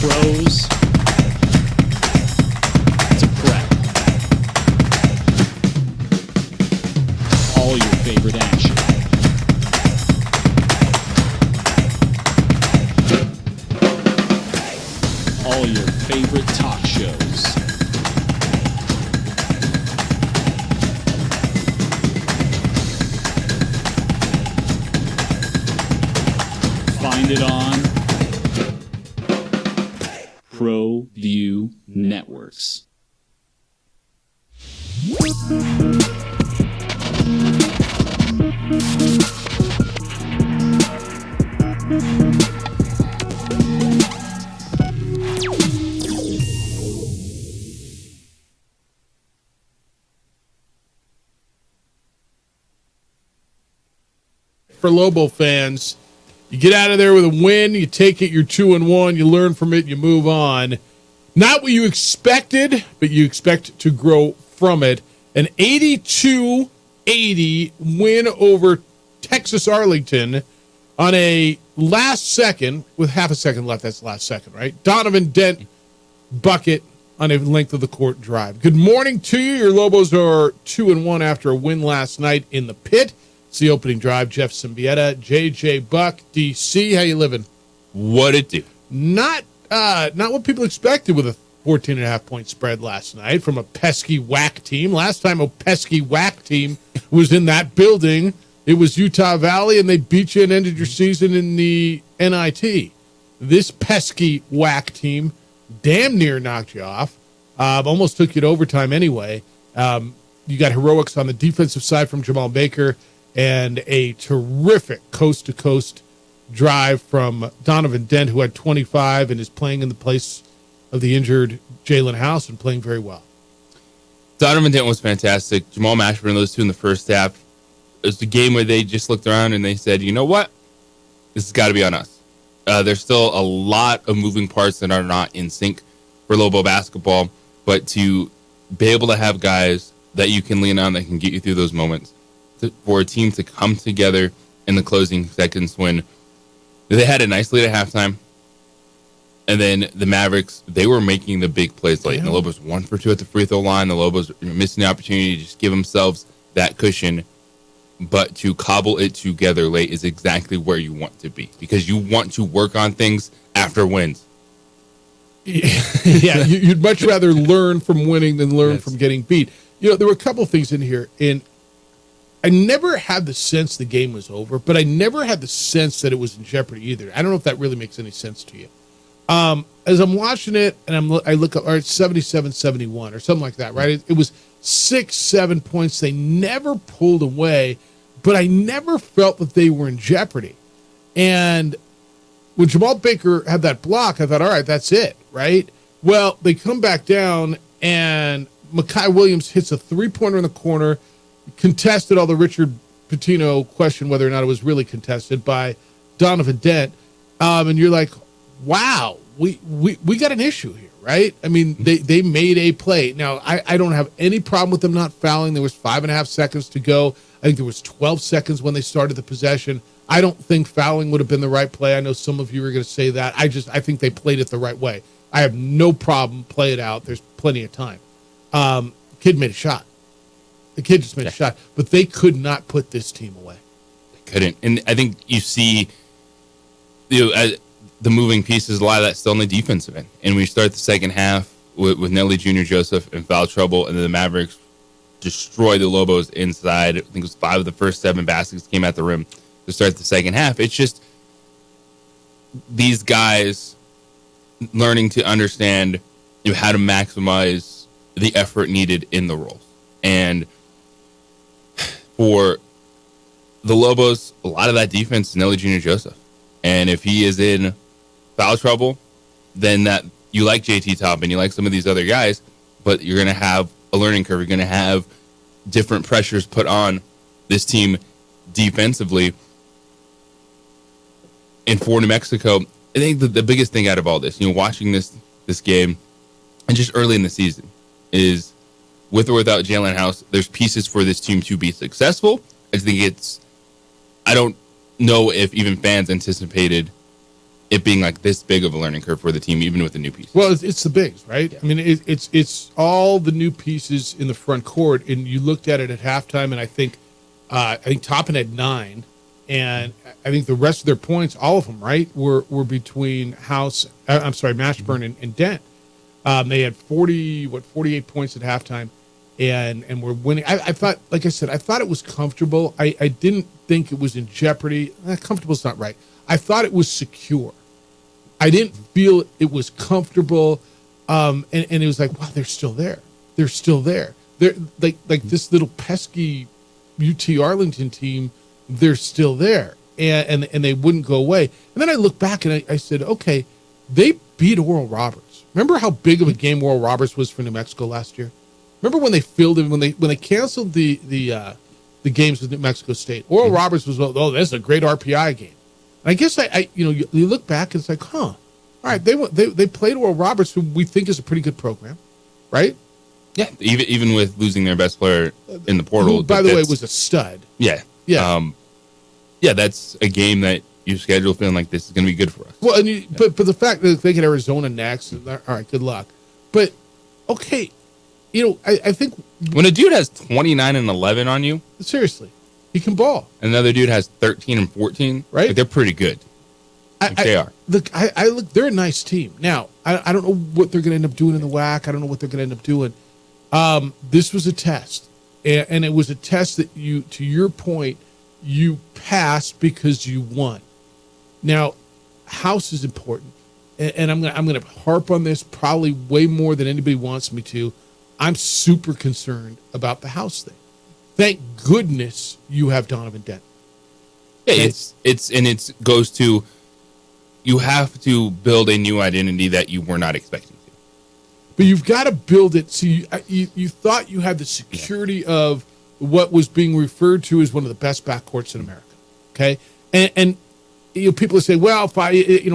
pros to prep. All your favorite action. All your favorite talk shows. Find it on ProView Networks. For Lobo fans, you get out of there with a win, you take it, you're 2-1, you learn from it, you move on. Not what you expected, but you expect to grow from it. An 82-80 win over Texas Arlington on a last second, with half a second left, that's the last second, right? Donovan Dent bucket on a length of the court drive. Good morning to you. Your Lobos are 2-1 after a win last night in the pit. It's the opening drive. Jeff Symbieta, JJ Buck, DC. How you living? What it do? Not what people expected with a 14.5-point spread last night from a pesky whack team. Last time a pesky whack team was in that building, it was Utah Valley, and they beat you and ended your season in the NIT. This pesky whack team damn near knocked you off. Almost took you to overtime anyway. You got heroics on the defensive side from Jamal Baker, and a terrific coast-to-coast drive from Donovan Dent, who had 25 and is playing in the place of the injured Jalen House and playing very well. Donovan Dent was fantastic. Jamal Mashburn, those two in the first half. It was the game where they just looked around and they said, you know what? This has got to be on us. There's still a lot of moving parts that are not in sync for Lobo basketball, but to be able to have guys that you can lean on that can get you through those moments, for a team to come together in the closing seconds when they had a nice lead at halftime, and then the Mavericks, they were making the big plays late. And the Lobos 1 for 2 at the free throw line. The Lobos missing the opportunity to just give themselves that cushion, but to cobble it together late is exactly where you want to be, because you want to work on things after wins. Yeah, you'd much rather learn from winning than learn from getting beat. You know, there were a couple things in here, and I never had the sense the game was over, but I never had the sense that it was in jeopardy either. I don't know if that really makes any sense to you. As I'm watching it, and I look up, all right, 77-71 or something like that, right? It was 6-7 points. They never pulled away, but I never felt that they were in jeopardy. And when Jamal Baker had that block, I thought, all right, that's it, right? Well, they come back down, and Mekhi Williams hits a three-pointer in the corner, contested, although Richard Pitino questioned whether or not it was really contested by Donovan Dent. And you're like, wow, we got an issue here, right? I mean, they made a play. Now, I don't have any problem with them not fouling. There was 5.5 seconds to go. I think there was 12 seconds when they started the possession. I don't think fouling would have been the right play. I know some of you are going to say that. I think they played it the right way. I have no problem. Play it out. There's plenty of time. Kid made a shot. The kid just made a shot, but they could not put this team away. They couldn't. And I think you see the moving pieces, a lot of that still on the defensive end. And we start the second half with Nelly Jr. Joseph in foul trouble, and then the Mavericks destroy the Lobos inside. I think it was 5 of the first 7 baskets came at the rim to start the second half. It's just these guys learning to understand how to maximize the effort needed in the roles. And for the Lobos, a lot of that defense is Nelly Jr. Joseph. And if he is in foul trouble, then that you like JT Top and you like some of these other guys, but you're going to have a learning curve. You're going to have different pressures put on this team defensively. And for New Mexico, I think the biggest thing out of all this, watching this game, and just early in the season, is with or without Jalen House, there's pieces for this team to be successful. I don't know if even fans anticipated it being like this big of a learning curve for the team, even with the new pieces. Well, it's the bigs, right? I mean, it's all the new pieces in the front court, and you looked at it at halftime, and I think Toppin had 9, and I think the rest of their points, all of them, right, were between Mashburn and Dent. They had 48 points at halftime, and we're winning. I thought, like I said, I thought it was comfortable. I didn't think it was in jeopardy. Comfortable's not right. I thought it was secure. I didn't feel it was comfortable, and it was like, wow, they're still there. They're still there. They're like this little pesky UT Arlington team. They're still there, and they wouldn't go away. And then I look back and I said, okay, they beat Oral Roberts. Remember how big of a game Oral Roberts was for New Mexico last year? Remember when they filled it when they canceled the games with New Mexico State? Oral Roberts was, oh, that's a great RPI game. And I guess you look back and it's like, all right, they played Oral Roberts, who we think is a pretty good program, right? Yeah, even with losing their best player in the portal, who, by the way, was a stud. Yeah. That's a game that you schedule feeling like this is going to be good for us. Well, but the fact that they get Arizona next, all right, good luck. But okay, I think when a dude has 29 and 11 on you, seriously, he can ball. And another dude has 13 and 14, right? Like, they're pretty good. They are. Look, I look. They're a nice team. Now, I don't know what they're going to end up doing in the WAC. I don't know what they're going to end up doing. This was a test, and it was a test that to your point, you passed because you won. Now, house is important, and I'm gonna harp on this probably way more than anybody wants me to. I'm super concerned about the house thing. Thank goodness you have Donovan Dent. Yeah, it goes to, you have to build a new identity that you were not expecting to. But you've got to build it. So you thought you had the security of what was being referred to as one of the best backcourts in America. Okay, and people say, well, if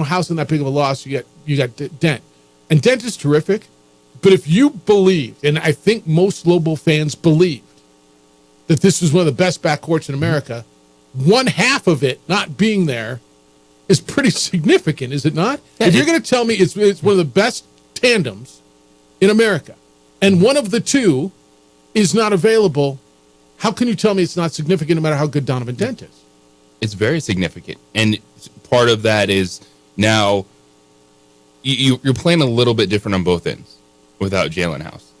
House isn't that big of a loss, you got Dent, and Dent is terrific. But if you believed, and I think most Lobo fans believed, that this was one of the best backcourts in America, one half of it not being there is pretty significant, is it not? Yeah, if you're going to tell me it's one of the best tandems in America, and one of the two is not available, how can you tell me it's not significant no matter how good Donovan Dent is? It's very significant. And part of that is now you're playing a little bit different on both ends without Jalen House.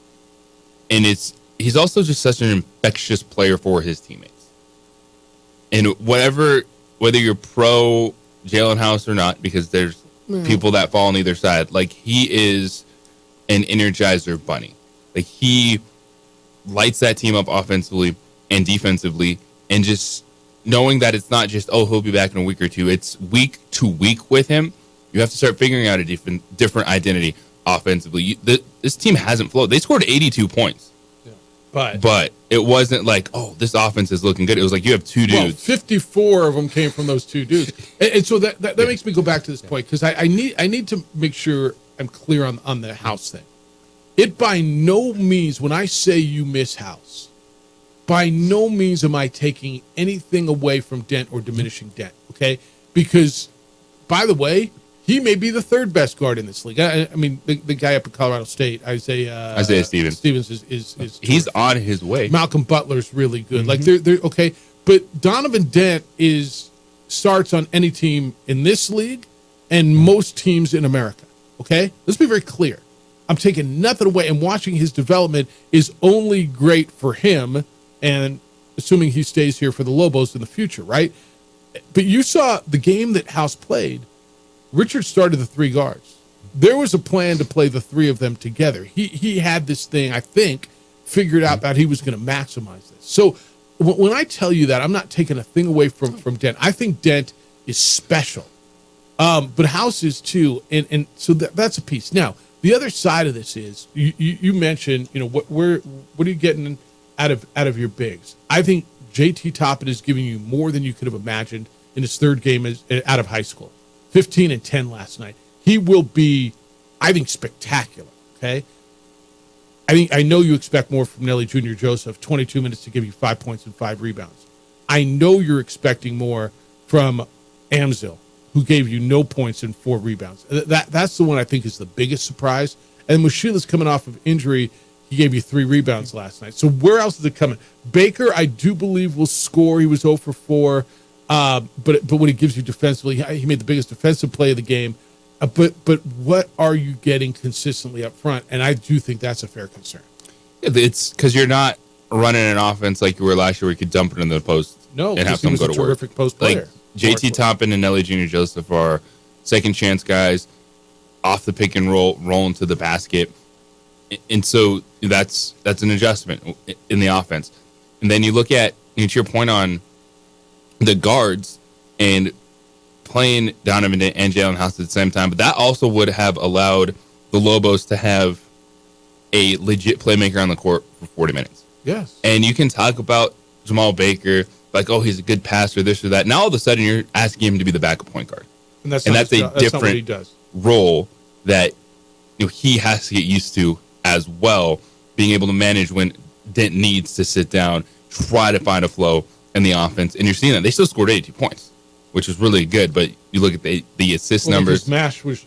And he's also just such an infectious player for his teammates. And whether you're pro Jalen House or not, because there's people that fall on either side, like, he is an energizer bunny. Like, he lights that team up offensively and defensively, and just knowing that it's not just, he'll be back in a week or two. It's week to week with him. You have to start figuring out a different identity offensively. This team hasn't flowed. They scored 82 points. Yeah. But it wasn't like, this offense is looking good. It was like, you have two dudes. Well, 54 of them came from those two dudes. And so that makes me go back to this point, because I need to make sure I'm clear on the House thing. It by no means, when I say you miss House, by no means am I taking anything away from Dent or diminishing Dent, okay? Because, by the way, he may be the third best guard in this league. I mean, the guy up at Colorado State, Isaiah Stevens is he's on his way. Malcolm Butler's really good. Like, they're okay. But Donovan Dent starts on any team in this league and most teams in America, okay? Let's be very clear. I'm taking nothing away, and watching his development is only great for him, and assuming he stays here for the Lobos in the future, right? But you saw the game that House played. Richard started the three guards. There was a plan to play the three of them together. He had this thing, I think, figured out that he was going to maximize this. So when I tell you that, I'm not taking a thing away from Dent. I think Dent is special, but House is too, and so that's a piece. Now, the other side of this is you mentioned, what are you getting out of your bigs? I think JT Toppin is giving you more than you could have imagined in his third game out of high school. 15 and 10 last night. He will be, I think, spectacular. Okay. I know you expect more from Nelly Jr. Joseph, 22 minutes to give you 5 points and 5 rebounds. I know you're expecting more from Amzil, who gave you no points and 4 rebounds. That's the one I think is the biggest surprise. And Mushila's coming off of injury. He gave you 3 rebounds last night. So where else is it coming? Baker, I do believe, will score. He was 0 for 4. But when he gives you defensively, he made the biggest defensive play of the game. But what are you getting consistently up front? And I do think that's a fair concern. It's because you're not running an offense like you were last year where you could dump it into the post No, and have because he someone was go a to work. terrific post player. Like JT Tompin and Nelly Jr. Joseph are second chance guys off the pick and roll, rolling to the basket. And so that's an adjustment in the offense. And then you look at, to your point on the guards and playing Donovan and Jalen House at the same time, but that also would have allowed the Lobos to have a legit playmaker on the court for 40 minutes. Yes. And you can talk about Jamal Baker, like, oh, he's a good passer, this or that. Now all of a sudden you're asking him to be the backup point guard. And that's a not what he different does. role that he has to get used to as well, being able to manage when Dent needs to sit down, try to find a flow in the offense. And you're seeing that. They still scored 82 points, which is really good, but you look at the assist numbers. Mash was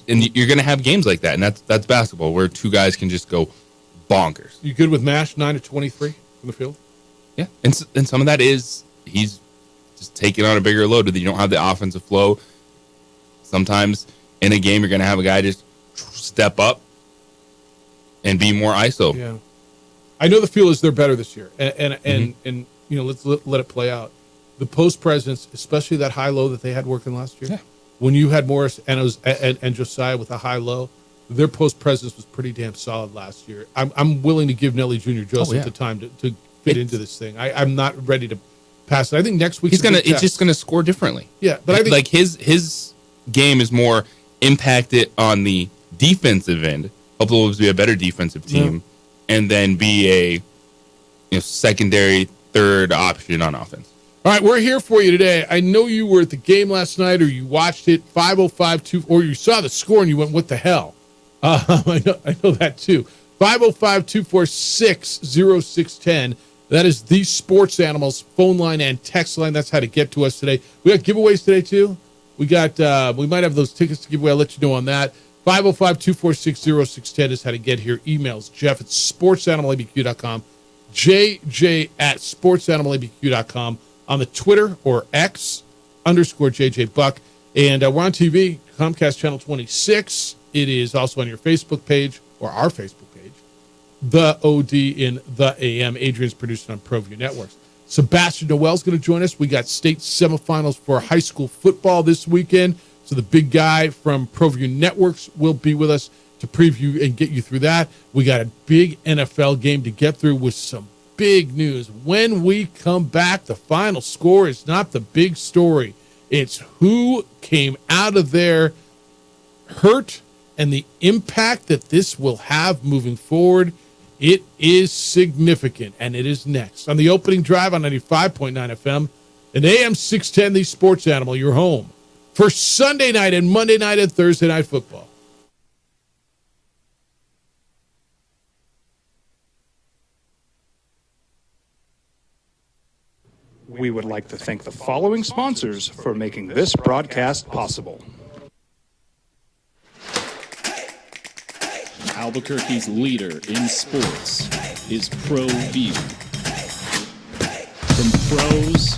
and you're going to have games like that, and that's basketball, where 2 guys can just go bonkers. You good with Mash 9 of 23 from the field? Yeah, and some of that is he's just taking on a bigger load. You don't have the offensive flow. Sometimes in a game, you're going to have a guy just step up and be more ISO. Yeah, I know the feel is they're better this year, and let's let it play out. The post presence, especially that high low that they had working last year. Yeah. When you had Morris and Josiah with a high low, their post presence was pretty damn solid last year. I'm willing to give Nelly Jr. Joseph the time to fit into this thing. I'm not ready to pass it. I think next week It's just gonna score differently. Yeah, but I think like his game is more impacted on the defensive end. Help the Wolves be a better defensive team, and then be a secondary third option on offense. All right, we're here for you today. I know you were at the game last night, or you watched it 505-2, or you saw the score and you went, "What the hell?" I know that too. 505-246-0610. That is the Sports Animals phone line and text line. That's how to get to us today. We got giveaways today too. We might have those tickets to give away. I'll let you know on that. 505-246-0610 is how to get here. Emails Jeff at sportsanimалabq.com, JJ@sportsanimалabq.com, on the Twitter or X _JJ Buck. And we're on TV, Comcast Channel 26. It is also on your Facebook page, or our Facebook page, The OD in the AM. Adrian's producing on ProView Networks. Sebastian Noel's going to join us. We got state semifinals for high school football this weekend. So the big guy from ProView Networks will be with us to preview and get you through that. We got a big NFL game to get through with some big news. When we come back, the final score is not the big story. It's who came out of there hurt and the impact that this will have moving forward. It is significant, and it is next on the opening drive on 95.9 FM and AM 610, the Sports Animal, your home for Sunday night and Monday night and Thursday night football. We would like to thank the following sponsors for making this broadcast possible. Albuquerque's leader in sports is ProView. From pros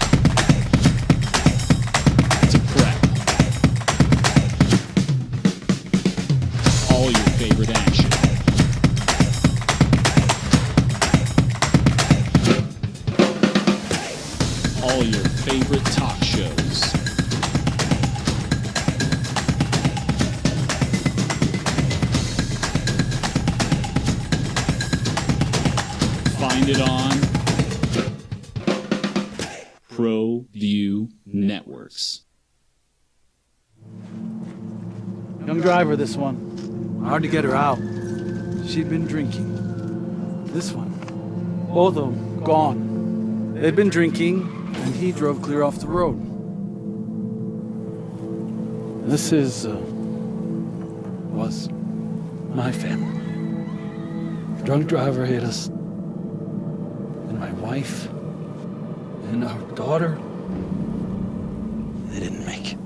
to prep, all your favorite action. All your favorite talk shows. Find it on ProView Networks. Young driver, this one. Hard to get her out. She'd been drinking. This one. Both of them gone. They'd been drinking, and he drove clear off the road. This was my family. The drunk driver hit us. And my wife and our daughter, they didn't make it.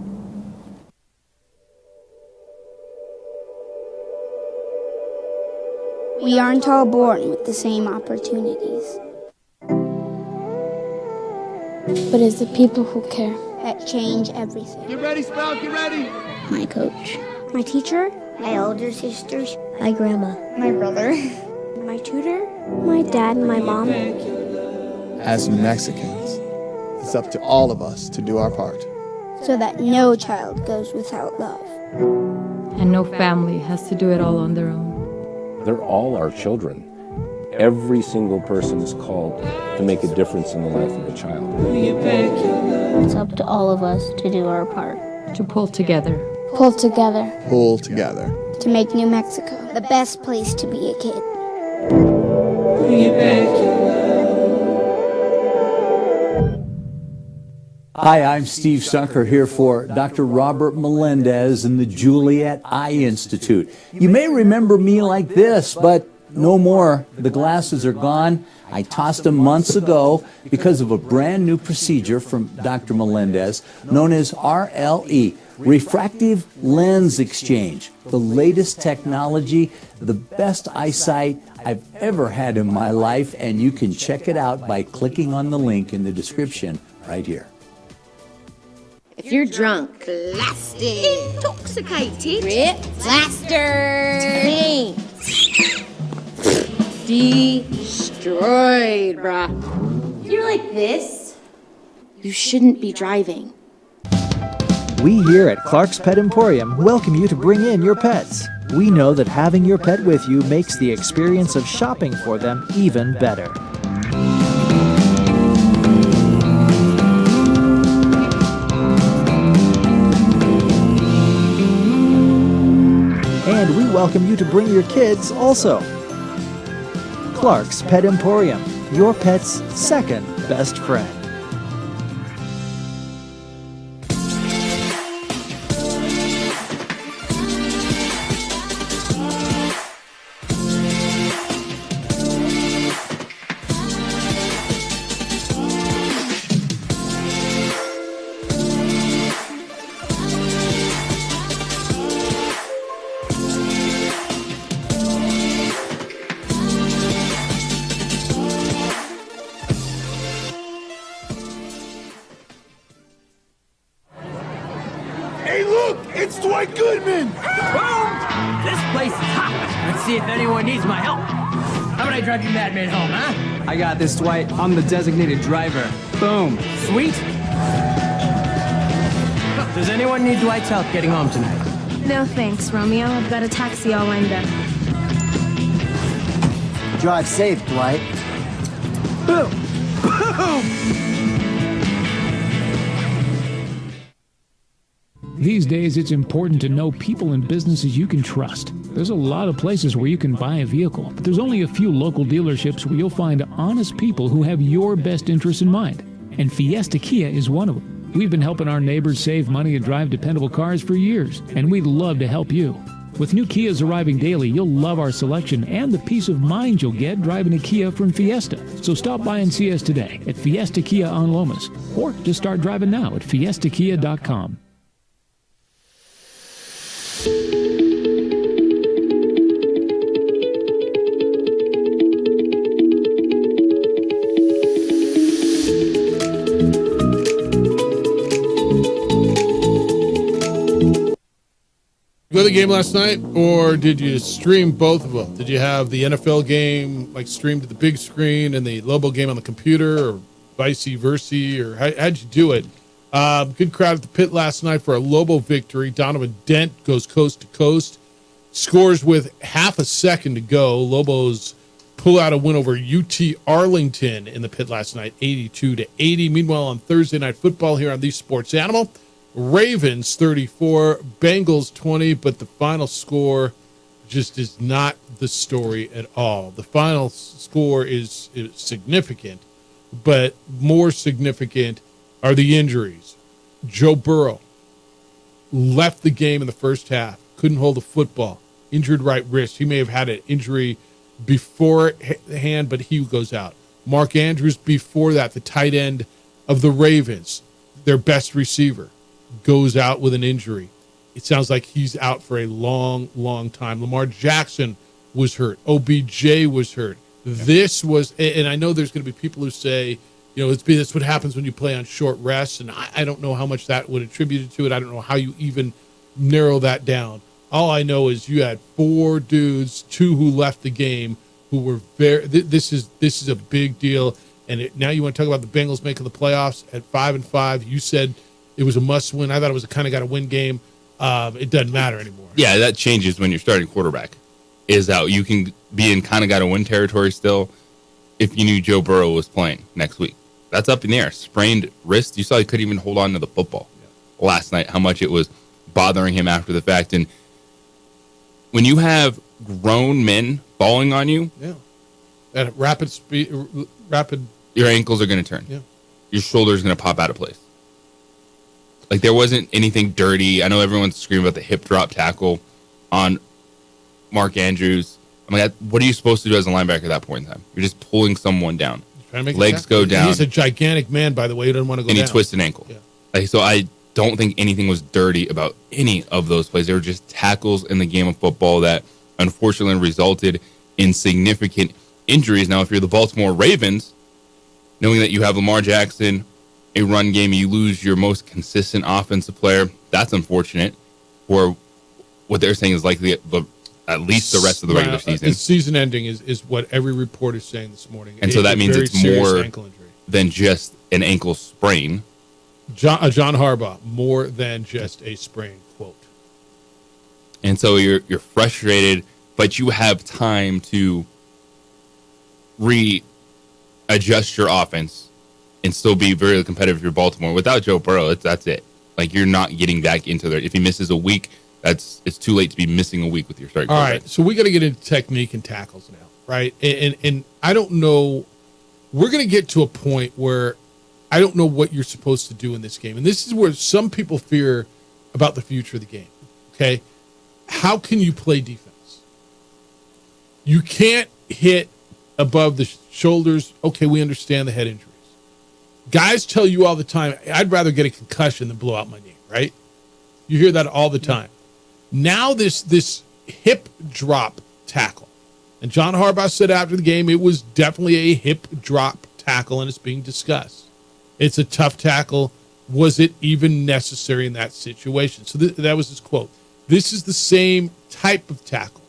We aren't all born with the same opportunities. But it's the people who care that change everything. Get ready, Sprout, get ready! My coach. My teacher. My older sisters. My grandma. My brother. My tutor. My dad and my mom. As Mexicans, it's up to all of us to do our part. So that no child goes without love. And no family has to do it all on their own. They're all our children. Every single person is called to make a difference in the life of a child. It's up to all of us to do our part. To pull together. Pull together. Pull together. To make New Mexico the best place to be a kid. Hi, I'm Steve Sucker here for Dr. Robert Melendez and the Juliet Eye Institute. You may remember me like this, but no more. The glasses are gone. I tossed them months ago because of a brand new procedure from Dr. Melendez known as RLE, Refractive Lens Exchange. The latest technology, the best eyesight I've ever had in my life, and you can check it out by clicking on the link in the description right here. If you're drunk, blasted, intoxicated, ripped, plastered, destroyed, bruh. If you're like this, you shouldn't be driving. We here at Clark's Pet Emporium welcome you to bring in your pets. We know that having your pet with you makes the experience of shopping for them even better. And we welcome you to bring your kids also. Clark's Pet Emporium, your pet's second best friend. Hey, look! It's Dwight Goodman! Boom! This place is hot. Let's see if anyone needs my help. How about I drive you madman home, huh? I got this, Dwight. I'm the designated driver. Boom. Sweet. Does anyone need Dwight's help getting home tonight? No thanks, Romeo. I've got a taxi all lined up. Drive safe, Dwight. Boom! Boom! These days, it's important to know people and businesses you can trust. There's a lot of places where you can buy a vehicle, but there's only a few local dealerships where you'll find honest people who have your best interests in mind. And Fiesta Kia is one of them. We've been helping our neighbors save money and drive dependable cars for years, and we'd love to help you. With new Kias arriving daily, you'll love our selection and the peace of mind you'll get driving a Kia from Fiesta. So stop by and see us today at Fiesta Kia on Lomas, or just start driving now at fiestakia.com. Go to the game last night, or did you stream both of them? Did you have the NFL game like streamed to the big screen and the Lobo game on the computer, or vice versa, or how'd you do it? Good crowd at the pit last night for a Lobo victory. Donovan Dent goes coast to coast, scores with half a second to go. Lobos pull out a win over UT Arlington in the pit last night, 82-80. Meanwhile, on Thursday Night Football here on The Sports Animal, Ravens 34, Bengals 20, but the final score just is not the story at all. The final score is significant, but more significant are the injuries. Joe Burrow left the game in the first half, couldn't hold the football, injured right wrist. He may have had an injury beforehand, but he goes out. Mark Andrews before that, the tight end of the Ravens, their best receiver, goes out with an injury. It sounds like he's out for a long, long time. Lamar Jackson was hurt. OBJ was hurt. This was, and I know there's going to be people who say, that's what happens when you play on short rests, and I don't know how much that would attribute to it. I don't know how you even narrow that down. All I know is you had 4 dudes, 2 who left the game, who were very. This is a big deal, and now you want to talk about the Bengals making the playoffs at 5-5. You said it was a must-win. I thought it was a kind of got-to-win game. It doesn't matter anymore. Yeah, that changes when you're starting quarterback. Is out. You can be in kind of got-to-win territory still if you knew Joe Burrow was playing next week. That's up in the air. Sprained wrist. You saw he couldn't even hold on to the football last night, how much it was bothering him after the fact. And when you have grown men falling on you, at rapid speed, your ankles are going to turn. Yeah. Your shoulder's going to pop out of place. Like, there wasn't anything dirty. I know everyone's screaming about the hip drop tackle on Mark Andrews. I'm like, what are you supposed to do as a linebacker at that point in time? You're just pulling someone down. Legs go down. He's a gigantic man, by the way. He doesn't want to go down. And he twisted an ankle. Yeah. So I don't think anything was dirty about any of those plays. They were just tackles in the game of football that unfortunately resulted in significant injuries. Now, if you're the Baltimore Ravens, knowing that you have Lamar Jackson, a run game, you lose your most consistent offensive player, that's unfortunate for what they're saying is likely at least the rest of the regular season. Season ending is what every report is saying this morning. And so that means it's more than just an ankle sprain. John Harbaugh, more than just a sprain, quote. And so you're frustrated, but you have time to readjust your offense and still be very competitive for Baltimore. Without Joe Burrow, that's it. Like, you're not getting back into there. If he misses a week, it's too late to be missing a week with your starting. All right, so we got to get into technique and tackles now, right? And I don't know. We're going to get to a point where I don't know what you're supposed to do in this game, and this is where some people fear about the future of the game. Okay, how can you play defense? You can't hit above the shoulders. Okay, we understand the head injuries. Guys tell you all the time, I'd rather get a concussion than blow out my knee, right? You hear that all the time. Now this hip drop tackle. And John Harbaugh said after the game, it was definitely a hip drop tackle, and it's being discussed. It's a tough tackle. Was it even necessary in that situation? So that was his quote. This is the same type of tackle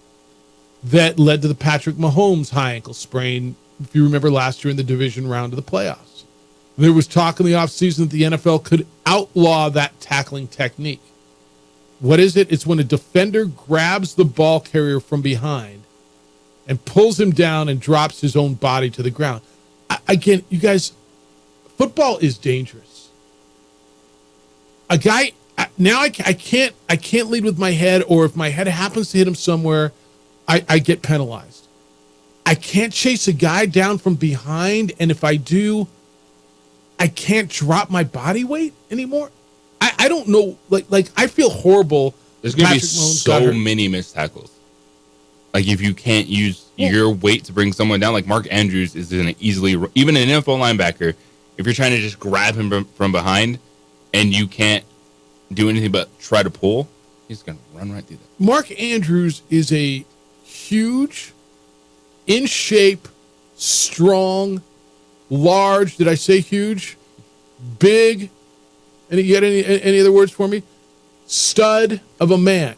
that led to the Patrick Mahomes high ankle sprain, if you remember last year in the division round of the playoffs. There was talk in the offseason that the NFL could outlaw that tackling technique. What is it? It's when a defender grabs the ball carrier from behind and pulls him down and drops his own body to the ground. Again, you guys, football is dangerous. A guy now I can't lead with my head, or if my head happens to hit him somewhere, I get penalized. I can't chase a guy down from behind, and if I do, I can't drop my body weight anymore. I don't know. Like I feel horrible. There's going to be so many missed tackles. Like, if you can't use your weight to bring someone down, like Mark Andrews is going to easily, even an NFL linebacker, if you're trying to just grab him from behind and you can't do anything but try to pull, he's going to run right through that. Mark Andrews is a huge, in shape, strong, large. Did I say huge? Big. And you got any other words for me? Stud of a man.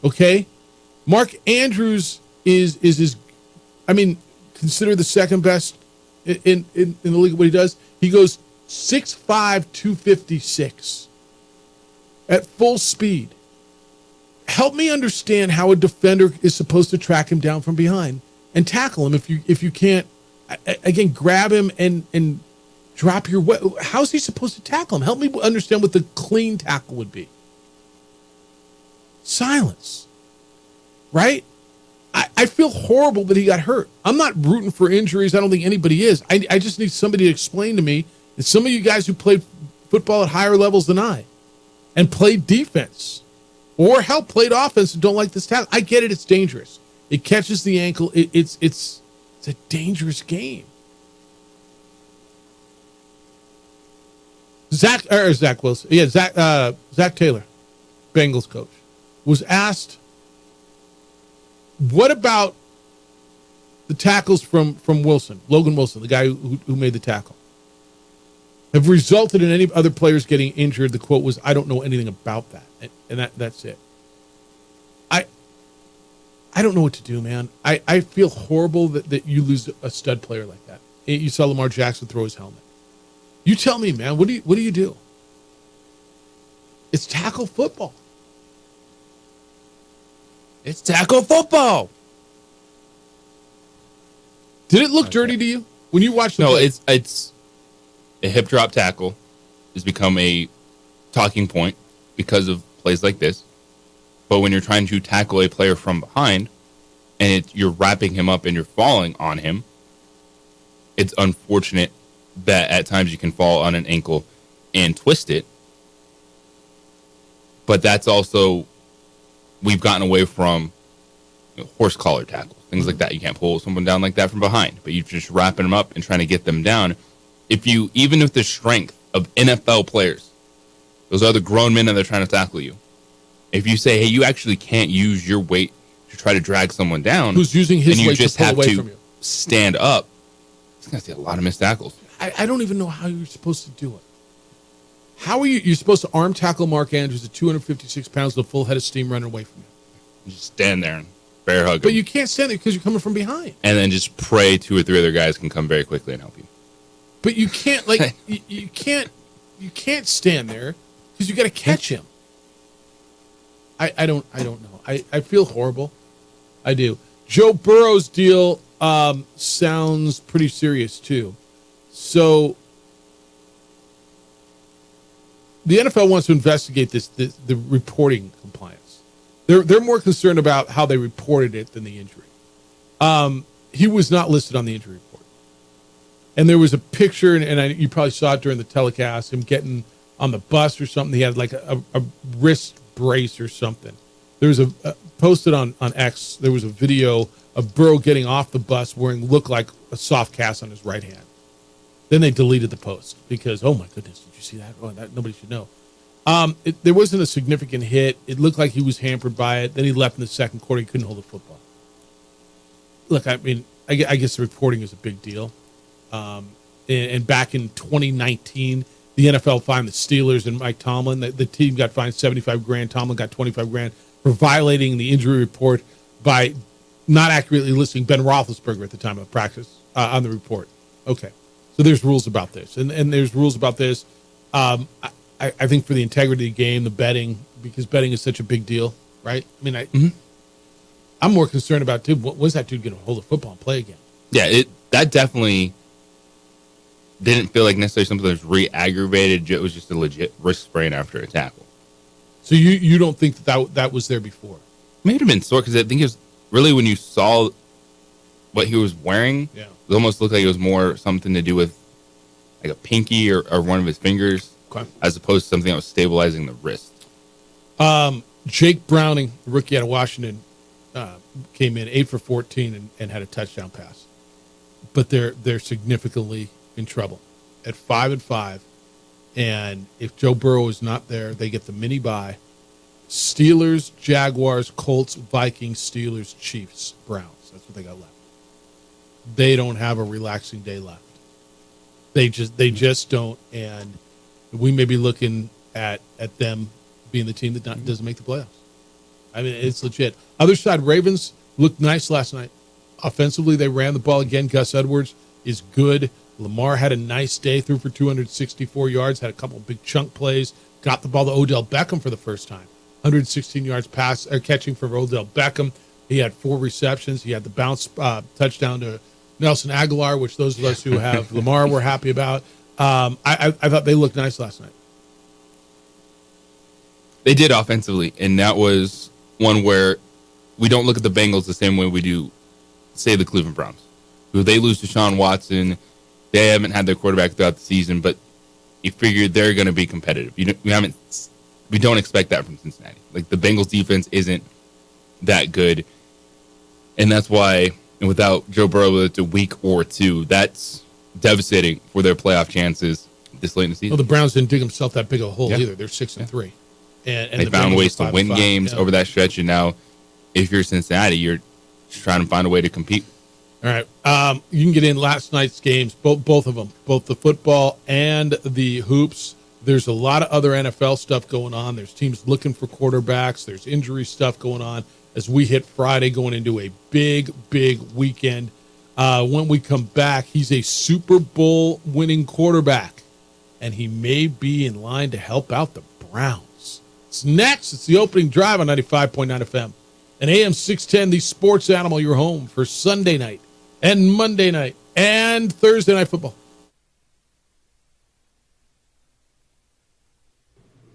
Okay? Mark Andrews is considered the second best in the league at what he does. He goes 6'5", 256 at full speed. Help me understand how a defender is supposed to track him down from behind and tackle him if you can't, again, grab him and drop your weight. How's he supposed to tackle him? Help me understand what the clean tackle would be. Silence. Right? I feel horrible that he got hurt. I'm not rooting for injuries. I don't think anybody is. I just need somebody to explain to me, and some of you guys who played football at higher levels than I and played defense or played offense and don't like this tackle. I get it. It's dangerous. It catches the ankle. It's a dangerous game. Zach Wilson. Yeah, Zach Taylor, Bengals coach, was asked, what about tackles from Wilson, Logan Wilson, the guy who made the tackle, have resulted in any other players getting injured. The quote was, "I don't know anything about that," and that's it. I don't know what to do, man. I feel horrible that you lose a stud player like that. You saw Lamar Jackson throw his helmet. You tell me, man. What do you do? It's tackle football. It's tackle football. Did it look dirty to you when you watched the No, play? it's a hip drop tackle has become a talking point because of plays like this. But when you're trying to tackle a player from behind and you're wrapping him up and you're falling on him, it's unfortunate that at times you can fall on an ankle and twist it. But that's also, we've gotten away from horse collar tackles, things like that. You can't pull someone down like that from behind, but you're just wrapping them up and trying to get them down. Even with the strength of NFL players, those are the grown men that are trying to tackle you. If you say, hey, you actually can't use your weight to try to drag someone down, who's using his and you weight just to pull have away to from you, stand up, it's going to see a lot of missed tackles. I don't even know how you're supposed to do it. How are you're supposed to arm tackle Mark Andrews at 256 pounds with a full head of steam running away from you? You just stand there and bear hug But him. you can't stand there because you're coming from behind. And then just pray 2 or 3 other guys can come very quickly and help you. But you can't you can't stand there because you got to catch him. I don't know. I feel horrible. I do. Joe Burrow's deal sounds pretty serious too. So the NFL wants to investigate the reporting compliance. They're more concerned about how they reported it than the injury. He was not listed on the injury report. And there was a picture, and you probably saw it during the telecast, him getting on the bus or something. He had like a wrist brace or something. There was posted on X, there was a video of Burrow getting off the bus wearing looked like a soft cast on his right hand. Then they deleted the post because, oh my goodness, did you see that? Oh, nobody should know. There wasn't a significant hit. It looked like he was hampered by it. Then he left in the second quarter. He couldn't hold the football. Look, I mean, I guess the reporting is a big deal. And back in 2019, the NFL fined the Steelers and Mike Tomlin. The team got fined $75,000. Tomlin got $25,000 for violating the injury report by not accurately listing Ben Roethlisberger at the time of practice on the report. Okay, so there's rules about this, and there's rules about this. I think for the integrity of the game, the betting, because betting is such a big deal, right? I mean, I'm more concerned about, dude, when's that dude going to hold a football and play again? Yeah, that definitely didn't feel like necessarily something that was re-aggravated. It was just a legit wrist sprain after a tackle. So you don't think that was there before? It may have been sore because I think it was really when you saw what he was wearing, it almost looked like it was more something to do with like a pinky or one of his fingers, as opposed to something that was stabilizing the wrist. Jake Browning, the rookie out of Washington, came in 8 for 14 and had a touchdown pass. But they're significantly in trouble at 5-5. And if Joe Burrow is not there, they get the mini bye. Steelers, Jaguars, Colts, Vikings, Steelers, Chiefs, Browns. That's what they got left. They don't have a relaxing day left. They just don't. And we may be looking at them being the team that doesn't make the playoffs. I mean, it's legit. Other side, Ravens looked nice last night. Offensively, they ran the ball again. Gus Edwards is good. Lamar had a nice day, threw for 264 yards, had a couple of big chunk plays, got the ball to Odell Beckham for the first time. 116 yards catching for Odell Beckham. He had 4 receptions. He had the bounce touchdown to Nelson Aguilar, which those of us who have Lamar were happy about. I thought they looked nice last night. They did offensively, and that was one where we don't look at the Bengals the same way we do, say, the Cleveland Browns. Who they lose to Deshaun Watson. They haven't had their quarterback throughout the season, but you figure they're going to be competitive. We don't expect that from Cincinnati. Like, the Bengals defense isn't that good, and that's why without Joe Burrow, it's a week or two. That's devastating for their playoff chances this late in the season. Well, the Browns didn't dig themselves that big a hole either. They're 6-3, and they found ways to win games over that stretch. And now, if you're Cincinnati, you're just trying to find a way to compete. All right. You can get in last night's games, both of them, both the football and the hoops. There's a lot of other NFL stuff going on. There's teams looking for quarterbacks. There's injury stuff going on as we hit Friday going into a big, big weekend. When we come back, he's a Super Bowl winning quarterback, and he may be in line to help out the Browns. It's next. It's the opening drive on 95.9 FM. And AM 610, the sports animal, your home for Sunday night and Monday night and Thursday night football.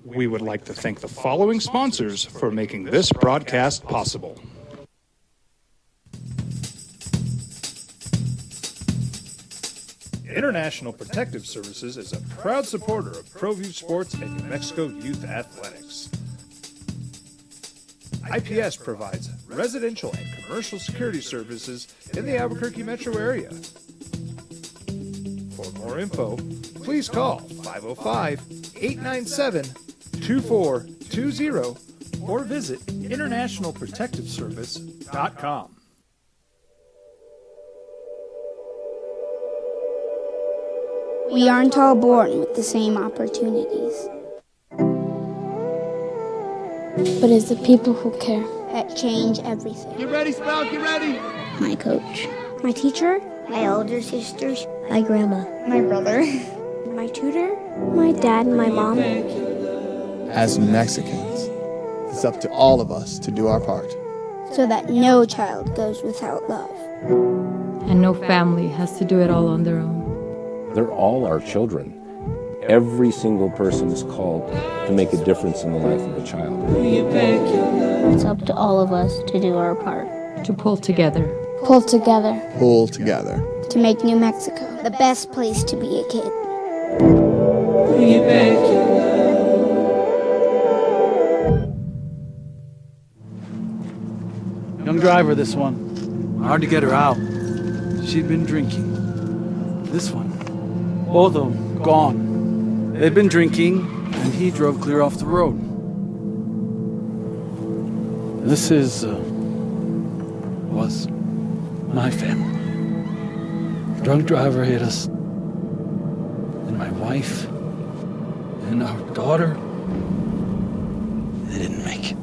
We would like to thank the following sponsors for making this broadcast possible. International Protective Services is a proud supporter of ProView Sports and New Mexico Youth Athletics. IPS provides residential and commercial security services in the Albuquerque metro area. For more info, please call 505-897-2420 or visit internationalprotectiveservice.com. We aren't all born with the same opportunities. But it's the people who care that change everything. Get ready, Spout, get ready. My coach. My teacher. My older sisters. My grandma. My brother. My tutor. My dad and my mom. As Mexicans, it's up to all of us to do our part. So that no child goes without love. And no family has to do it all on their own. They're all our children. Every single person is called to make a difference in the life of a child. It's up to all of us to do our part. To pull together. Pull together. Pull together. To make New Mexico the best place to be a kid. Young driver, this one. Hard to get her out. She'd been drinking. This one. Both of them gone. They'd been drinking, and he drove clear off the road. This was my family. Drunk driver hit us. And my wife and our daughter, they didn't make it.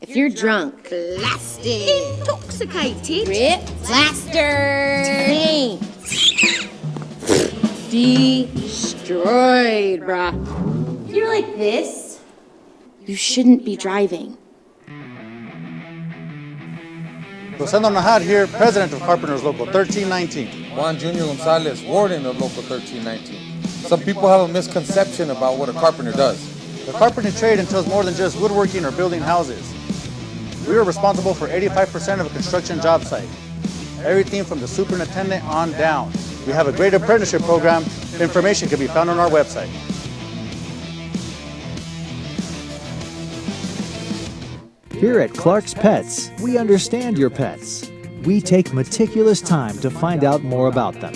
If you're drunk, blasted, intoxicated, ripped, plastered, destroyed, bruh. If you're like this, you shouldn't be driving. Rosendo Najar here, president of Carpenters Local 1319. Juan Junior Gonzalez, warden of Local 1319. Some people have a misconception about what a carpenter does. The carpentry trade entails more than just woodworking or building houses. We are responsible for 85% of a construction job site. Everything from the superintendent on down. We have a great apprenticeship program. Information can be found on our website. Here at Clark's Pets, we understand your pets. We take meticulous time to find out more about them.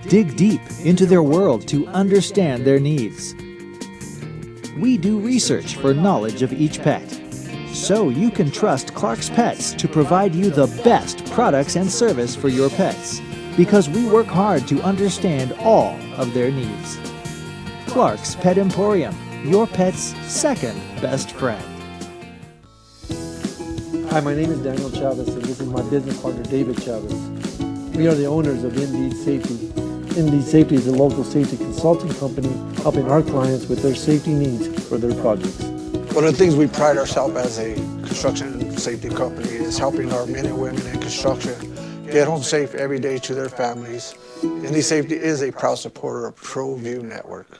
Dig deep into their world to understand their needs. We do research for knowledge of each pet, so you can trust Clark's Pets to provide you the best products and service for your pets, because we work hard to understand all of their needs. Clark's Pet Emporium, your pet's second best friend. Hi, my name is Daniel Chavez, and this is my business partner, David Chavez. We are the owners of Indeed Safety. Indeed Safety is a local safety consulting company helping our clients with their safety needs for their projects. One of the things we pride ourselves as a construction safety company is helping our men and women in construction get home safe every day to their families. Indeed Safety is a proud supporter of ProView Network.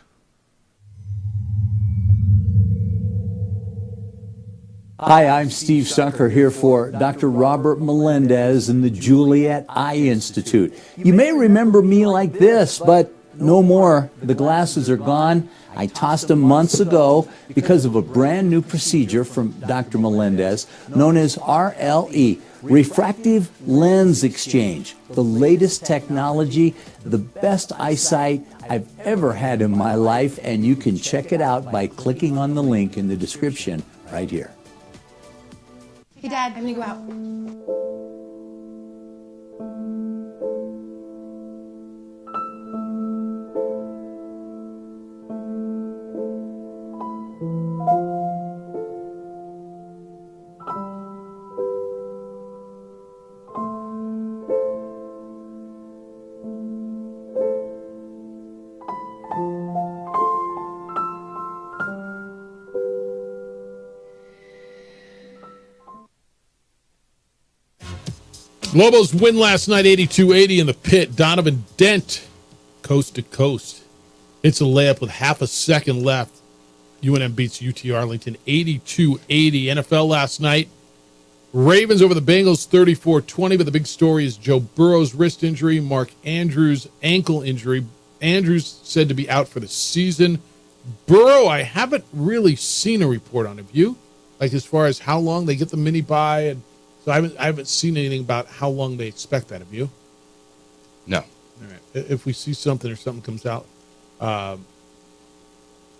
Hi, I'm Steve Sucker here for Dr. Robert Melendez and the Juliet Eye Institute. You may remember me like this, but no more. The glasses are gone. I tossed them months ago because of a brand new procedure from Dr. Melendez known as RLE, Refractive Lens Exchange. The latest technology, the best eyesight I've ever had in my life, and you can check it out by clicking on the link in the description right here. Hey, Dad, I'm gonna go out. Lobos win last night 82-80 in the pit. Donovan Dent, coast to coast. It's a layup with half a second left. UNM beats UT Arlington 82-80. NFL last night. Ravens over the Bengals 34-20, but the big story is Joe Burrow's wrist injury, Mark Andrews' ankle injury. Andrews said to be out for the season. Burrow, I haven't really seen a report on. Have you? Like as far as how long they get the mini bye, and so I haven't seen anything about how long they expect that. Have you? No. All right. If we see something or something comes out,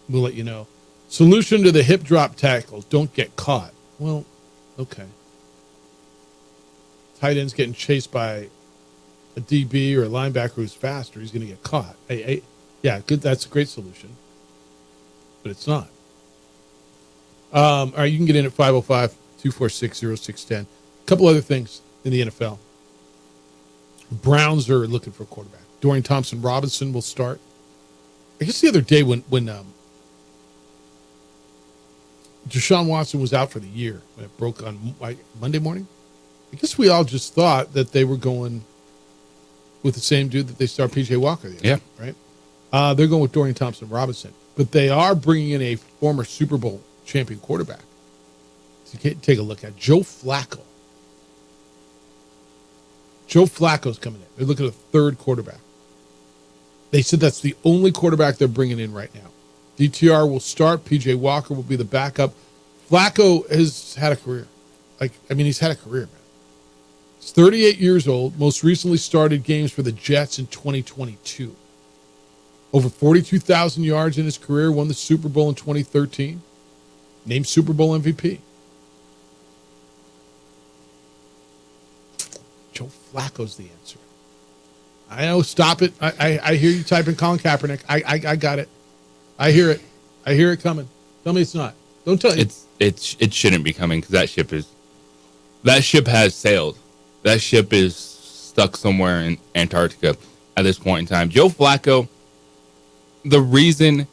we'll let you know. Solution to the hip drop tackles: don't get caught. Well, okay. Tight end's getting chased by a DB or a linebacker who's faster. He's going to get caught. Yeah, good. That's a great solution, but it's not. All right, you can get in at 505-246-0610. A couple other things in the NFL. Browns are looking for a quarterback. Dorian Thompson-Robinson will start. I guess the other day when Deshaun Watson was out for the year, when it broke on Monday morning, I guess we all just thought that they were going with the same dude that they start P.J. Walker. Right? They're going with Dorian Thompson-Robinson. But they are bringing in a former Super Bowl champion quarterback. So you can take a look at Joe Flacco. Joe Flacco's coming in. They're looking at a third quarterback. They said that's the only quarterback they're bringing in right now. DTR will start. P.J. Walker will be the backup. Flacco has had a career. He's had a career, man. He's 38 years old. Most recently started games for the Jets in 2022. Over 42,000 yards in his career. Won the Super Bowl in 2013. Named Super Bowl MVP. Joe Flacco's the answer. I know. Stop it. I hear you typing Colin Kaepernick. I got it. I hear it. I hear it coming. Tell me it's not. Don't tell me. It shouldn't be coming because that ship has sailed. That ship is stuck somewhere in Antarctica at this point in time. Joe Flacco, the reason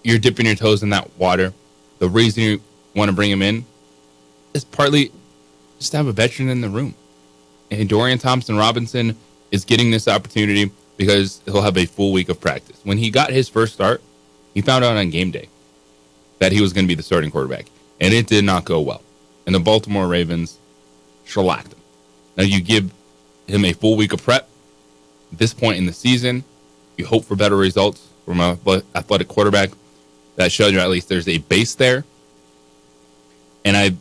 you're dipping your toes in that water, the reason you want to bring him in is partly just to have a veteran in the room. And Dorian Thompson-Robinson is getting this opportunity because he'll have a full week of practice. When he got his first start, he found out on game day that he was going to be the starting quarterback. And it did not go well. And the Baltimore Ravens shellacked him. Now you give him a full week of prep. At this point in the season, you hope for better results from an athletic quarterback. That shows you at least there's a base there. And I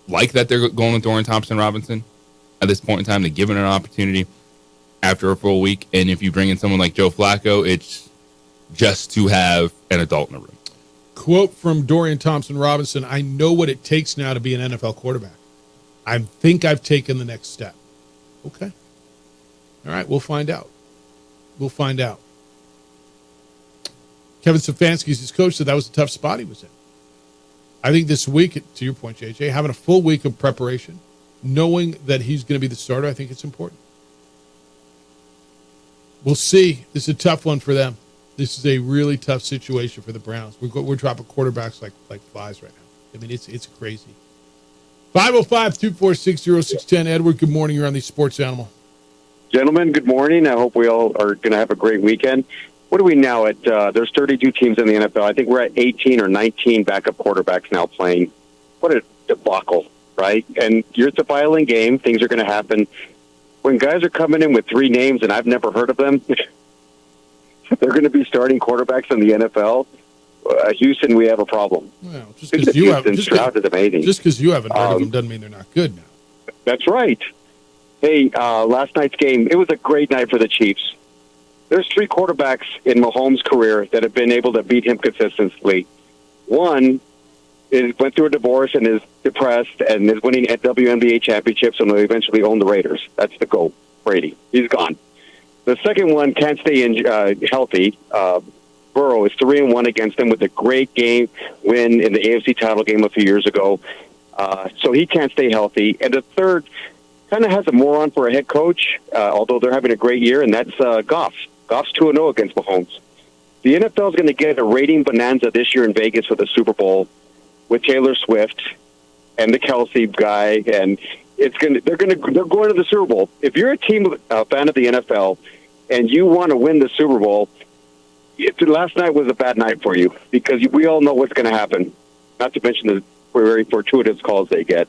like that they're going with Dorian Thompson-Robinson at this point in time. They're giving an opportunity after a full week. And if you bring in someone like Joe Flacco, it's just to have an adult in the room. Quote from Dorian Thompson-Robinson: I know what it takes now to be an NFL quarterback. I think I've taken the next step. Okay. All right, we'll find out. Kevin Stefanski's his coach said that was a tough spot he was in. I think this week, to your point, JJ, having a full week of preparation, knowing that he's going to be the starter, I think it's important. We'll see. This is a tough one for them. This is a really tough situation for the Browns. We're dropping quarterbacks like flies right now. I mean, it's crazy. 505-246-0610. Edward, good morning. You're on the Sports Animal. Gentlemen, good morning. I hope we all are going to have a great weekend. What are we now at? There's 32 teams in the NFL. I think we're at 18 or 19 backup quarterbacks now playing. What a debacle, right? And it's a violent game. Things are going to happen. When guys are coming in with three names and I've never heard of them, they're going to be starting quarterbacks in the NFL. Houston, we have a problem. Well, just because you haven't heard of them doesn't mean they're not good now. That's right. Hey, last night's game, it was a great night for the Chiefs. There's three quarterbacks in Mahomes' career that have been able to beat him consistently. One went through a divorce and is depressed and is winning at WNBA championships and will eventually own the Raiders. That's the goal. Brady. He's gone. The second one can't stay healthy. Burrow is 3-1 against him with a great game win in the AFC title game a few years ago. So he can't stay healthy. And the third kind of has a moron for a head coach, although they're having a great year, and that's Goff. Goff's 2-0 against Mahomes. The NFL is going to get a rating bonanza this year in Vegas for the Super Bowl with Taylor Swift and the Kelsey guy, and they're going to the Super Bowl. If you're a fan of the NFL and you want to win the Super Bowl, last night was a bad night for you because we all know what's going to happen. Not to mention the very fortuitous calls they get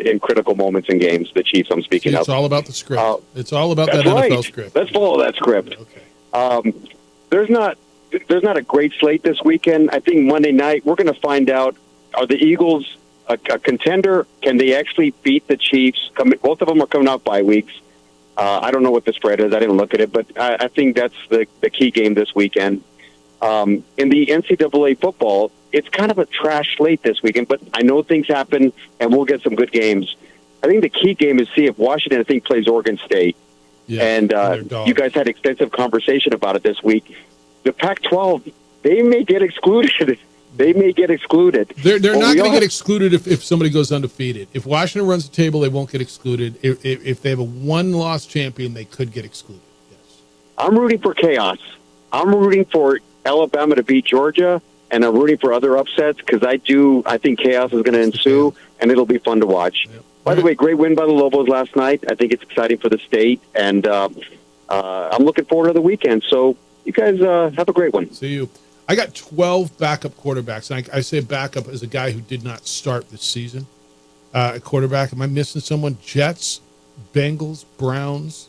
in critical moments in games. The Chiefs, I'm speaking of. It's all about the script. It's all about that right. NFL script. Let's follow that script. Okay. There's not a great slate this weekend. I think Monday night we're going to find out: are the Eagles a contender? Can they actually beat the Chiefs? Both of them are coming off bye weeks. I don't know what the spread is. I didn't look at it, but I think that's the key game this weekend. In the NCAA football, it's kind of a trash slate this weekend, but I know things happen, and we'll get some good games. I think the key game is see if Washington, I think, plays Oregon State. Yeah, and you guys had extensive conversation about it this week. The Pac-12, they may get excluded. They're not going to get excluded if somebody goes undefeated. If Washington runs the table, they won't get excluded. If they have a one-loss champion, they could get excluded. Yes. I'm rooting for chaos. I'm rooting for Alabama to beat Georgia, and I'm rooting for other upsets because I think chaos is going to ensue, and it'll be fun to watch. Yep. By the way, great win by the Lobos last night. I think it's exciting for the state, and I'm looking forward to the weekend. So you guys have a great one. See you. I got 12 backup quarterbacks. And I say backup as a guy who did not start this season. Quarterback. Am I missing someone? Jets, Bengals, Browns,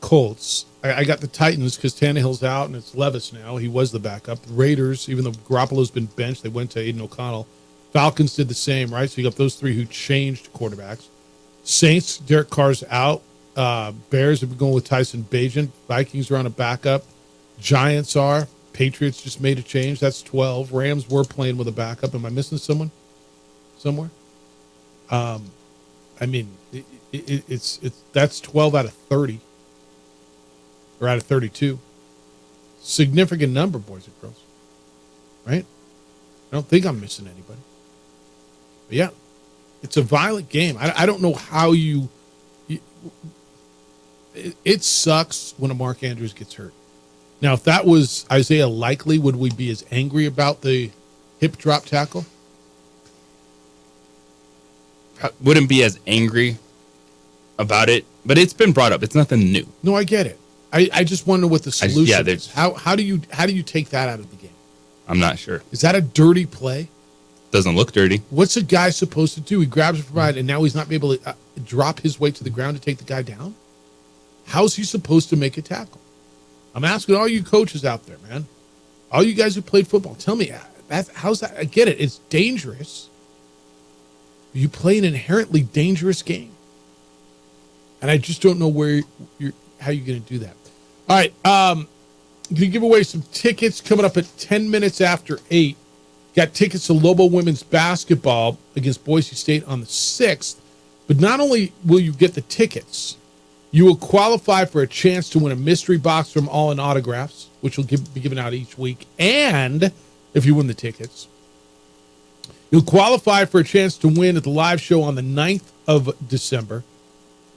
Colts. I got the Titans because Tannehill's out and it's Levis now. He was the backup. The Raiders, even though Garoppolo's been benched, they went to Aiden O'Connell. Falcons did the same, right? So you got those three who changed quarterbacks. Saints, Derek Carr's out. Bears have been going with Tyson Bagent. Vikings are on a backup. Giants are. Patriots just made a change. That's 12. Rams were playing with a backup. Am I missing someone somewhere? I mean, it's that's 12 out of 30 or out of 32. Significant number, boys and girls. Right? I don't think I'm missing anybody. But yeah, it's a violent game. I don't know how it sucks when a Mark Andrews gets hurt. Now, if that was Isaiah Likely, would we be as angry about the hip drop tackle? Wouldn't be as angry about it, but it's been brought up. It's nothing new. No, I get it. I just wonder what the solution is. How do you take that out of the game? I'm not sure. Is that a dirty play? Doesn't look dirty. What's a guy supposed to do? He grabs it from behind, and now he's not able to drop his weight to the ground to take the guy down? How's he supposed to make a tackle? I'm asking all you coaches out there, man. All you guys who played football, tell me, how's that? I get it. It's dangerous. You play an inherently dangerous game. And I just don't know how you're going to do that. All right. I'm going to give away some tickets coming up at 10 minutes after 8. Got tickets to Lobo women's basketball against Boise State on the 6th. But not only will you get the tickets, you will qualify for a chance to win a mystery box from All In Autographs, which will be given out each week. And if you win the tickets, you'll qualify for a chance to win at the live show on the 9th of December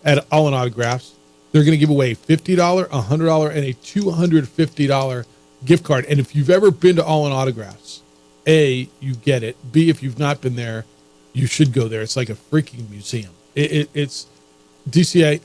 at All In Autographs. They're going to give away a $50, a $100, and a $250 gift card. And if you've ever been to All In Autographs, A, you get it. B, if you've not been there, you should go there. It's like a freaking museum. It's DC.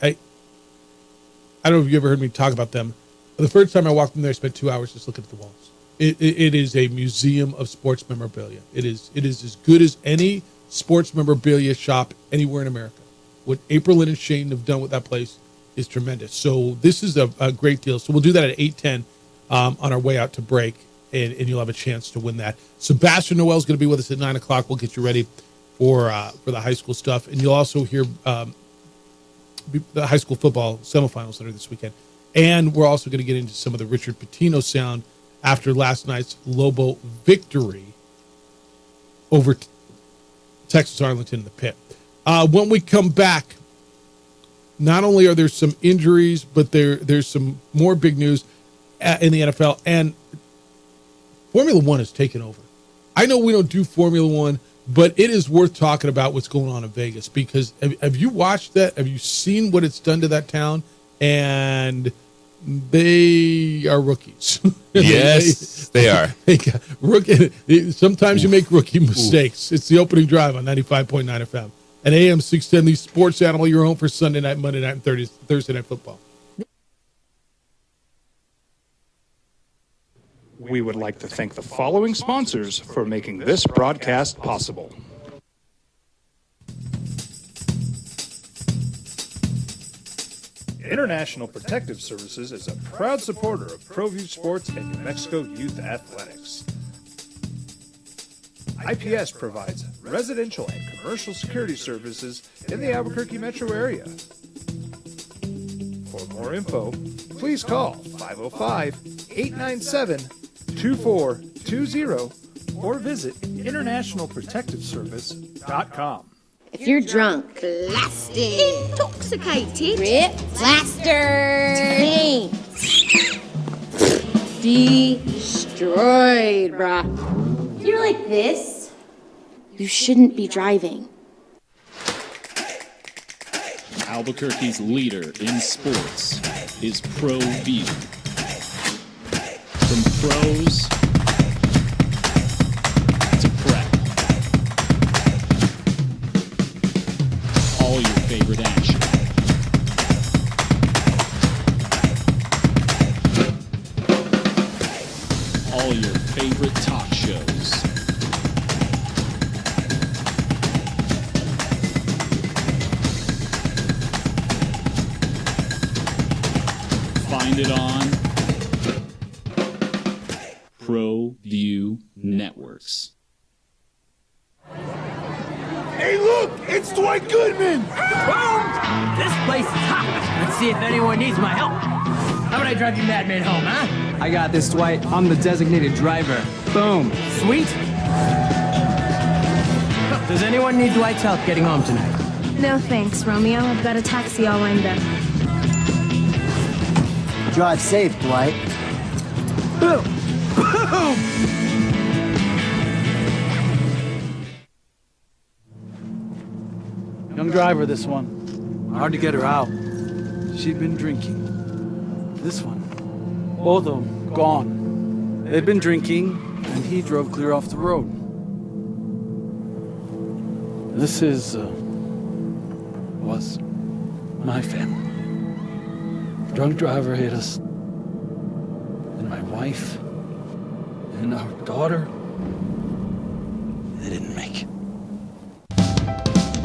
I don't know if you ever heard me talk about them. The first time I walked in there, I spent 2 hours just looking at the walls. It is a museum of sports memorabilia. It is as good as any sports memorabilia shop anywhere in America. What April and Shane have done with that place is tremendous. So this is a great deal. So we'll do that at 8:10 on our way out to break, and you'll have a chance to win that. Sebastian Noel is going to be with us at 9 o'clock. We'll get you ready for the high school stuff, and you'll also hear the high school football semifinals that are this weekend. And we're also going to get into some of the Richard Pitino sound after last night's Lobo victory over Texas Arlington in the pit. When we come back, not only are there some injuries, but there's some more big news in the NFL. And Formula One has taken over. I know we don't do Formula One, but it is worth talking about what's going on in Vegas, because have you watched that? Have you seen what it's done to that town? And they are rookies. Yes, they are. Sometimes you make rookie mistakes. It's the opening drive on 95.9 FM. and AM 610, the sports animal, your home for Sunday night, Monday night, and Thursday night football. We would like to thank the following sponsors for making this broadcast possible. International Protective Services is a proud supporter of ProView Sports and New Mexico Youth Athletics. IPS provides residential and commercial security services in the Albuquerque metro area. For more info, please call 505-897-2420 or visit internationalprotectiveservice.com. If you're drunk, blasted, intoxicated, ripped, plastered, taint, destroyed, bruh. If you're like this, you shouldn't be driving. Albuquerque's leader in sports is ProView. From pros to prep. All your favorite action. All your favorite talk shows. Find it on ProView Networks. Hey, look! It's Dwight Goodman! Boom! This place is hot. Let's see if anyone needs my help. How about I drive you madman home, huh? I got this, Dwight. I'm the designated driver. Boom. Sweet. Does anyone need Dwight's help getting home tonight? No thanks, Romeo. I've got a taxi all lined up. Drive safe, Dwight. Boom! Boom! Young driver, this one. Hard to get her out. She'd been drinking. This one. Both of them gone. They'd been drinking, and he drove clear off the road. This was my family. Drunk driver hit us. And my wife and our daughter, they didn't make it.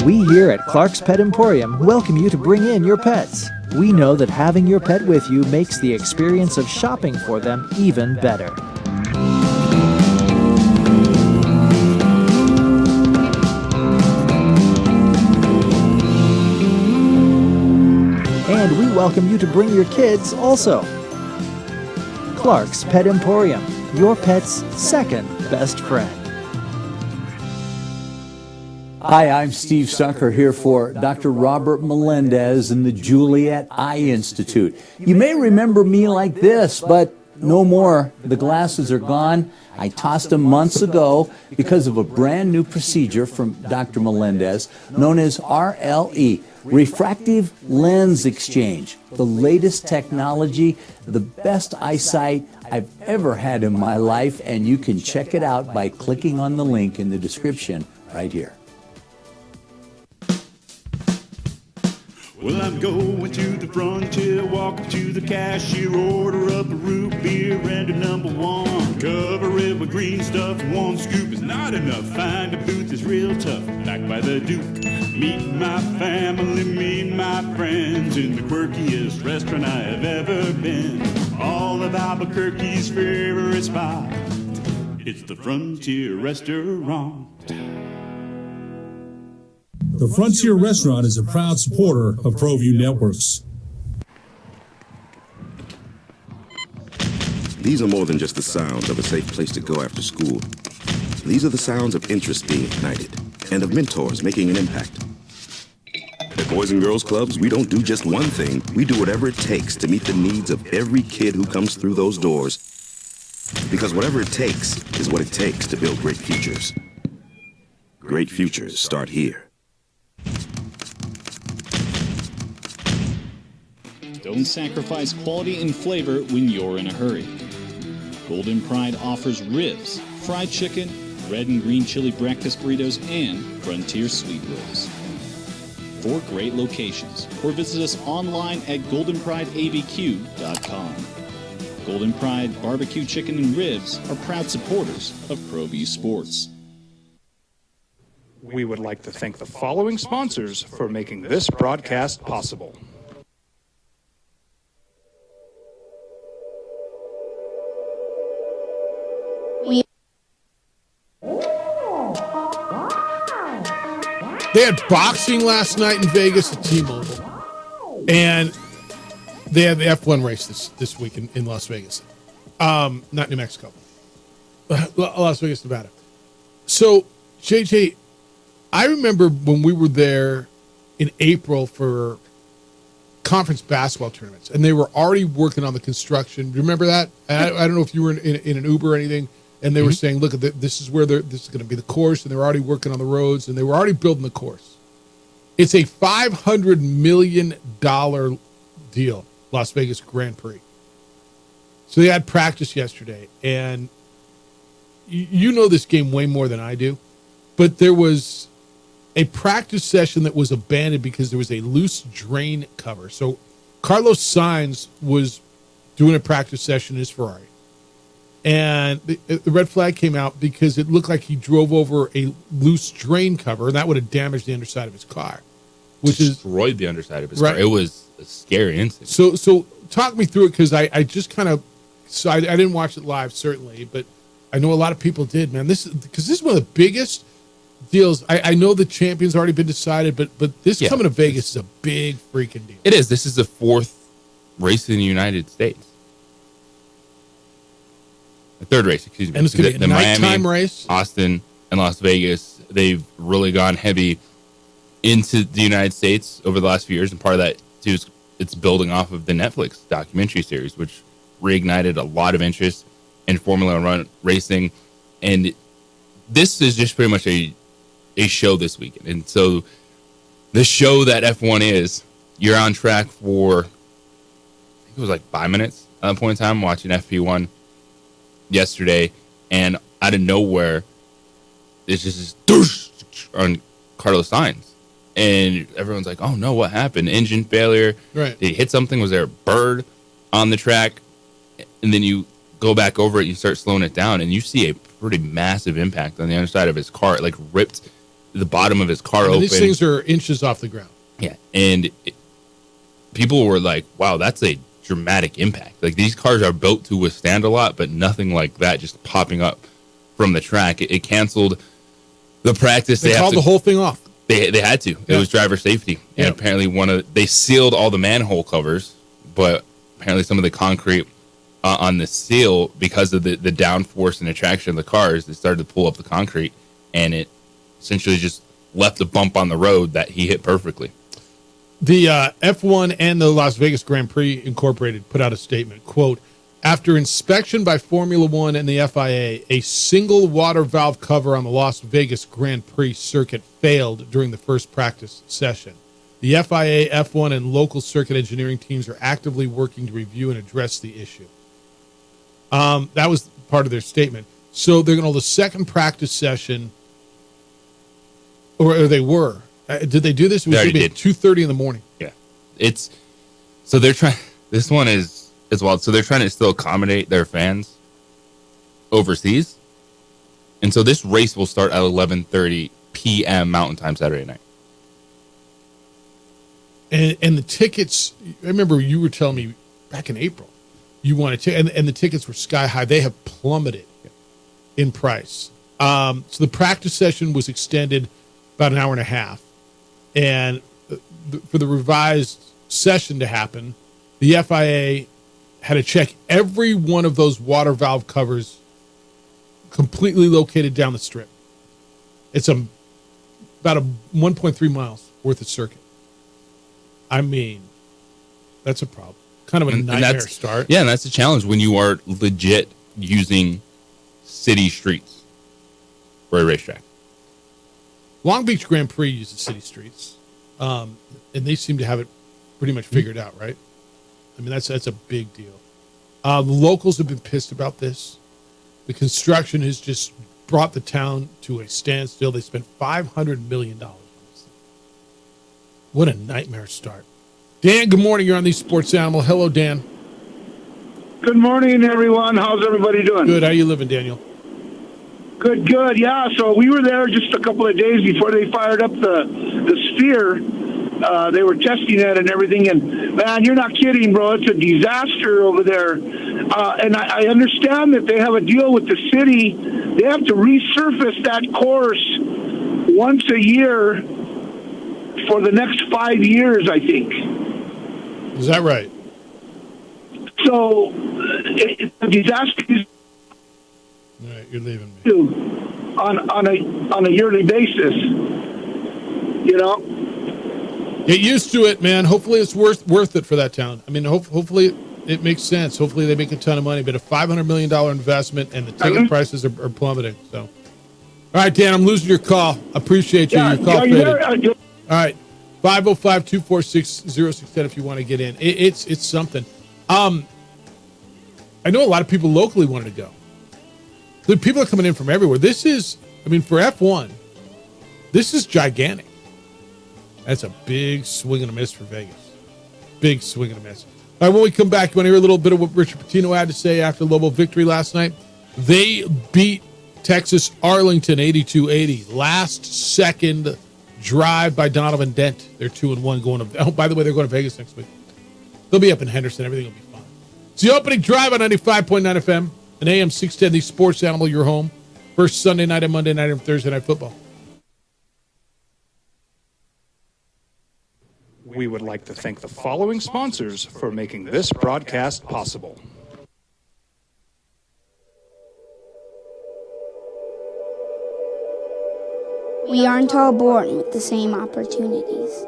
We here at Clark's Pet Emporium welcome you to bring in your pets. We know that having your pet with you makes the experience of shopping for them even better. And we welcome you to bring your kids also. Clark's Pet Emporium, your pet's second best friend. Hi, I'm Steve Sucker here for Dr. Robert Melendez and the Juliet Eye Institute. You may remember me like this, but no more. The glasses are gone. I tossed them months ago because of a brand new procedure from Dr. Melendez known as RLE, Refractive Lens Exchange. The latest technology, the best eyesight I've ever had in my life, and you can check it out by clicking on the link in the description right here. Well, I'm going to the frontier, walk up to the cashier, order up a root beer and a #1. Cover it with green stuff, one scoop is not enough. Find a booth that's real tough, back by the Duke. Meet my family, meet my friends in the quirkiest restaurant I have ever been. All of Albuquerque's favorite spot, it's the Frontier Restaurant. The Frontier Restaurant is a proud supporter of ProView Networks. These are more than just the sounds of a safe place to go after school. These are the sounds of interests being ignited and of mentors making an impact. At Boys and Girls Clubs, we don't do just one thing. We do whatever it takes to meet the needs of every kid who comes through those doors. Because whatever it takes is what it takes to build great futures. Great futures start here. Don't sacrifice quality and flavor when you're in a hurry. Golden Pride offers ribs, fried chicken, red and green chili breakfast burritos, and Frontier sweet rolls. 4 great locations, or visit us online at goldenprideabq.com. Golden Pride Barbecue Chicken and Ribs are proud supporters of ProView Sports. We would like to thank the following sponsors for making this broadcast possible. They had boxing last night in Vegas at T-Mobile, and they had the F1 race this week in Las Vegas. Not New Mexico. Las Vegas, Nevada. So, JJ, I remember when we were there in April for conference basketball tournaments, and they were already working on the construction. Do you remember that? I don't know if you were in an Uber or anything, and they were saying, look, this is where this is going to be the course, and they were already working on the roads, and they were already building the course. It's a $500 million deal, Las Vegas Grand Prix. So they had practice yesterday, and you know this game way more than I do, but there was a practice session that was abandoned because there was a loose drain cover. So Carlos Sainz was doing a practice session in his Ferrari, and the red flag came out because it looked like he drove over a loose drain cover, and that would have damaged the underside of his car, which destroyed the underside of his right. car. It was a scary incident. So talk me through it, because I just kind of, so I didn't watch it live, certainly, but I know a lot of people did, man. This is one of the biggest deals. I know the champion's already been decided, but this coming to Vegas is a big freaking deal. It is. This is the 4th race in the United States. The 3rd race, excuse me. And it's going to be a nighttime race. Austin, and Las Vegas. They've really gone heavy into the United States over the last few years, and part of that too is it's building off of the Netflix documentary series, which reignited a lot of interest in Formula One racing. And this is just pretty much a show this weekend. And so the show that F1 is, you're on track for, I think it was like 5 minutes at that point in time, watching FP1 yesterday, and out of nowhere, it's just on Carlos Sainz. And everyone's like, oh no, what happened? Engine failure. Right. Did he hit something? Was there a bird on the track? And then you go back over it, you start slowing it down, and you see a pretty massive impact on the underside of his car. It like ripped the bottom of his car open. These things are inches off the ground. Yeah. And people were like, wow, that's a dramatic impact. Like, these cars are built to withstand a lot, but nothing like that just popping up from the track. It canceled the practice. They called the whole thing off. They had to. It was driver safety. And apparently they sealed all the manhole covers, but apparently some of the concrete on the seal, because of the downforce and attraction of the cars, they started to pull up the concrete, and it essentially just left a bump on the road that he hit perfectly. The F1 and the Las Vegas Grand Prix Incorporated put out a statement, quote, after inspection by Formula One and the FIA, a single water valve cover on the Las Vegas Grand Prix circuit failed during the first practice session. The FIA, F1, and local circuit engineering teams are actively working to review and address the issue. That was part of their statement. So they're going to hold a second practice session, or they were. Did they do this? It was going to be at 2:30 in the morning. Yeah. So they're trying, this one is wild. So they're trying to still accommodate their fans overseas. And so this race will start at 11:30 p.m. Mountain Time Saturday night. And the tickets, I remember you were telling me back in April, you wanted to, and the tickets were sky high. They have plummeted in price. So the practice session was extended about an hour and a half. And for the revised session to happen, the FIA had to check every one of those water valve covers completely located down the strip. It's about 1.3 miles worth of circuit. I mean, that's a problem. Kind of a nightmare start. Yeah, and that's a challenge when you are legit using city streets for a racetrack. Long Beach Grand Prix uses city streets, and they seem to have it pretty much figured out, right? I mean, that's a big deal. The locals have been pissed about this. The construction has just brought the town to a standstill. They spent $500 million on this. What a nightmare start. Dan, good morning. You're on the Sports Animal. Hello, Dan. Good morning, everyone. How's everybody doing? Good. How you living, Daniel? Good. Yeah, so we were there just a couple of days before they fired up the Sphere. They were testing it and everything, and man, you're not kidding, bro. It's a disaster over there. And I understand that they have a deal with the city. They have to resurface that course once a year for the next 5 years, I think. Is that right? So it's a disaster. All right, you're leaving me. On a yearly basis, you know. Get used to it, man. Hopefully it's worth it for that town. I mean, hopefully it makes sense. Hopefully they make a ton of money, but a $500 million investment and the ticket prices are plummeting. So, all right, Dan, I'm losing your call. Appreciate you. Yeah, your call faded. all right, 505-246-0610 if you want to get in. It's something. I know a lot of people locally wanted to go. The people are coming in from everywhere. This is, I mean, for F1, this is gigantic. That's a big swing and a miss for Vegas. Big swing and a miss. All right, when we come back, you want to hear a little bit of what Richard Pitino had to say after Lobo victory last night? They beat Texas Arlington 82-80. Last second drive by Donovan Dent. They're 2-1 going to, oh, by the way, they're going to Vegas next week. They'll be up in Henderson. Everything will be fine. It's the opening drive on 95.9 FM and AM 610, the Sports Animal, your home. First Sunday night and Monday night and Thursday night football. We would like to thank the following sponsors for making this broadcast possible. We aren't all born with the same opportunities.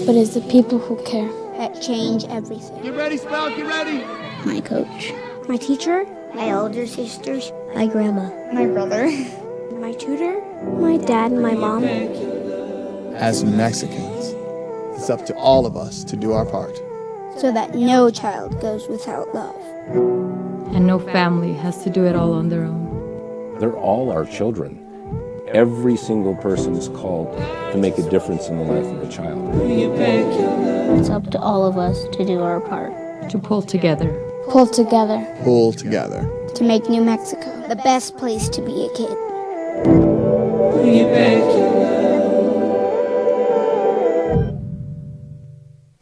But it's the people who care that change everything. Get ready, Spell, get ready. My coach, my teacher, my older sisters, my grandma, my brother, my tutor, my dad, and my mom. As Mexicans, it's up to all of us to do our part. So that no child goes without love. And no family has to do it all on their own. They're all our children. Every single person is called to make a difference in the life of a child. It's up to all of us to do our part. To pull together. Pull together. Pull together. To make New Mexico the best place to be a kid.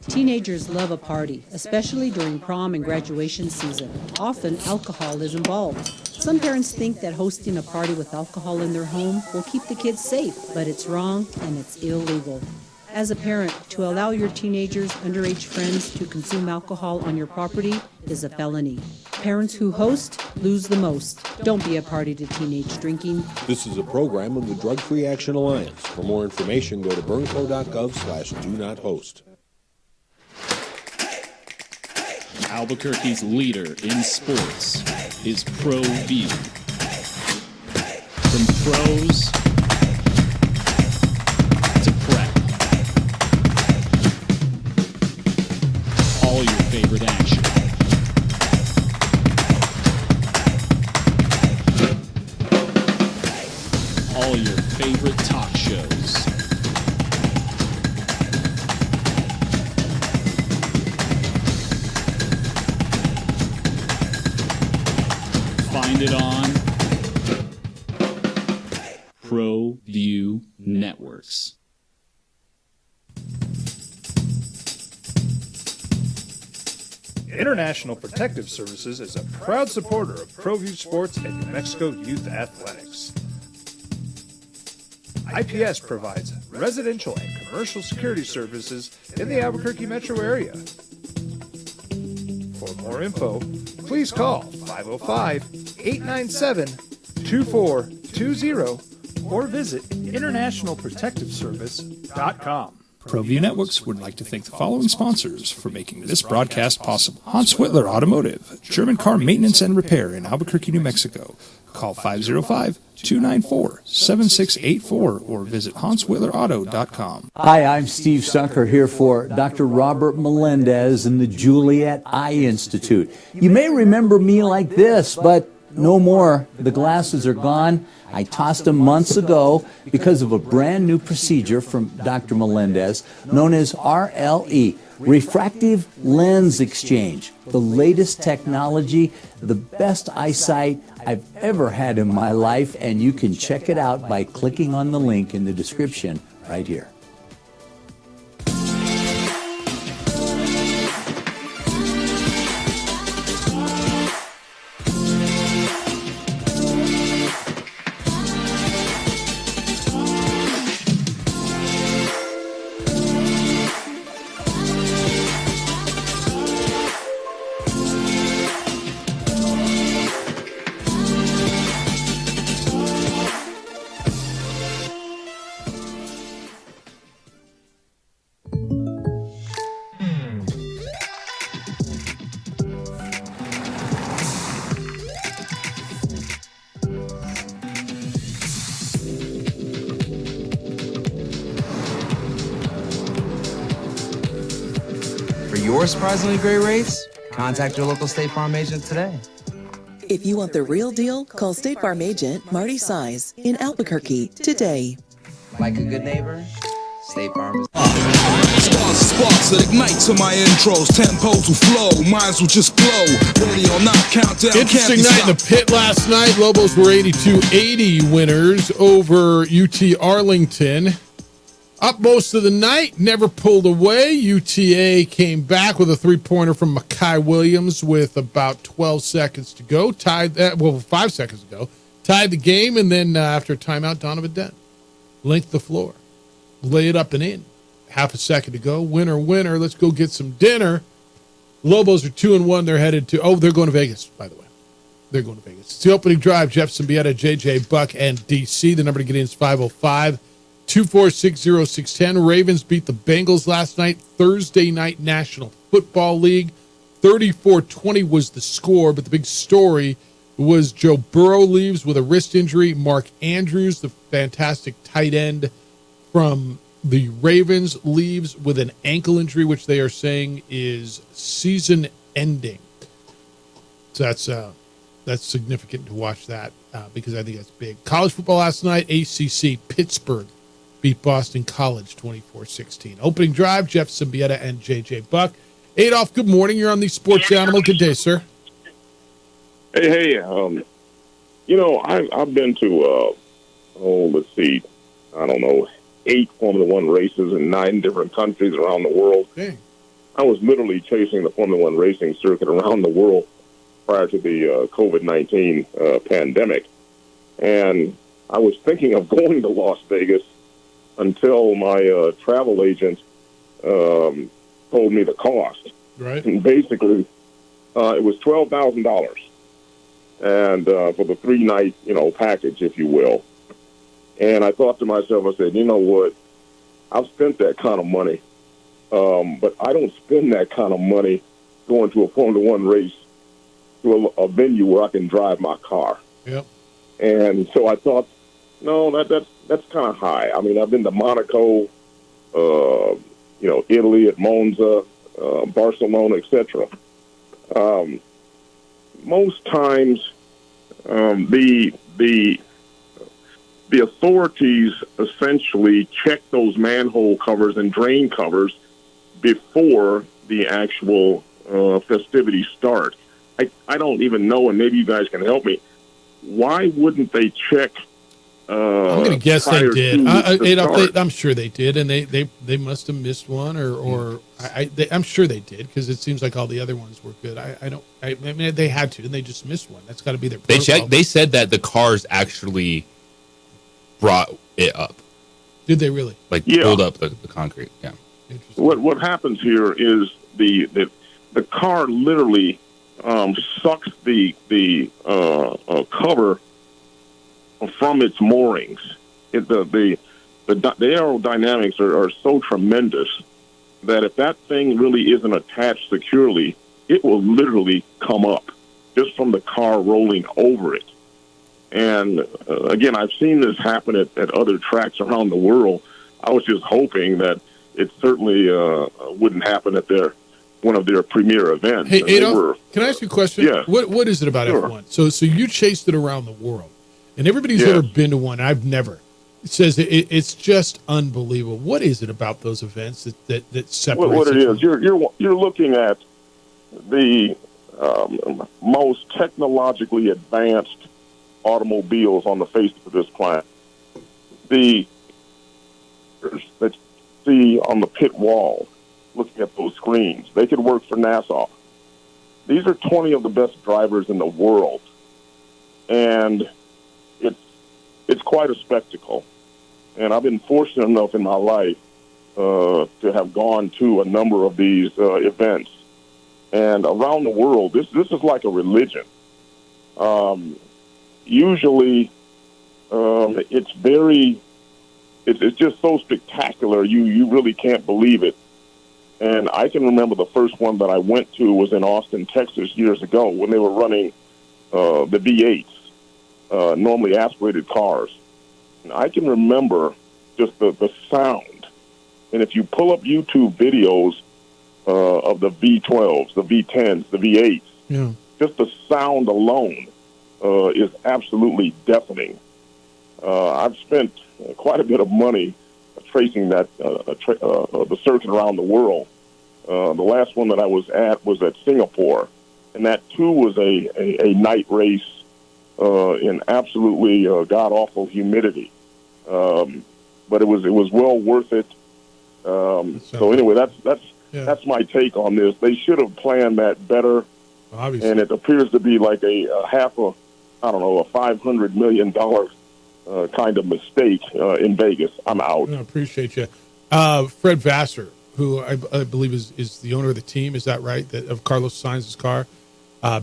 Teenagers love a party, especially during prom and graduation season. Often, alcohol is involved. Some parents think that hosting a party with alcohol in their home will keep the kids safe, but it's wrong and it's illegal. As a parent, to allow your teenagers' underage friends to consume alcohol on your property is a felony. Parents who host lose the most. Don't be a party to teenage drinking. This is a program of the Drug Free Action Alliance. For more information, go to burnco.gov/do-not-host. Albuquerque's leader in sports is ProView. From pros to prep, all your favorite action. All your favorite talk shows. Find it on ProView Networks. International Protective Services is a proud supporter of ProView Sports and New Mexico Youth Athletics. IPS provides residential and commercial security services in the Albuquerque metro area. For more info, please call 505-897-2420 or visit internationalprotectiveservice.com. ProView Networks would like to thank the following sponsors for making this broadcast possible. Hans Whitler Automotive, German car maintenance and repair in Albuquerque, New Mexico. Call 505-294-7684 or visit HansWhitlerAuto.com. Hi, I'm Steve Sucker here for Dr. Robert Melendez and the Juliet Eye Institute. You may remember me like this, but no more. The glasses are gone. I tossed them months ago because of a brand new procedure from Dr. Melendez known as RLE, Refractive Lens Exchange. The latest technology, the best eyesight I've ever had in my life, and you can check it out by clicking on the link in the description right here. Your surprisingly great rates? Contact your local State Farm agent today. If you want the real deal, call State Farm agent Marty Size in Albuquerque today. Like a good neighbor, State Farm is... Sparks that ignite to my intros, tempos will flow, minds will just blow. Ready or not, countdown. Interesting night in the pit last night. Lobos were 82-80 winners over UT Arlington. Up most of the night, never pulled away. UTA came back with a three-pointer from Makai Williams with about 12 seconds to go. 5 seconds ago. Tied the game, and then after a timeout, Donovan Dent linked the floor. Lay it up and in. Half a second to go. Winner, winner. Let's go get some dinner. Lobos are 2-1. They're headed to... they're going to Vegas, by the way. They're going to Vegas. It's the opening drive. Jeff Symbieta, JJ Buck, and DC. The number to get in is 505. 2460610. Ravens beat the Bengals last night. Thursday night National Football League. 34-20 was the score, but the big story was Joe Burrow leaves with a wrist injury. Mark Andrews, the fantastic tight end from the Ravens, leaves with an ankle injury, which they are saying is season ending. So that's significant to watch that because I think that's big. College football last night, ACC, Pittsburgh beat Boston College 24-16. Opening drive, Jeff Symbieta and JJ Buck. Adolph, good morning. You're on the Sports Animal. Good day, sir. Hey, I've been to, let's see, I don't know, 8 Formula One races in 9 different countries around the world. Dang. I was literally chasing the Formula One racing circuit around the world prior to the COVID-19 pandemic. And I was thinking of going to Las Vegas until my travel agent told me the cost. Right. And basically, it was $12,000, and for the 3-night, package, if you will. And I thought to myself, I said, you know what? I've spent that kind of money, but I don't spend that kind of money going to a Formula One race to a venue where I can drive my car. Yep. And so I thought, no, that's kind of high. I mean, I've been to Monaco, Italy at Monza, Barcelona, etc. Most times, the authorities essentially check those manhole covers and drain covers before the actual festivities start. I don't even know, and maybe you guys can help me. Why wouldn't they check? I'm going to guess they did. I'm sure they did, and they must have missed one, or I'm sure they did because it seems like all the other ones were good. I mean, they had to, and they just missed one. That's got to be their protocol. They checked. They said that the cars actually brought it up. Did they really? Pulled up the concrete. Yeah. What happens here is the car literally sucks the cover from its moorings. The aerodynamics are so tremendous that if that thing really isn't attached securely, it will literally come up just from the car rolling over it. And again, I've seen this happen at other tracks around the world. I was just hoping that it certainly wouldn't happen at their one of their premier events. Hey, And they Adolf, were- can I ask you a question? Yeah. What is it about Sure. F1? So you chased it around the world, and everybody who's Yes. ever been to one, I've never, says it's just unbelievable. What is it about those events that separates? What it it from- is, you're looking at the most technologically advanced automobiles on the face of this planet. The that you see on the pit wall, looking at those screens, they could work for NASA. These are 20 of the best drivers in the world, and it's quite a spectacle. And I've been fortunate enough in my life to have gone to a number of these events. And around the world, this is like a religion. Usually, it's just so spectacular, you really can't believe it. And I can remember the first one that I went to was in Austin, Texas, years ago when they were running the V8s, normally aspirated cars. And I can remember just the sound. And if you pull up YouTube videos of the V12s, the V10s, the V8s, Yeah. just the sound alone is absolutely deafening. I've spent quite a bit of money tracing that the circuit around the world. The last one that I was at Singapore, and that too was a night race in absolutely god awful humidity. But it was well worth it. So anyway, that's my take on this. They should have planned that better. Obviously. And it appears to be like a $500 million kind of mistake in Vegas. I'm out. I appreciate you. Fred Vassar, who I believe is the owner of the team, is that right? Of Carlos Sainz's car?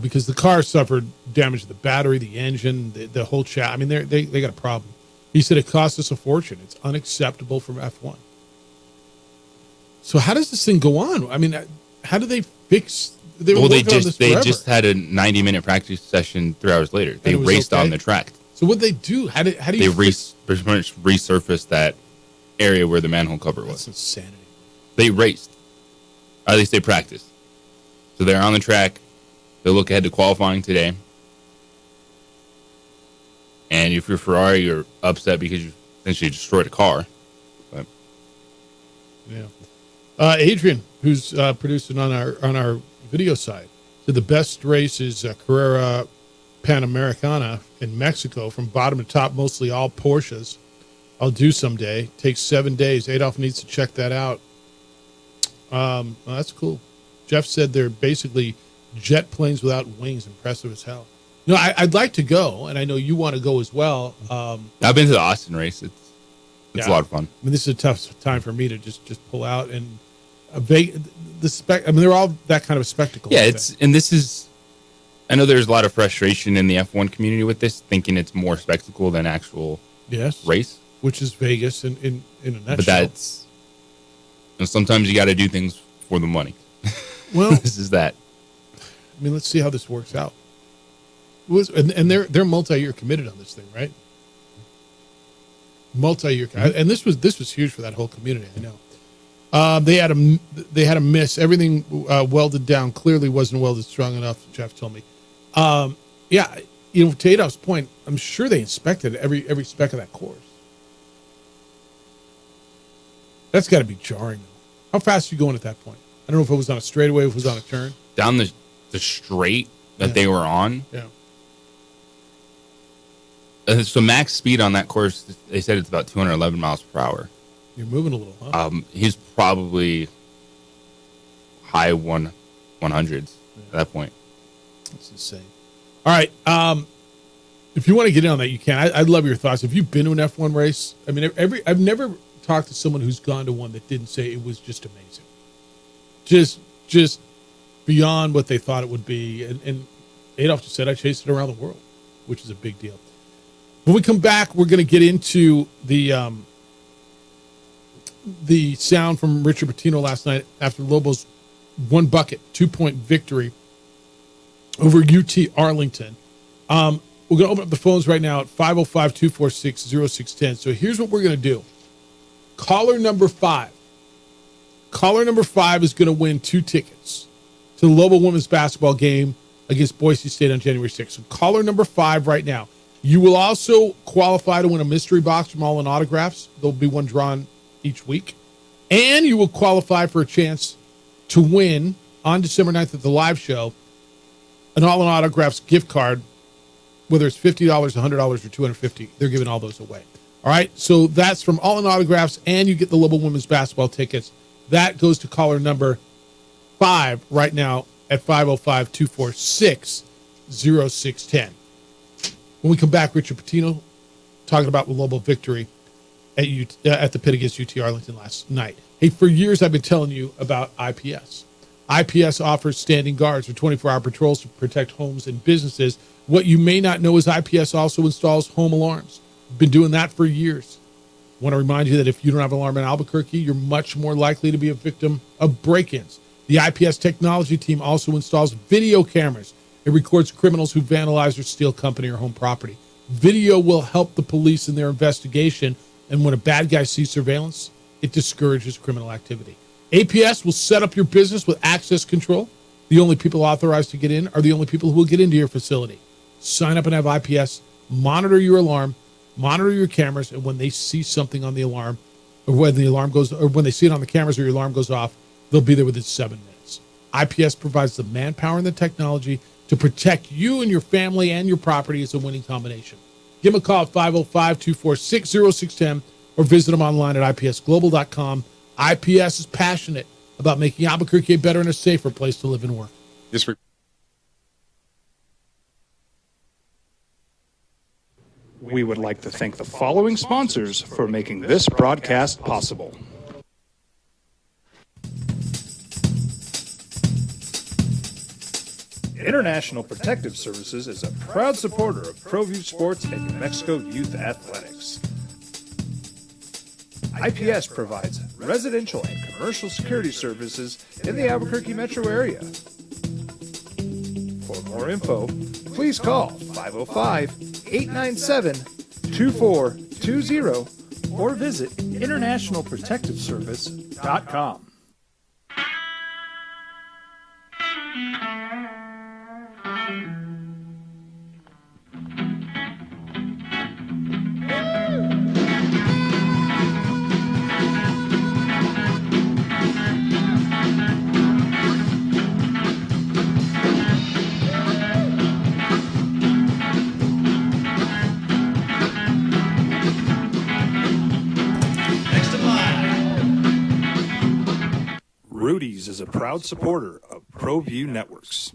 Because the car suffered damage to the battery, the engine, the whole chat. I mean, they got a problem. He said it cost us a fortune. It's unacceptable from F1. So how does this thing go on? I mean, how do they fix? They just had a 90-minute practice session 3 hours later. They raced on the track. So what they do? How do you? Pretty much resurfaced that area where the manhole cover was. That's insanity. They raced. Or at least they practiced. So they're on the track. They look ahead to qualifying today. And if you're Ferrari, you're upset because you essentially destroyed a car. But yeah. Adrian, who's producing on our video side, said the best race is Carrera Panamericana in Mexico, from bottom to top, mostly all Porsches. I'll do someday. Takes 7 days. Adolf needs to check that out. Well, that's cool. Jeff said they're basically jet planes without wings. Impressive as hell. No, I'd like to go, and I know you want to go as well. I've been to the Austin race. It's a lot of fun. I mean, this is a tough time for me to just pull out and they're all that kind of a spectacle. Yeah, this is. I know there's a lot of frustration in the F1 community with this, thinking it's more spectacle than actual race, which is Vegas in a nutshell. But that's. Sometimes you got to do things for the money. Well, this is that. I mean, let's see how this works out. And they're multi-year committed on this thing, right? Multi-year, and this was huge for that whole community. I know. They had a miss. Everything welded down clearly wasn't welded strong enough. Jeff told me. Yeah, to Adolf's point, I'm sure they inspected every spec of that course. That's got to be jarring, though. How fast are you going at that point? I don't know if it was on a straightaway, if it was on a turn. Down the straight that they were on. Yeah. So max speed on that course, they said it's about 211 miles per hour. You're moving a little, huh? He's probably high 100s at that point. That's insane. All right. If you want to get in on that, you can. I'd love your thoughts. If you've been to an F1 race, I mean, I've never talked to someone who's gone to one that didn't say it was just amazing. Just beyond what they thought it would be. And Adolf just said, I chased it around the world, which is a big deal. When we come back, we're going to get into the sound from Richard Pitino last night after Lobos 1 bucket, 2-point victory over UT Arlington. We're going to open up the phones right now at 505-246-0610. So here's what we're going to do. Caller number 5 caller number 5 is going to win 2 tickets to the Lobo women's basketball game against Boise State on January 6th. So caller number 5 right now. You will also qualify to win a mystery box from All In Autographs. There'll be one drawn each week. And you will qualify for a chance to win on December 9th at the live show an All In Autographs gift card, whether it's $50, $100, or $250. They're giving all those away. All right, so that's from All In Autographs, and you get the Lobo women's basketball tickets. That goes to caller number 5 right now at 505-246-0610. When we come back, Richard Pitino talking about the Lobo victory at the pit against UT Arlington last night. Hey, for years I've been telling you about IPS. IPS offers standing guards or 24-hour patrols to protect homes and businesses. What you may not know is IPS also installs home alarms. Been doing that for years. I want to remind you that if you don't have an alarm in Albuquerque, you're much more likely to be a victim of break-ins. The IPS technology team also installs video cameras. It records criminals who vandalize or steal company or home property. Video will help the police in their investigation, and when a bad guy sees surveillance, it discourages criminal activity. APS will set up your business with access control. The only people authorized to get in are the only people who will get into your facility. Sign up and have IPS monitor your alarm, monitor your cameras, and when they see something on the alarm, or when the alarm goes, or when they see it on the cameras or your alarm goes off, they'll be there within 7 minutes. IPS provides the manpower and the technology to protect you and your family and your property. Is a winning combination. Give them a call at 505-246-0610 or visit them online at ipsglobal.com. IPS is passionate about making Albuquerque a better and a safer place to live and work. We would like to thank the following sponsors for making this broadcast possible. International Protective Services is a proud supporter of ProView Sports and New Mexico Youth Athletics. IPS provides residential and commercial security services in the Albuquerque metro area. For more info, please call 505-897-2420 or visit internationalprotectiveservice.com. Rudy's is a proud supporter of ProView Networks.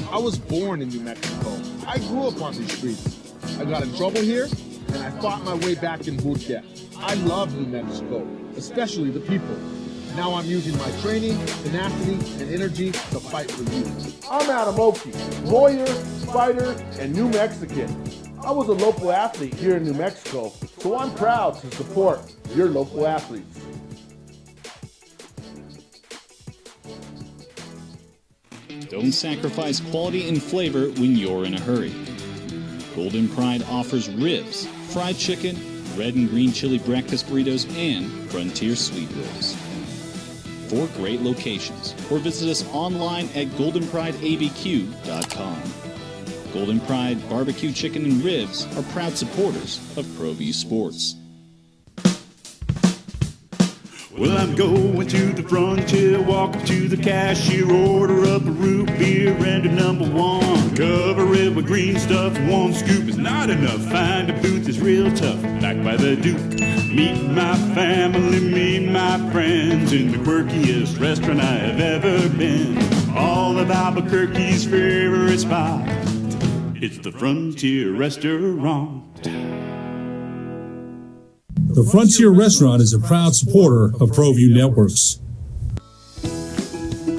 I was born in New Mexico. I grew up on these streets. I got in trouble here, and I fought my way back in boot camp. I love New Mexico, especially the people. Now I'm using my training, tenacity, and energy to fight for you. I'm Adam Oki, lawyer, fighter, and New Mexican. I was a local athlete here in New Mexico, so I'm proud to support your local athletes. Don't sacrifice quality and flavor when you're in a hurry. Golden Pride offers ribs, fried chicken, red and green chili breakfast burritos, and frontier sweet rolls. 4 great locations, or visit us online at goldenprideabq.com. Golden Pride Barbecue Chicken and Ribs are proud supporters of ProView Sports. Well, I'm going to the frontier, walk up to the cashier, order up a root beer and a number 1. Cover it with green stuff, 1 scoop is not enough. Find a booth that's real tough, backed by the Duke. Meet my family, meet my friends in the quirkiest restaurant I have ever been. All of Albuquerque's favorite spot, it's the Frontier Restaurant. The Frontier Restaurant is a proud supporter of ProView Networks.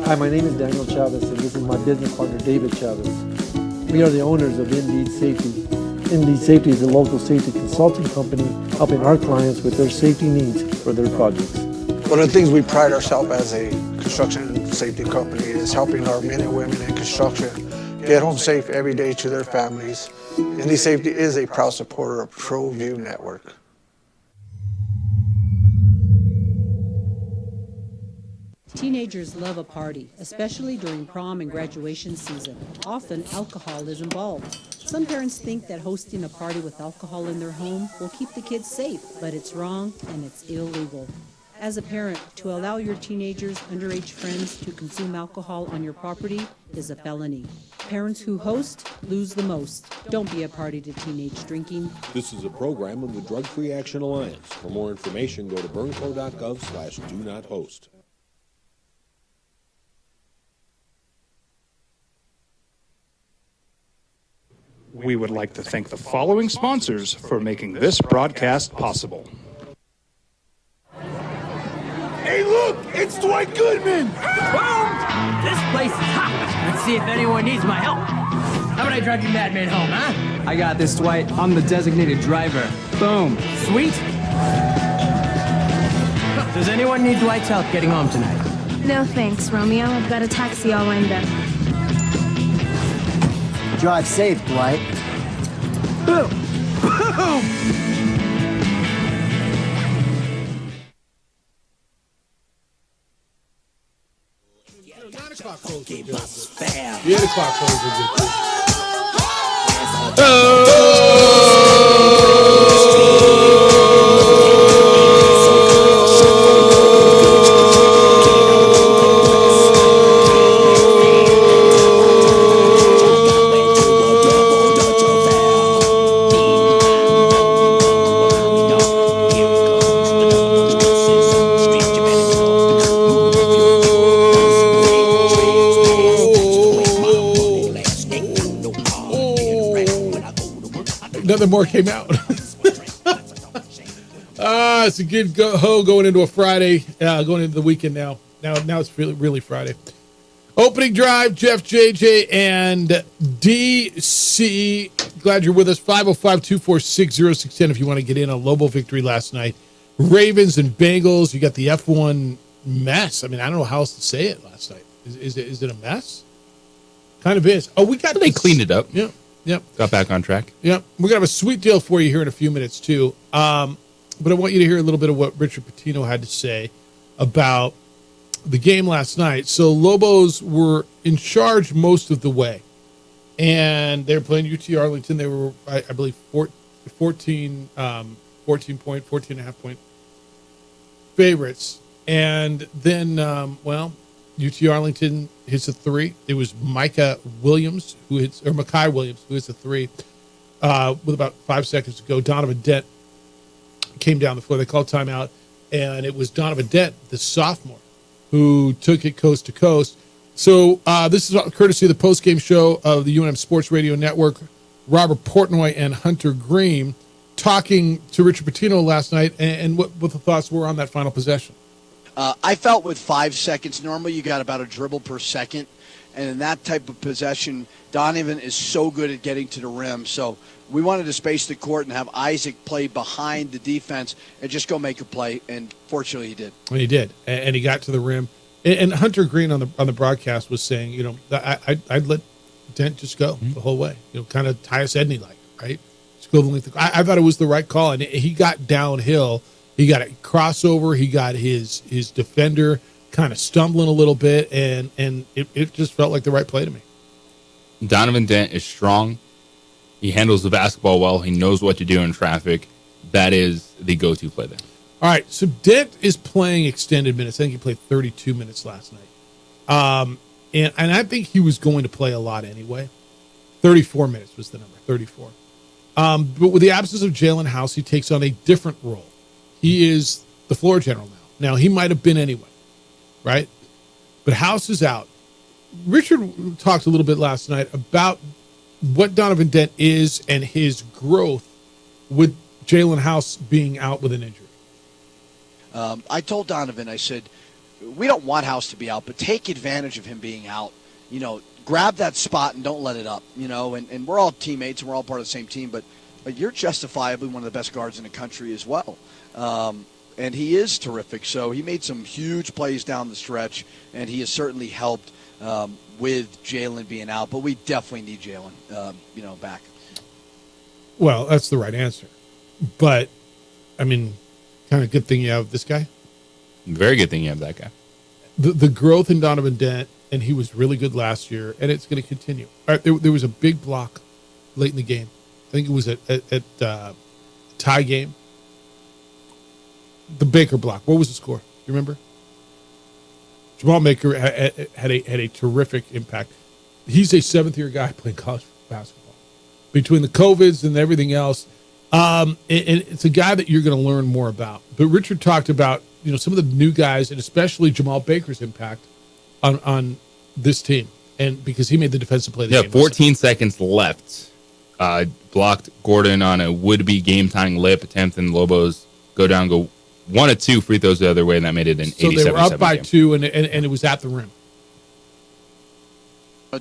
Hi, my name is Daniel Chavez, and this is my business partner, David Chavez. We are the owners of Indeed Safety. Indeed Safety is a local safety consulting company helping our clients with their safety needs for their projects. One of the things we pride ourselves as a construction safety company is helping our men and women in construction get home safe every day to their families. Indeed Safety is a proud supporter of ProView Network. Teenagers love a party, especially during prom and graduation season. Often, alcohol is involved. Some parents think that hosting a party with alcohol in their home will keep the kids safe, but it's wrong and it's illegal. As a parent, to allow your teenagers' underage friends to consume alcohol on your property is a felony. Parents who host lose the most. Don't be a party to teenage drinking. This is a program of the Drug Free Action Alliance. For more information, go to burnco.gov/do-not-host. We would like to thank the following sponsors for making this broadcast possible. Hey, look! It's Dwight Goodman! Boom! This place is hot. Let's see if anyone needs my help. How about I drive you madman home, huh? I got this, Dwight. I'm the designated driver. Boom. Sweet. Does anyone need Dwight's help getting home tonight? No thanks, Romeo. I've got a taxi all lined up. Drive safe, Dwight. Boom! Boom! The 8 o'clock close are good. Nothing more came out. It's a good going into a Friday, going into the weekend now. Now it's really Friday. Opening drive, Jeff, JJ, and DC. Glad you're with us. 505-246-0610 if you want to get in on Lobo victory last night. Ravens and Bengals. You got the F1 mess. I mean, I don't know how else to say it last night. Is it a mess? Kind of is. Oh, we got They cleaned it up. Yeah. Yep. Got back on track. Yep. We're going to have a sweet deal for you here in a few minutes, too. But I want you to hear a little bit of what Richard Pitino had to say about the game last night. So Lobos were in charge most of the way. And they were playing UT Arlington. They were, I believe, 14 and a half point favorites. And then, UT Arlington hits a three. It was Makai Williams who hits a three with about 5 seconds to go. Donovan Dent came down the floor. They called timeout, and it was Donovan Dent, the sophomore, who took it coast to coast. So this is courtesy of the postgame show of the UNM Sports Radio Network. Robert Portnoy and Hunter Green talking to Richard Pitino last night, and what the thoughts were on that final possession. I felt with 5 seconds, normally you got about a dribble per second. And in that type of possession, Donovan is so good at getting to the rim. So we wanted to space the court and have Isaac play behind the defense and just go make a play. And fortunately, he did. And he did. And he got to the rim. And Hunter Green on the broadcast was saying, I'd let Dent just go the whole way. Kind of Tyus Edney-like, right? Just go the length. I thought it was the right call. And he got downhill. He got a crossover. He got his defender kind of stumbling a little bit, and it just felt like the right play to me. Donovan Dent is strong. He handles the basketball well. He knows what to do in traffic. That is the go-to play there. All right, so Dent is playing extended minutes. I think he played 32 minutes last night. And I think he was going to play a lot anyway. 34 minutes was the number, 34. But with the absence of Jalen House, he takes on a different role. He is the floor general now. Now, he might have been anyway, right? But House is out. Richard talked a little bit last night about what Donovan Dent is and his growth with Jalen House being out with an injury. I told Donovan, I said, we don't want House to be out, but take advantage of him being out. Grab that spot and don't let it up, and we're all teammates and we're all part of the same team, but you're justifiably one of the best guards in the country as well. And he is terrific. So he made some huge plays down the stretch, and he has certainly helped with Jalen being out. But we definitely need Jalen, back. Well, that's the right answer. But, I mean, kind of good thing you have this guy. Very good thing you have that guy. the growth in Donovan Dent, and he was really good last year, and it's going to continue. All right, there was a big block late in the game. I think it was at tie game. The Baker block. What was the score? You remember? Jamal Baker had a terrific impact. He's a seventh-year guy playing college basketball. Between the COVIDs and everything else, and it's a guy that you're going to learn more about. But Richard talked about some of the new guys, and especially Jamal Baker's impact on this team, and because he made the defensive play of the game. 14 seconds left. Blocked Gordon on a would-be game-tying lip attempt, and Lobos go 1 of 2 free throws the other way, and that made it an 87-7 So they were up by game. 2, and it was at the rim.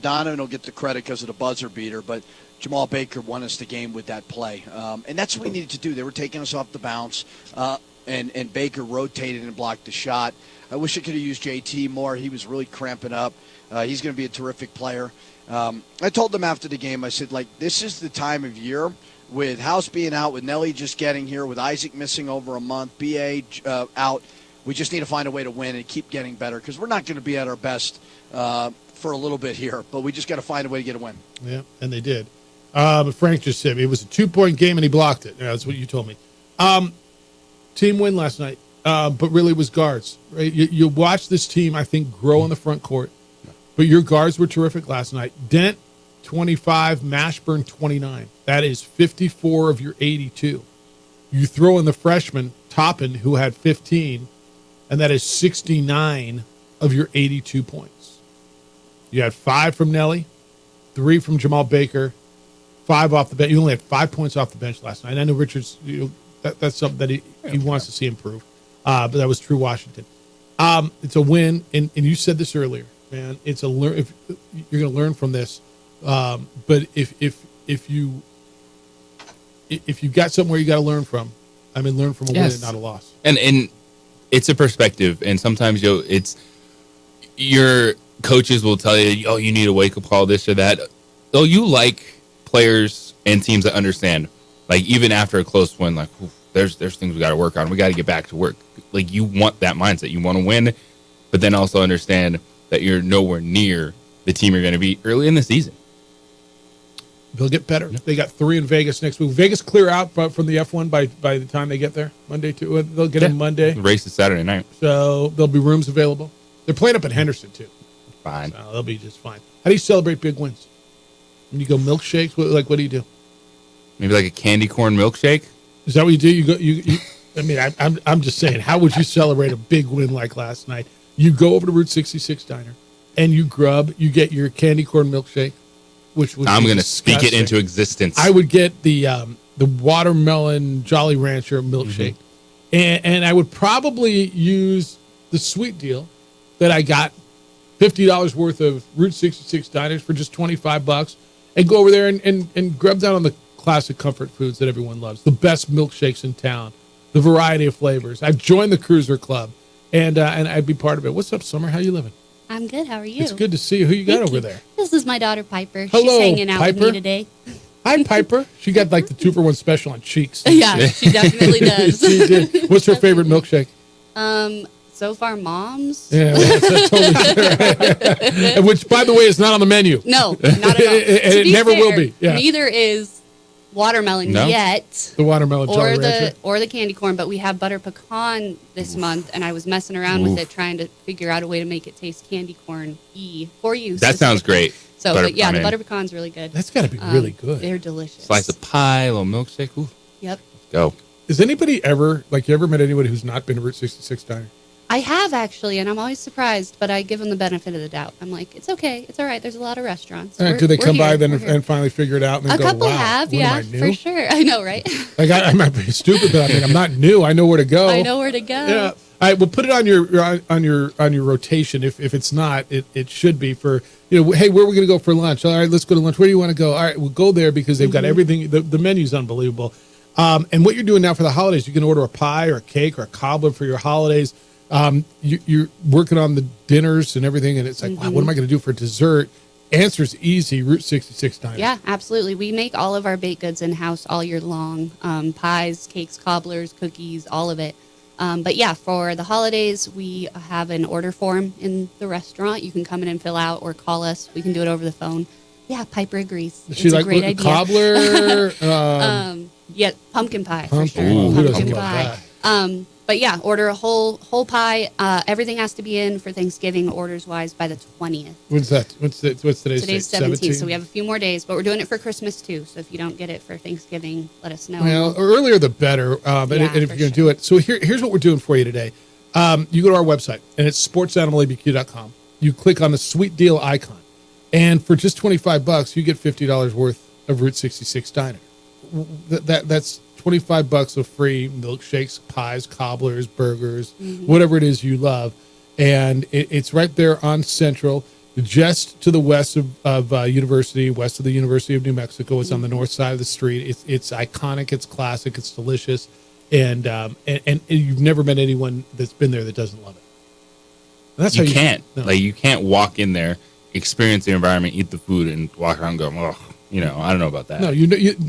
Donovan will get the credit because of the buzzer beater, but Jamal Baker won us the game with that play. And that's what we needed to do. They were taking us off the bounce, and Baker rotated and blocked the shot. I wish I could have used JT more. He was really cramping up. He's going to be a terrific player. I told them after the game, I said, this is the time of year with House being out, with Nelly just getting here, with Isaac missing over a month, BA out. We just need to find a way to win and keep getting better because we're not going to be at our best for a little bit here, but we just got to find a way to get a win. Yeah, and they did. But Frank just said it was a 2-point game and he blocked it. Yeah, that's what you told me. Team win last night, but really it was guards. Right? You watch this team, I think, grow in the front court, but your guards were terrific last night. Dent, 25, Mashburn, 29. That is 54 of your 82. You throw in the freshman, Toppin, who had 15, and that is 69 of your 82 points. You had 5 from Nelly, 3 from Jamal Baker, 5 off the bench. You only had 5 points off the bench last night. I know Richards, that's something that he wants to see improve, but that was true Washington. It's a win, and you said this earlier, man. It's a learn. If you're going to learn from this, but if you got somewhere you got to learn from, learn from a win and not a loss. And it's a perspective, and sometimes it's your coaches will tell you, oh, you need a wake up call, this or that. Oh, you like players and teams that understand, even after a close win, there's things we got to work on. We got to get back to work. You want that mindset. You want to win, but then also understand that you're nowhere near the team you're going to be early in the season. They'll get better. Yeah. They got 3 in Vegas next week. Vegas clear out from the F1 by the time they get there. Monday too. They'll get in Monday. The race is Saturday night, so there'll be rooms available. They're playing up at Henderson too. Fine. So they'll be just fine. How do you celebrate big wins? When you go milkshakes, what do you do? Maybe a candy corn milkshake. Is that what you do? You I'm just saying. How would you celebrate a big win like last night? You go over to Route 66 Diner, and you get your candy corn milkshake, which was I'm going to speak it into existence. I would get the watermelon Jolly Rancher milkshake, and I would probably use the sweet deal that I got, $50 worth of Route 66 Diners for just $25, and go over there and grub down on the classic comfort foods that everyone loves, the best milkshakes in town, the variety of flavors. I've joined the Cruiser Club, and I'd be part of it. What's up, Summer? How you living? I'm good. How are you? It's good to see you. Who you got over there? This is my daughter, Piper. Hello, She's hanging out Piper. with me today. Hi, Piper. She got the 2-for-1 special on cheeks. Yeah, she definitely does. She did. What's her favorite milkshake? So far, Mom's. Yeah, well, that's totally true. Which, by the way, is not on the menu. No, not at all. And it never will be. Yeah. Neither is watermelon yet. The watermelon Jolly Rancher. Or the candy corn, but we have butter pecan this month, and I was messing around with it, trying to figure out a way to make it taste candy corn-y for you. That sounds great. So, but yeah, the butter pecan's really good. That's got to be really good. They're delicious. Slice of pie, a little milkshake. Ooh. Yep. Let's go. Is anybody ever, you ever met anybody who's not been to Route 66 Diner? I have, actually, and I'm always surprised, but I give them the benefit of the doubt. I'm like, it's okay. It's all right. There's a lot of restaurants. Do they come by then and finally figure it out and then a go, couple wow, have, what, yeah, am I new? for sure. I know, right? I might be stupid, but I'm not new. I know where to go. I know where to go. Yeah. All right, well, put it on your rotation. If it's not, it should be for, hey, where are we going to go for lunch? All right, let's go to lunch. Where do you want to go? All right, we'll go there because they've got everything. The menu's unbelievable. And what you're doing now for the holidays, you can order a pie or a cake or a cobbler for your holidays. You're working on the dinners and everything, and it's like, wow, what am I going to do for dessert? Answer's easy. Route 66 Diner. Yeah, absolutely. We make all of our baked goods in house all year long. Pies, cakes, cobblers, cookies, all of it. But yeah, for the holidays, we have an order form in the restaurant. You can come in and fill out or call us. We can do it over the phone. Yeah, Piper agrees. She's a like great idea. Cobbler. Yeah, pumpkin pie for Pumpkin. sure. Ooh, who doesn't Pumpkin love pie. that? But yeah, order a whole pie. Everything has to be in for Thanksgiving orders wise by the 20th. What's that? What's today's date? Today's 17th, so we have a few more days, but we're doing it for Christmas too. So if you don't get it for Thanksgiving, let us know. Well, earlier the better. And if you're going to do it, so here's what we're doing for you today. You go to our website, and it's sportsanimалabq.com. You click on the sweet deal icon, and for just $25, you get $50 worth of Route 66 Diner. That's $25 of free milkshakes, pies, cobblers, burgers, whatever it is you love. And it's right there on Central, just to the west of University, west of the University of New Mexico. It's on the north side of the street. It's iconic. It's classic. It's delicious. And you've never met anyone that's been there that doesn't love it. And that's You how can't. No. Like, you can't walk in there, experience the environment, eat the food, and walk around and go, oh, I don't know about that. No,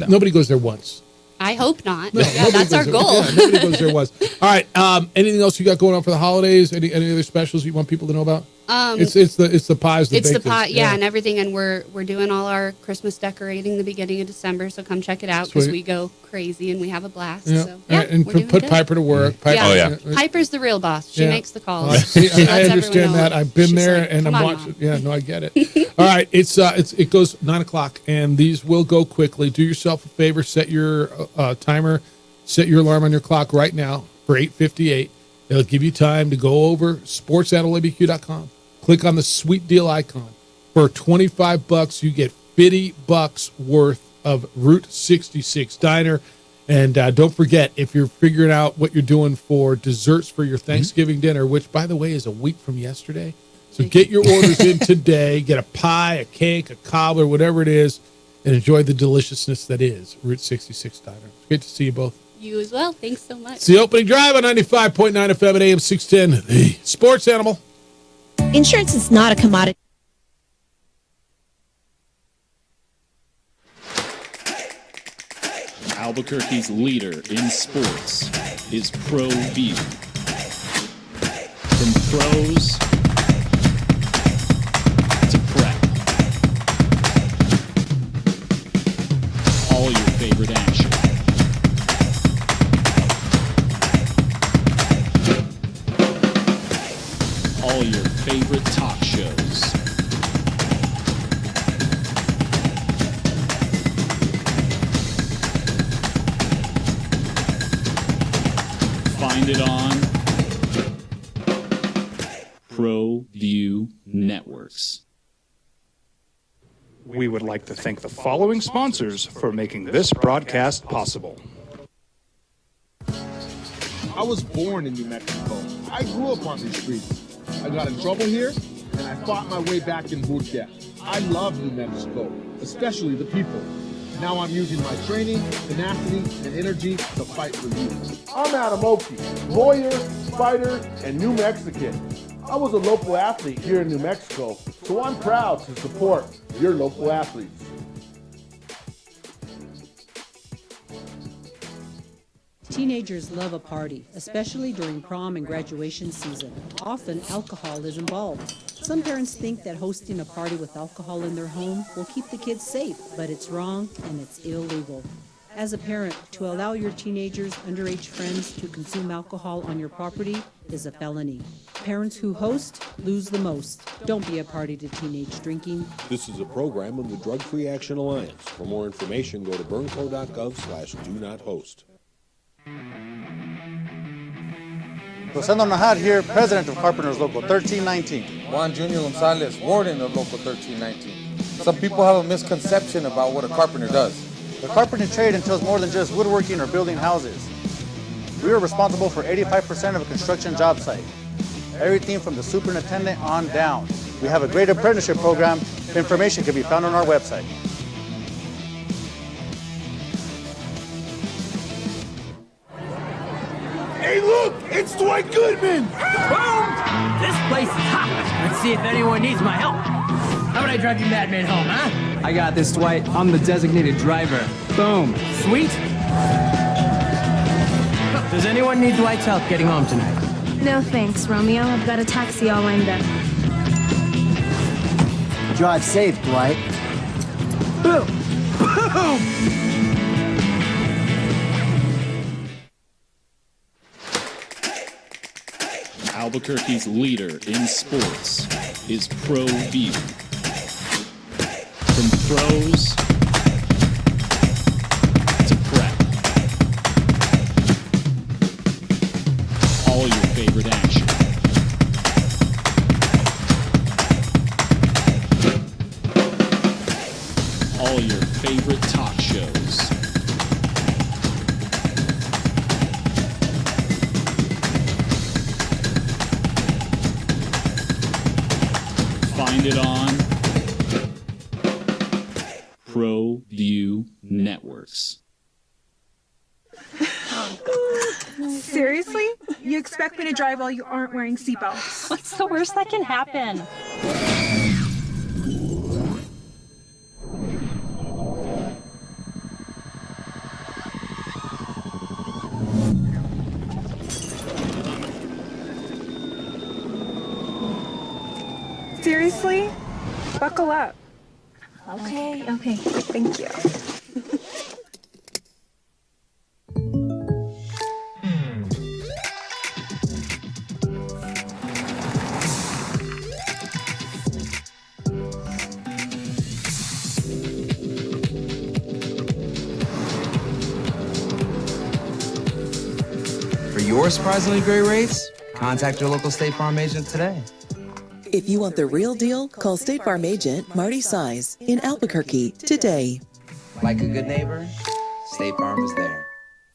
nobody goes there once. I hope not. No, yeah, that's our goal. Nobody goes there once. All right. Anything else you got going on for the holidays? Any other specials you want people to know about? It's the pies. It's the pie, yeah, and everything. And we're doing all our Christmas decorating the beginning of December. So come check it out because we go crazy and we have a blast. Yeah. So yeah, and we're doing put good. Piper to work. Piper, Piper's the real boss. She makes the calls. I understand that. I've been there like, and I'm "Come on, watching. Mom." Yeah, no, I get it. All right, it goes 9:00, and these will go quickly. Do yourself a favor, set your timer, set your alarm on your clock right now for 8:58. It'll give you time to go over sportsanimалabq.com. Click on the sweet deal icon. For $25, you get $50 worth of Route 66 Diner. And don't forget, if you're figuring out what you're doing for desserts for your Thanksgiving dinner, which, by the way, is a week from yesterday. So get your orders in today. Get a pie, a cake, a cobbler, whatever it is, and enjoy the deliciousness that is Route 66 Diner. It's great to see you both. You as well. Thanks so much. It's the opening drive on 95.9 FM at AM 610, the Sports Animal. Insurance is not a commodity. Albuquerque's leader in sports is ProView. From pros to prep, all your favorite action. All your favorite talk shows. Find it on ProView Networks. We would like to thank the following sponsors for making this broadcast possible. I was born in New Mexico. I grew up on these streets. I got in trouble here, and I fought my way back in boot camp. I love New Mexico, especially the people. Now I'm using my training, tenacity, and energy to fight for you. I'm Adam Oki, lawyer, fighter, and New Mexican. I was a local athlete here in New Mexico, so I'm proud to support your local athletes. Teenagers love a party, especially during prom and graduation season. Often, alcohol is involved. Some parents think that hosting a party with alcohol in their home will keep the kids safe, but it's wrong and it's illegal. As a parent, to allow your teenagers' underage friends to consume alcohol on your property is a felony. Parents who host lose the most. Don't be a party to teenage drinking. This is a program of the Drug Free Action Alliance. For more information, go to burnco.gov/do-not-host. Rosendo Najar here, president of Carpenters Local 1319. Juan Junior Gonzalez, warden of Local 1319. Some people have a misconception about what a carpenter does. The carpentry trade entails more than just woodworking or building houses. We are responsible for 85% of a construction job site. Everything from the superintendent on down. We have a great apprenticeship program. Information can be found on our website. Hey, look! It's Dwight Goodman! Boom! This place is hot. Let's see if anyone needs my help. How about I drive you madman home, huh? I got this, Dwight. I'm the designated driver. Boom. Sweet. Does anyone need Dwight's help getting home tonight? No thanks, Romeo. I've got a taxi all lined up. Drive safe, Dwight. Boom! Boom! Albuquerque's leader in sports is ProView. From throws to prep, all your favorite action. All your favorite talk shows. Find it on ProView Networks. Seriously? You expect me to drive while you aren't wearing seatbelts? What's the worst that can happen? Seriously? Buckle up. Okay, thank you. For your surprisingly great rates, contact your local State Farm agent today. If you want the real deal, call State Farm agent Marty Size in Albuquerque today. Like a good neighbor, State Farm is there.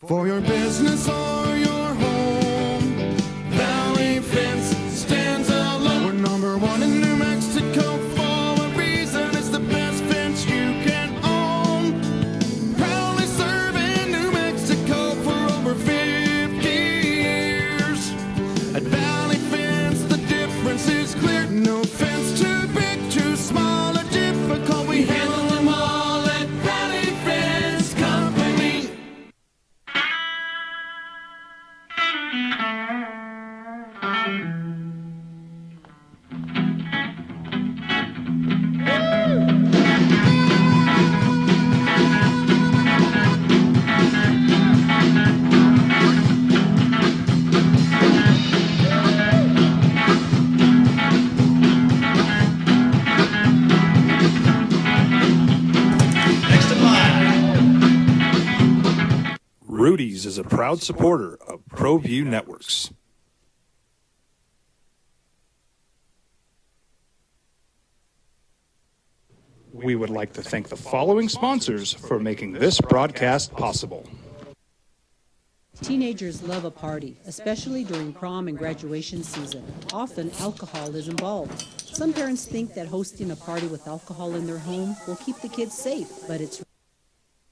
For your business or your home, Valley Fence stands alone. We're number one in New Mexico for a reason. It's the best fence you can own. Proudly serving New Mexico for over 50 years. At Valley Fence, the difference is clear. No fence too big, too small, or difficult. We handle them all at Valley Fence Company. Rudy's is a proud supporter of ProView Networks. We would like to thank the following sponsors for making this broadcast possible. Teenagers love a party, especially during prom and graduation season. Often alcohol is involved. Some parents think that hosting a party with alcohol in their home will keep the kids safe, but it's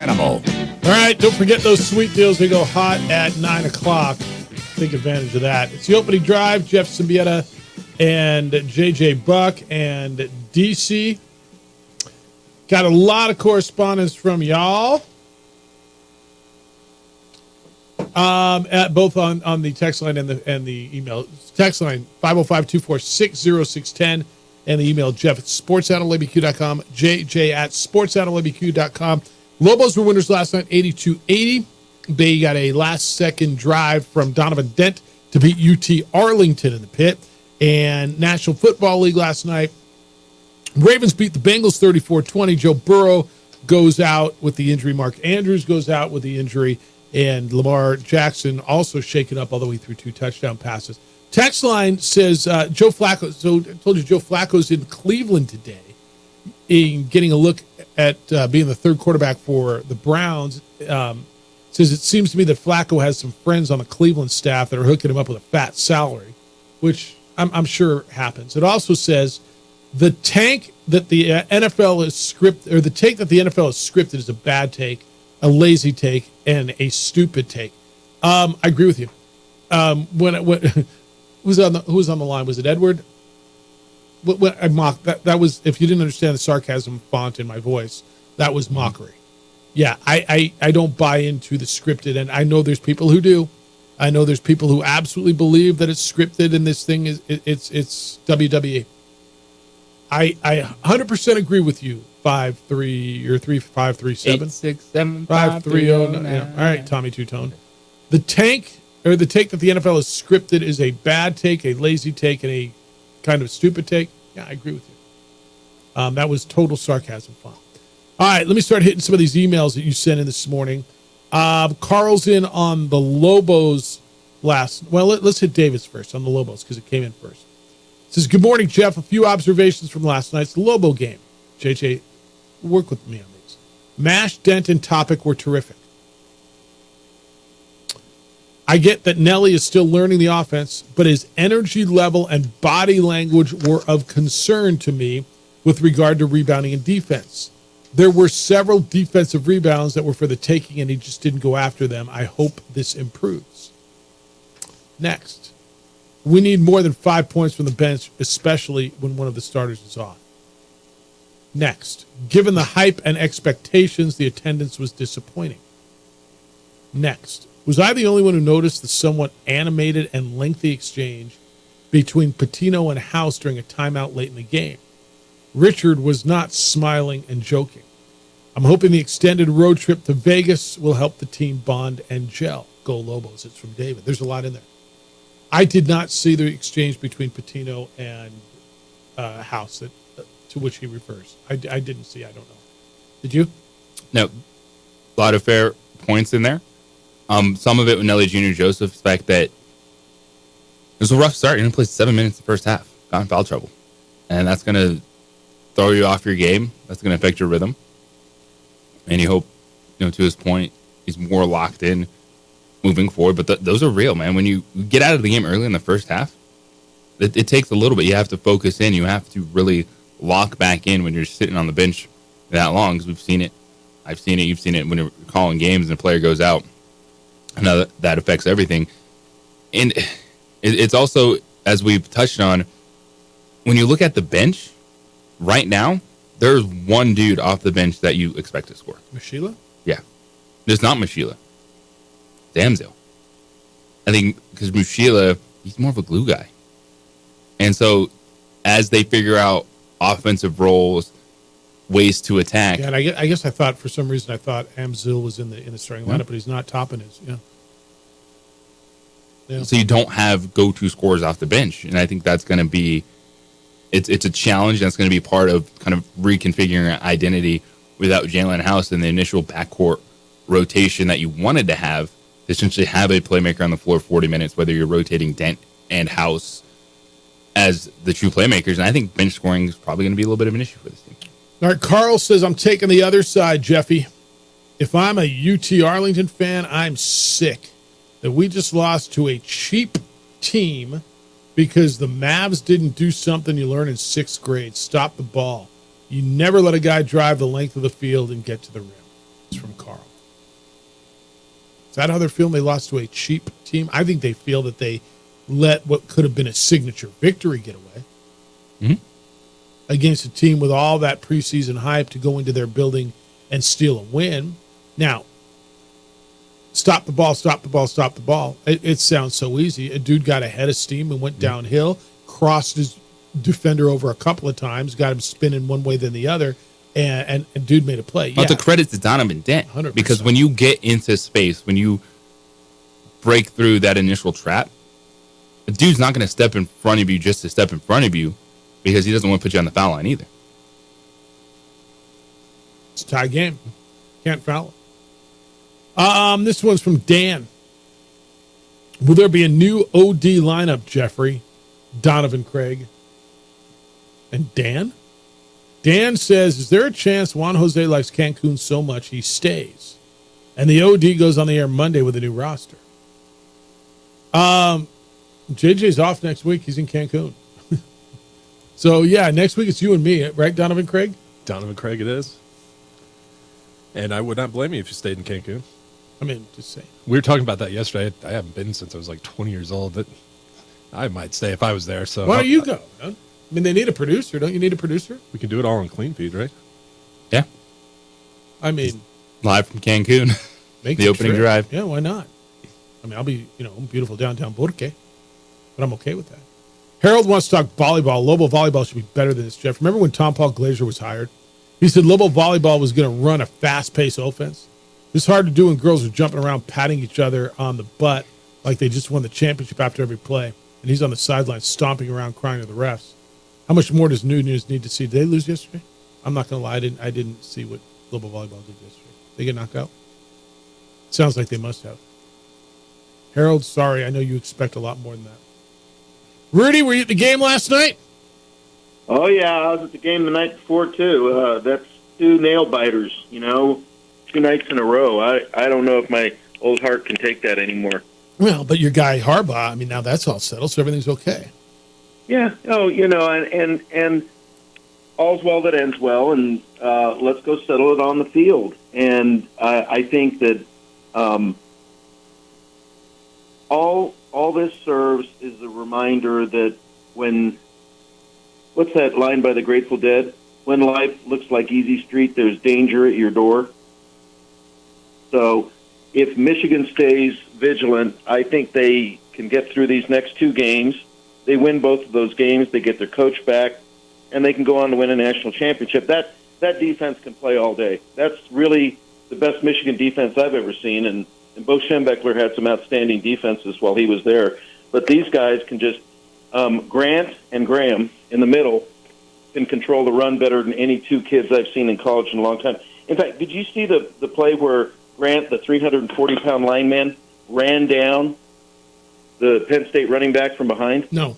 All right, don't forget those sweet deals. They go hot at 9 o'clock. Take advantage of that. It's the opening drive. Jeff Symbieta and JJ Buck and DC. Got a lot of correspondence from y'all. At both on the text line and the email. Text line 505-246-0610 and the email Jeff at sportsantlabq.com, JJ at sportsantlabq.com. Lobos were winners last night, 82-80. They got a last-second drive from Donovan Dent to beat UT Arlington in the pit. And National Football League last night, Ravens beat the Bengals 34-20. Joe Burrow goes out with the injury. Mark Andrews goes out with the injury. And Lamar Jackson also shaken up, although he threw 2 touchdown passes. Text line says Joe Flacco. So I told you Joe Flacco's in Cleveland today, in getting a look at being the third quarterback for the Browns. Says it seems to me that Flacco has some friends on the Cleveland staff that are hooking him up with a fat salary, which I'm sure happens. It also says the tank that the NFL is scripted, or the take that the NFL is scripted, is a bad take, a lazy take, and a stupid take. I agree with you. When who was on the line? Was it Edward? When I mocked that was, if you didn't understand the sarcasm font in my voice, that was mockery. Yeah, I don't buy into the scripted, and I know there's people who do. I know there's people who absolutely believe that it's scripted and this thing is it's WWE. I 100% agree with you. 5-3 or 3-5-3-7 8-6-7 5-3-0. Yeah. All right, Tommy Two-Tone. The take that the NFL is scripted is a bad take, a lazy take, and a kind of stupid take. Yeah, I agree with you. That was total sarcasm fun. All right, let me start hitting some of these emails that you sent in this morning. Carl's in on the Lobos let's hit Davis first on the Lobos because it came in first. It says, good morning, Jeff. A few observations from last night's Lobo game. JJ, work with me on these. Mash, Dent, and Topic were terrific. I get that Nelly is still learning the offense, but his energy level and body language were of concern to me with regard to rebounding and defense. There were several defensive rebounds that were for the taking, and he just didn't go after them. I hope this improves. Next, we need more than 5 points from the bench, especially when one of the starters is off. Next, given the hype and expectations, the attendance was disappointing. Next, was I the only one who noticed the somewhat animated and lengthy exchange between Patino and House during a timeout late in the game? Richard was not smiling and joking. I'm hoping the extended road trip to Vegas will help the team bond and gel. Go Lobos. It's from David. There's a lot in there. I did not see the exchange between Patino and House to which he refers. I didn't see. I don't know. Did you? No. A lot of fair points in there. Some of it with Nelly Jr. Joseph, the fact that it was a rough start. You didn't play 7 minutes in the first half. Got in foul trouble. And that's going to throw you off your game. That's going to affect your rhythm. And you hope, to his point, he's more locked in moving forward. But those are real, man. When you get out of the game early in the first half, it takes a little bit. You have to focus in. You have to really lock back in when you're sitting on the bench that long, because we've seen it. I've seen it. You've seen it when you're calling games and a player goes out. And that affects everything. And it's also, as we've touched on, when you look at the bench right now, there's one dude off the bench that you expect to score. Mashila? Yeah. There's not Mashila. Damsel. I think because Mashila, he's more of a glue guy. And so as they figure out offensive roles, ways to attack. Yeah, and I guess I thought, for some reason, Amzil was in the starting lineup, but he's not topping his. Yeah. So you don't have go-to scorers off the bench. And I think that's going to be, it's a challenge. That's going to be part of kind of reconfiguring an identity without Jalen House and the initial backcourt rotation that you wanted to have, to essentially have a playmaker on the floor 40 minutes, whether you're rotating Dent and House as the true playmakers. And I think bench scoring is probably going to be a little bit of an issue for this team. All right, Carl says, I'm taking the other side, Jeffy. If I'm a UT Arlington fan, I'm sick that we just lost to a cheap team because the Mavs didn't do something you learn in 6th grade. Stop the ball. You never let a guy drive the length of the field and get to the rim. It's from Carl. Is that how they're feeling? They lost to a cheap team? I think they feel that they let what could have been a signature victory get away. Mm-hmm. Against a team with all that preseason hype to go into their building and steal a win. Now, stop the ball, stop the ball, stop the ball. It sounds so easy. A dude got ahead of steam and went downhill, crossed his defender over a couple of times, got him spinning one way then the other, and dude made a play. But the credit to Donovan Dent. 100%. Because when you get into space, when you break through that initial trap, the dude's not going to step in front of you just to step in front of you, because he doesn't want to put you on the foul line either. It's a tie game. Can't foul it. This one's from Dan. Will there be a new OD lineup, Jeffrey? Donovan Craig. And Dan? Dan says, is there a chance Juan Jose likes Cancun so much he stays? And the OD goes on the air Monday with a new roster. JJ's off next week. He's in Cancun. So, yeah, next week it's you and me, right, Donovan Craig? Donovan Craig it is. And I would not blame you if you stayed in Cancun. I mean, just saying. We were talking about that yesterday. I haven't been since I was like 20 years old. That I might stay if I was there. So why don't you go, man? I mean, they need a producer. Don't you need a producer? We can do it all on Clean Feed, right? Yeah. I mean, live from Cancun. Make the opening trip. drive. Yeah, why not? I mean, I'll be, beautiful downtown Burque, but I'm okay with that. Harold wants to talk volleyball. Lobo volleyball should be better than this, Jeff. Remember when Tom Paul Glazier was hired? He said Lobo volleyball was going to run a fast-paced offense. It's hard to do when girls are jumping around, patting each other on the butt like they just won the championship after every play. And he's on the sideline stomping around, crying to the refs. How much more does Nunez need to see? Did they lose yesterday? I'm not going to lie. I didn't see what Lobo volleyball did yesterday. They get knocked out? Sounds like they must have. Harold, sorry. I know you expect a lot more than that. Rudy, were you at the game last night? Oh, yeah. I was at the game the night before, too. That's 2 nail biters, 2 nights in a row. I don't know if my old heart can take that anymore. Well, but your guy Harbaugh, I mean, now that's all settled, so everything's okay. Yeah. Oh, and all's well that ends well, and let's go settle it on the field. And I think that all this serves is a reminder that what's that line by the Grateful Dead? When life looks like easy street, there's danger at your door. So if Michigan stays vigilant, I think they can get through these next 2 games. They win both of those games. They get their coach back, and they can go on to win a national championship. That defense can play all day. That's really the best Michigan defense I've ever seen, and Bo Schembechler had some outstanding defenses while he was there. But these guys can just Grant and Graham in the middle can control the run better than any 2 kids I've seen in college in a long time. In fact, did you see the play where Grant, the 340-pound lineman, ran down the Penn State running back from behind? No.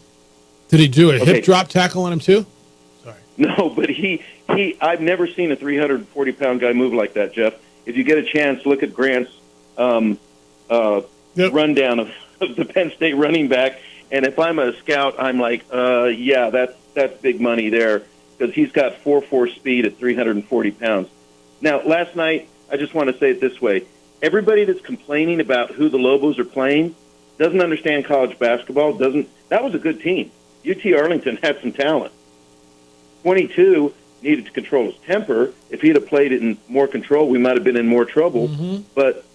Did he do a hip drop tackle on him too? Sorry. No, but I've never seen a 340-pound guy move like that, Jeff. If you get a chance, look at Grant's rundown of the Penn State running back. And if I'm a scout, I'm like, that's big money there, because he's got 4.4 speed at 340 pounds. Now, last night, I just want to say it this way. Everybody that's complaining about who the Lobos are playing doesn't understand college basketball. That was a good team. UT Arlington had some talent. 22 needed to control his temper. If he'd have played it in more control, we might have been in more trouble. Mm-hmm. But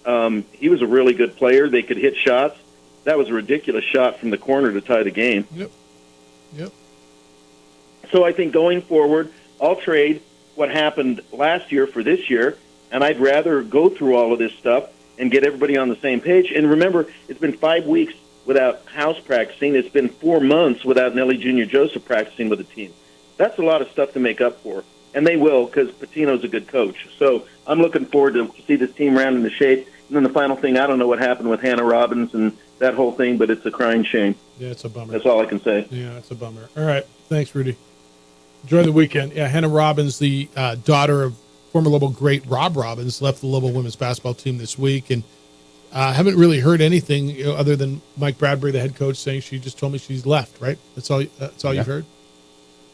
he was a really good player. They could hit shots. That was a ridiculous shot from the corner to tie the game. Yep. So I think going forward, I'll trade what happened last year for this year, and I'd rather go through all of this stuff and get everybody on the same page. And remember, it's been 5 weeks without house practicing. It's been 4 months without Nelly Jr. Joseph practicing with the team. That's a lot of stuff to make up for, and they will, because Pitino's a good coach. So I'm looking forward to see this team round into shape. And then the final thing, I don't know what happened with Hannah Robbins and that whole thing, but it's a crying shame. Yeah, it's a bummer. That's all I can say. Yeah, it's a bummer. All right. Thanks, Rudy. Enjoy the weekend. Yeah, Hannah Robbins, the daughter of former Lobo great Rob Robbins, left the Lobo women's basketball team this week, and haven't really heard anything other than Mike Bradbury, the head coach, saying she just told me she's left, right? That's all you've heard?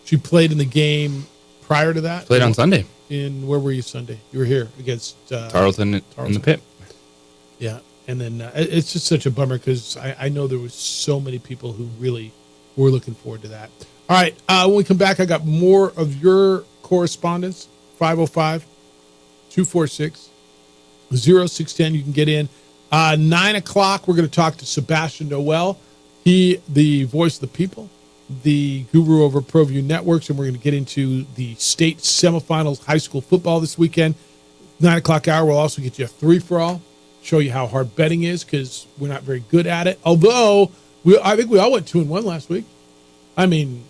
She played in the game prior to that? Played on Sunday. Where were you Sunday? You were here against Tarleton in the pit. Yeah, and then it's just such a bummer, because I know there was so many people who really were looking forward to that. All right, when we come back, I got more of your correspondence, 505-246-0610. You can get in. 9 o'clock, we're going to talk to Sebastian Noel. He, the voice of the people, the guru over ProView Networks, and we're going to get into the state semifinals high school football this weekend. 9 o'clock hour, we'll also get you a 3-for-all, show you how hard betting is, because we're not very good at it. Although, I think we all went 2-1 last week. I mean,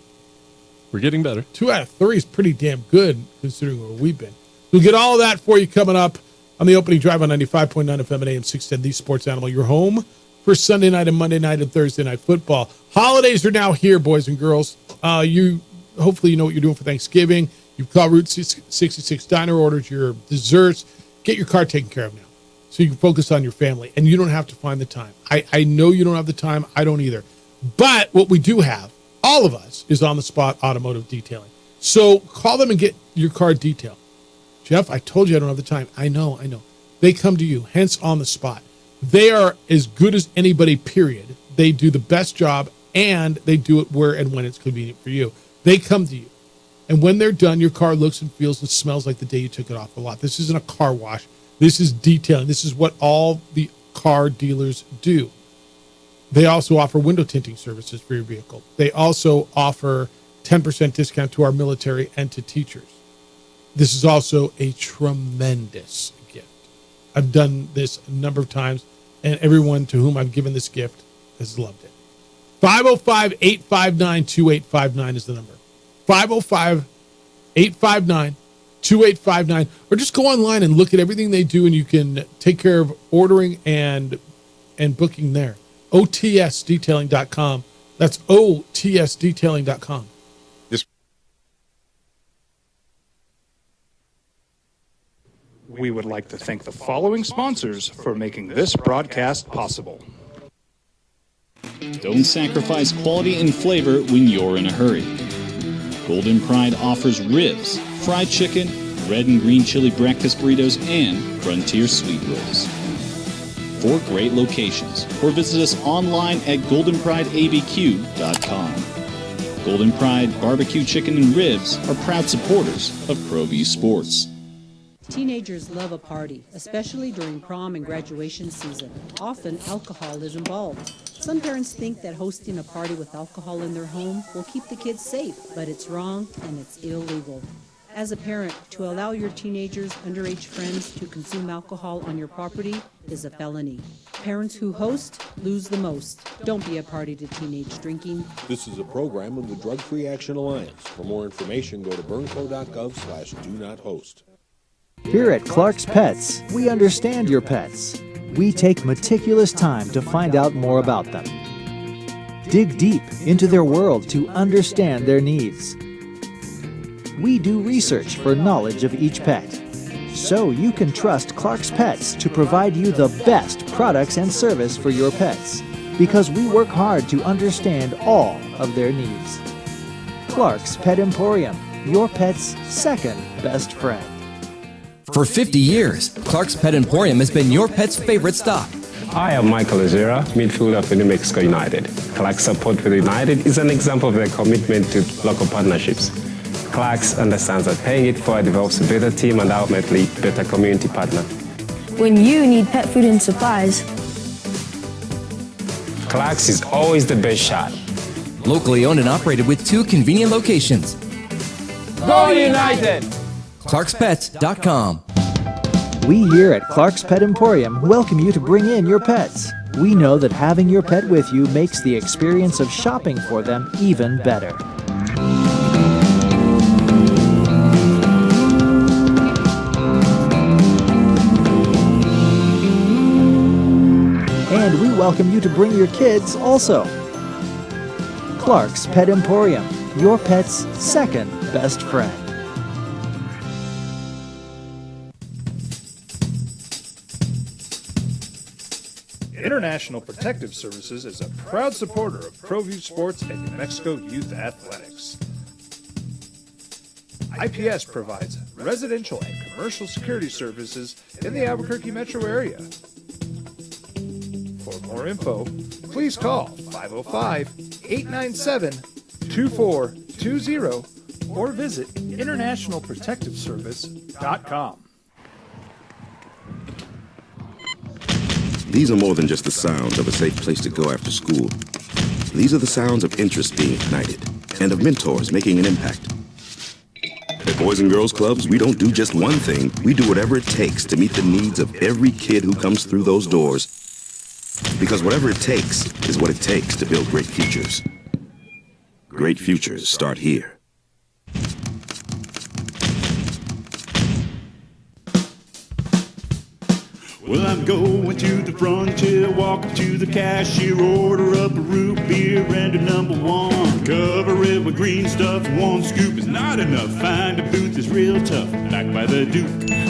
we're getting better. 2 out of 3 is pretty damn good, considering where we've been. We'll get all of that for you coming up on the opening drive on 95.9 FM and AM 610, the Sports Animal, your home for Sunday night and Monday night and Thursday night football. Holidays are now here, boys and girls. Hopefully you know what you're doing for Thanksgiving. You've called Route 66 Diner, ordered your desserts. Get your car taken care of now, so you can focus on your family, and you don't have to find the time. I know you don't have the time. I don't either. But what we do have, all of us, is on-the-spot automotive detailing. So call them and get your car detailed. Jeff, I told you I don't have the time. I know. They come to you, hence on the spot. They are as good as anybody, period. They do the best job, and they do it where and when it's convenient for you. They come to you, and when they're done, your car looks and feels and smells like the day you took it off the lot. This isn't a car wash. This is detailing. This is what all the car dealers do. They also offer window tinting services for your vehicle. They also offer 10% discount to our military and to teachers. This is also a tremendous gift. I've done this a number of times, and everyone to whom I've given this gift has loved it. 505-859-2859 is the number. 505-859-2859. Or just go online and look at everything they do, and you can take care of ordering and booking there. OTSdetailing.com. That's OTSdetailing.com. We would like to thank the following sponsors for making this broadcast possible. Don't sacrifice quality and flavor when you're in a hurry. Golden Pride offers ribs, fried chicken, red and green chili breakfast burritos, and Frontier sweet rolls. 4 great locations, or visit us online at goldenprideabq.com. Golden Pride Barbecue Chicken and Ribs are proud supporters of ProView Sports. Teenagers love a party, especially during prom and graduation season. Often, alcohol is involved. Some parents think that hosting a party with alcohol in their home will keep the kids safe, but it's wrong and it's illegal. As a parent, to allow your teenagers' underage friends to consume alcohol on your property is a felony. Parents who host lose the most. Don't be a party to teenage drinking. This is a program of the Drug Free Action Alliance. For more information, go to burnco.gov/do-not-host. Here at Clark's Pets, we understand your pets. We take meticulous time to find out more about them. Dig deep into their world to understand their needs. We do research for knowledge of each pet, so you can trust Clark's Pets to provide you the best products and service for your pets, because we work hard to understand all of their needs. Clark's Pet Emporium, your pet's second best friend. For 50 years, Clark's Pet Emporium has been your pet's favorite stop. I am Michael Ojera, midfielder for New Mexico United. Clark's support for the United is an example of their commitment to local partnerships. Clark's understands that paying it forward develops a better team and ultimately better community partner. When you need pet food and supplies, Clark's is always the best shot. Locally owned and operated with 2 convenient locations. Go United! ClarksPets.com. We here at Clark's Pet Emporium welcome you to bring in your pets. We know that having your pet with you makes the experience of shopping for them even better. And we welcome you to bring your kids also. Clark's Pet Emporium, your pet's second best friend. International Protective Services is a proud supporter of ProView Sports and New Mexico Youth Athletics. IPS provides residential and commercial security services in the Albuquerque metro area. For more info, please call 505-897-2420 or visit internationalprotectiveservice.com. These are more than just the sounds of a safe place to go after school. These are the sounds of interest being ignited and of mentors making an impact. At Boys and Girls Clubs, we don't do just one thing. We do whatever it takes to meet the needs of every kid who comes through those doors. Because whatever it takes is what it takes to build great futures. Great futures start here. Well, I'm going to the frontier, walk up to the cashier, order up a root beer and a number 1. Cover it with green stuff, 1 scoop is not enough. Find a booth is real tough, back by the Duke.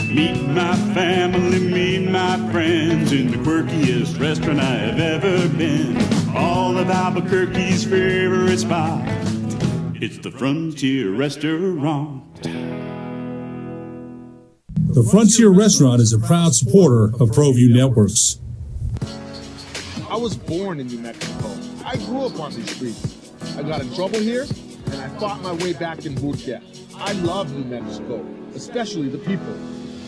Meet my family, meet my friends in the quirkiest restaurant I have ever been. All of Albuquerque's favorite spot, it's the Frontier Restaurant. The Frontier Restaurant is a proud supporter of ProView Networks. I was born in New Mexico. I grew up on these streets. I got in trouble here, and I fought my way back in boot camp. I love New Mexico, especially the people.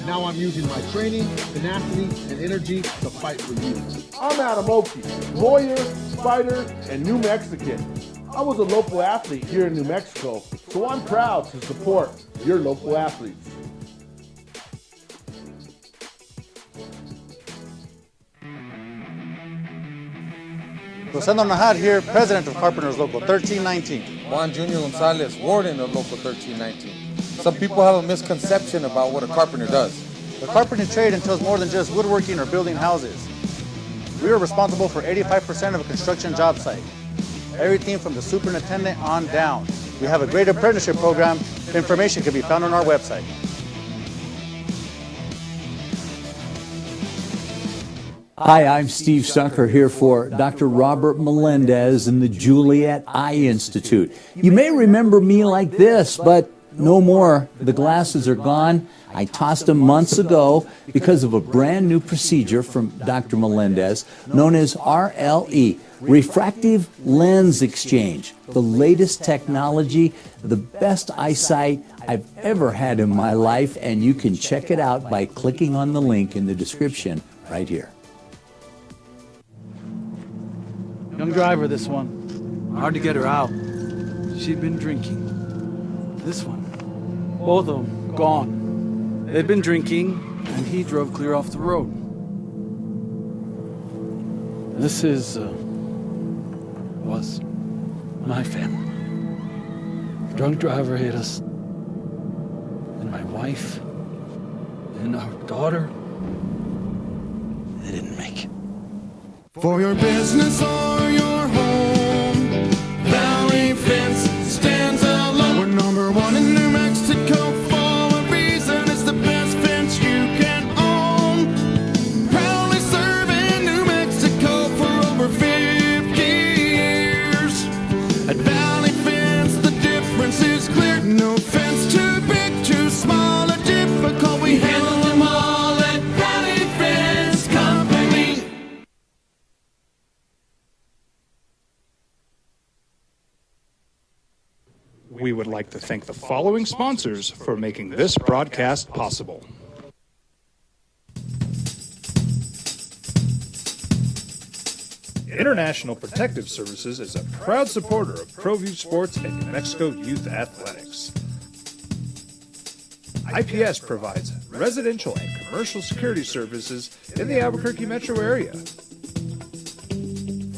Now I'm using my training, tenacity, and energy to fight for you. I'm Adam Oki, lawyer, fighter, and New Mexican. I was a local athlete here in New Mexico, so I'm proud to support your local athletes. Rosendo Najar here, president of Carpenters Local 1319. Juan Junior Gonzalez, warden of Local 1319. Some people have a misconception about what a carpenter does. The carpentry trade entails more than just woodworking or building houses. We are responsible for 85% of a construction job site. Everything from the superintendent on down. We have a great apprenticeship program. Information can be found on our website. Hi, I'm Steve Stucker here for Dr. Robert Melendez and the Juliet Eye Institute. You may remember me like this, but no more. The glasses are gone. I tossed them months ago because of a brand new procedure from Dr. Melendez known as RLE, Refractive Lens Exchange. The latest technology, the best eyesight I've ever had in my life, and you can check it out by clicking on the link in the description right here. Young driver, this one. Hard to get her out. She'd been drinking. This one. Both of them gone. They'd been drinking, and he drove clear off the road. This was my family. Drunk driver hit us. And my wife and our daughter, they didn't make it. For your business or your home, Valley Fence stands alone. We're number one in New Mexico for a reason. It's the best fence you can own. Proudly serving New Mexico for over 50 years. At Valley Fence, the difference is clear. No fence too big, too small, or difficult. We handle them all at Valley Fence Company. We would like to thank the following sponsors for making this broadcast possible. International Protective Services is a proud supporter of ProView Sports and New Mexico Youth Athletics. IPS provides residential and commercial security services in the Albuquerque metro area.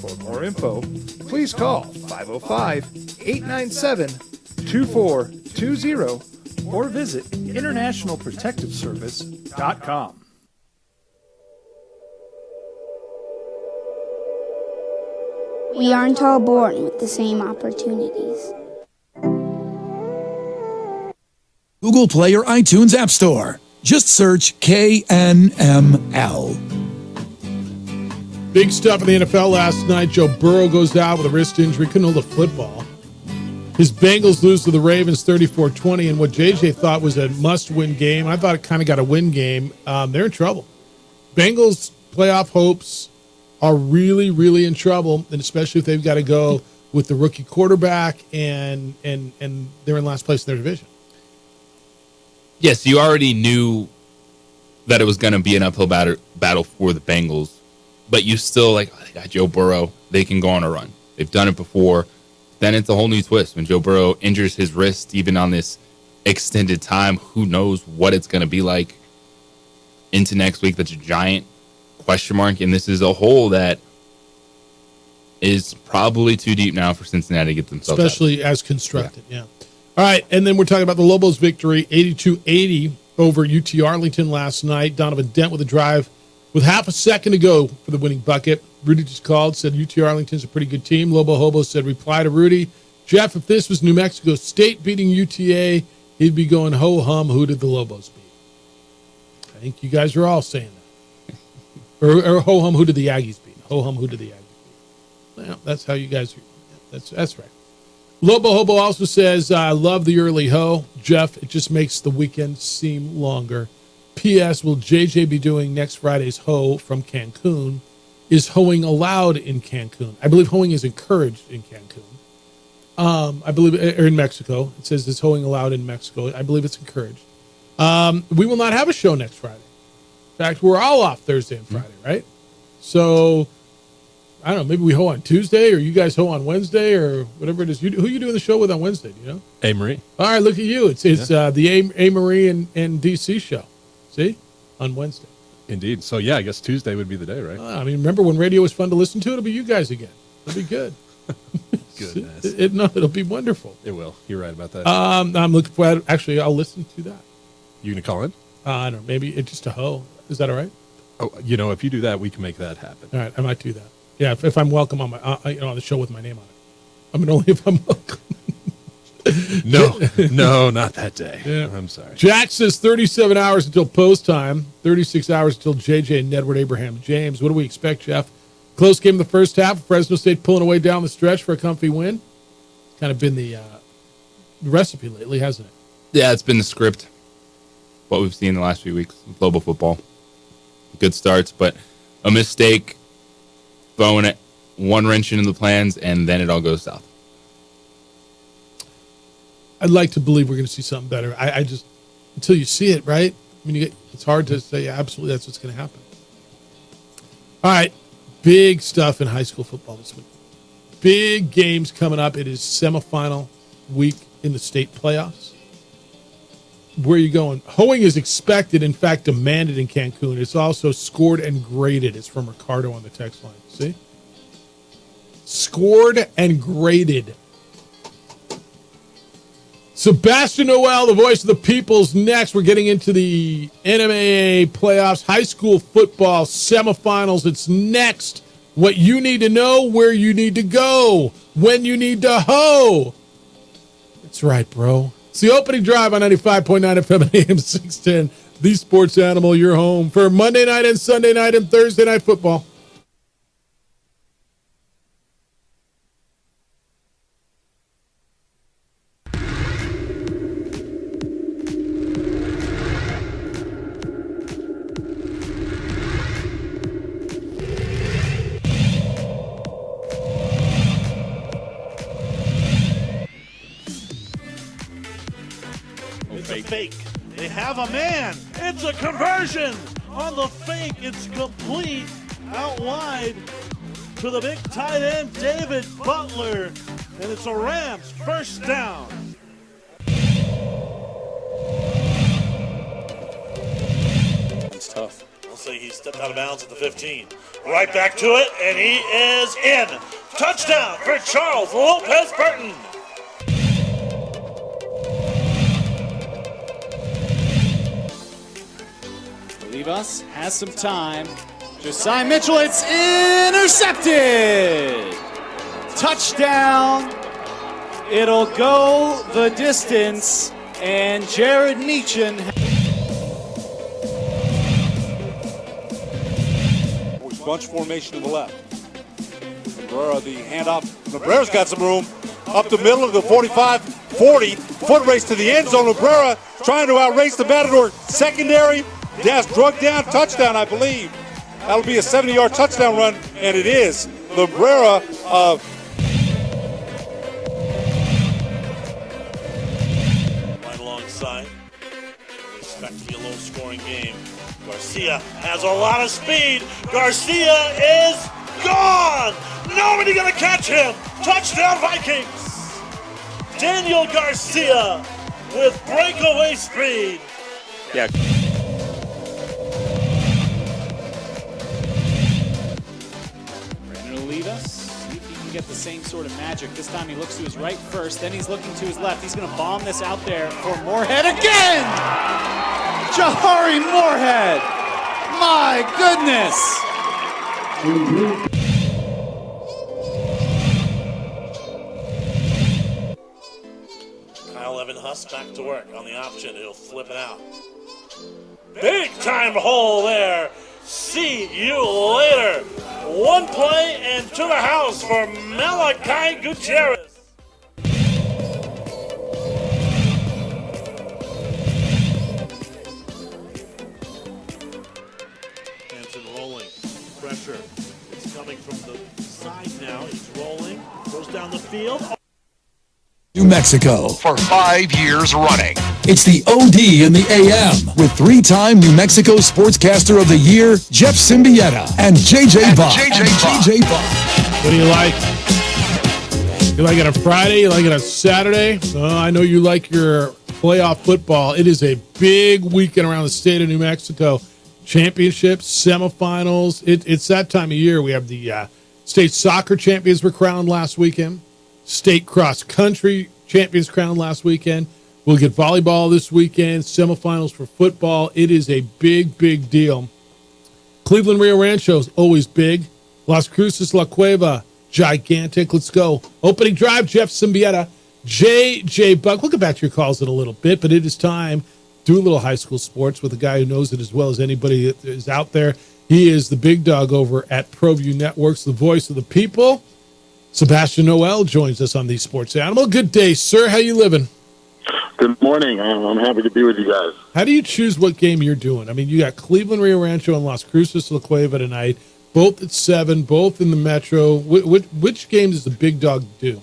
For more info, please call 505-897-2420 or visit internationalprotectiveservice.com. We aren't all born with the same opportunities. Google Play or iTunes App Store. Just search KNML. Big stuff in the NFL last night. Joe Burrow goes out with a wrist injury. Couldn't hold a football. His Bengals lose to the Ravens 34-20 in what JJ thought was a must-win game. I thought it kind of got a win game. They're in trouble. Bengals playoff hopes are really, really in trouble, and especially if they've got to go with the rookie quarterback and they're in last place in their division. Yes, you already knew that it was going to be an uphill battle for the Bengals, but you still they got Joe Burrow. They can go on a run. They've done it before. Then it's a whole new twist when Joe Burrow injures his wrist, even on this extended time. Who knows what it's going to be like into next week? That's a giant question mark, and this is a hole that is probably too deep now for Cincinnati to get themselves especially out. As constructed. Yeah. All right, and then we're talking about the Lobos' victory, 82-80 over UT Arlington last night. Donovan Dent with a drive with half a second to go for the winning bucket. Rudy just called, said UT Arlington's a pretty good team. Lobo Hobo said, reply to Rudy, Jeff, if this was New Mexico State beating UTA, he'd be going ho-hum, who did the Lobos beat? I think you guys are all saying that. or ho-hum, who did the Aggies beat? Ho-hum, who did the Aggies beat? Well, that's how you guys are. That's right. Lobo Hobo also says, I love the early ho. Jeff, it just makes the weekend seem longer. P.S. Will JJ be doing next Friday's ho from Cancun? Is hoeing allowed in Cancun? I believe hoeing is encouraged in Cancun. I believe, or in Mexico. It says, is hoeing allowed in Mexico? I believe it's encouraged. We will not have a show next Friday. In fact, we're all off Thursday and Friday, right? So, I don't know, maybe we hoe on Tuesday, or you guys hoe on Wednesday, or whatever it is. Who are you doing the show with on Wednesday, do you know? A. Marie. All right, look at you. It's the A. Marie and DC show. See? On Wednesday. Indeed. So, yeah, I guess Tuesday would be the day, right? I mean, remember when radio was fun to listen to? It'll be you guys again. It'll be good. Goodness. It'll be wonderful. It will. You're right about that. I'm looking for, actually, I'll listen to that. You going to call in? I don't know. Maybe it's just a hoe. Is that all right? Oh, if you do that, we can make that happen. All right. I might do that. Yeah. If I'm welcome on my, on the show with my name on it. I mean, only if I'm welcome. No, not that day. Yeah. I'm sorry. Jack says 37 hours until post time, 36 hours until JJ and Edward Abraham James. What do we expect, Jeff? Close game in the first half. Fresno State pulling away down the stretch for a comfy win. It's kind of been the recipe lately, hasn't it? Yeah, it's been the script. What we've seen the last few weeks with global football. Good starts, but a mistake, throwing it, one wrench into the plans, and then it all goes south. I'd like to believe we're going to see something better. I just, until you see it, right? I mean, it's hard to say, yeah, absolutely, that's what's going to happen. All right, big stuff in high school football this week. Big games coming up. It is semifinal week in the state playoffs. Where are you going? Hoeing is expected, in fact, demanded in Cancun. It's also scored and graded. It's from Ricardo on the text line. See? Scored and graded. Sebastian Noel, the voice of the people's next. We're getting into the NMAA playoffs, high school football semifinals. It's next. What you need to know, where you need to go, when you need to hoe. That's right, bro. It's the opening drive on 95.9 FM and AM 610. The Sports Animal, your home for Monday night and Sunday night and Thursday night football. Fake. They have a man. It's a conversion on the fake. It's complete out wide to the big tight end, David Butler. And it's a Rams first down. It's tough. I'll say he stepped out of bounds at the 15. Right back to it, and he is in. Touchdown for Charles Lopez Burton. Rivas has some time. Josiah Mitchell, it's intercepted! Touchdown. It'll go the distance, and Jared Meechan. Bunch formation to the left. Cabrera, the handoff. Cabrera's got some room. Up the middle of the 45-40. Foot race to the end zone. Cabrera trying to outrace the Matador secondary. Dash drug down, touchdown, I believe. That'll be a 70-yard touchdown run, and it is. Cabrera Right alongside. We expect to be a low-scoring game. Garcia has a lot of speed. Garcia is gone. Nobody gonna catch him. Touchdown Vikings. Daniel Garcia with breakaway speed. Yeah. Brandon Olivas, see if he can get the same sort of magic. This time he looks to his right first, then he's looking to his left. He's gonna bomb this out there for Moorhead again! Jahari Moorhead! My goodness! Kyle Evan Huss back to work on the option. He'll flip it out. Big time hole there. See you later. One play and to the house for Malachi Gutierrez. Hanson rolling. Pressure. It's coming from the side now. He's rolling. Goes down the field. Mexico. For 5 years running. It's the OD in the AM with 3-time New Mexico Sportscaster of the Year, Jeff Symbieta, and JJ Buck. JJ Buck. What do you like? You like it on Friday? You like it on Saturday? I know you like your playoff football. It is a big weekend around the state of New Mexico. Championships, semifinals. It's that time of year. We have the state soccer champions were crowned last weekend. State cross country champions crowned last weekend. We'll get volleyball this weekend, semifinals for football. It is a big, big deal. Cleveland Rio Rancho is always big. Las Cruces La Cueva, gigantic. Let's go. Opening drive, Jeff Symbieta, JJ Buck. We'll get back to your calls in a little bit, but it is time. Do a little high school sports with a guy who knows it as well as anybody that is out there. He is the big dog over at ProView Networks, the voice of the people. Sebastian Noel joins us on the Sports Animal. Good day, sir. How you living? Good morning. I'm happy to be with you guys. How do you choose what game you're doing? I mean, you got Cleveland Rio Rancho and Las Cruces La Cueva tonight, both at 7, both in the Metro. Which game does the big dog do?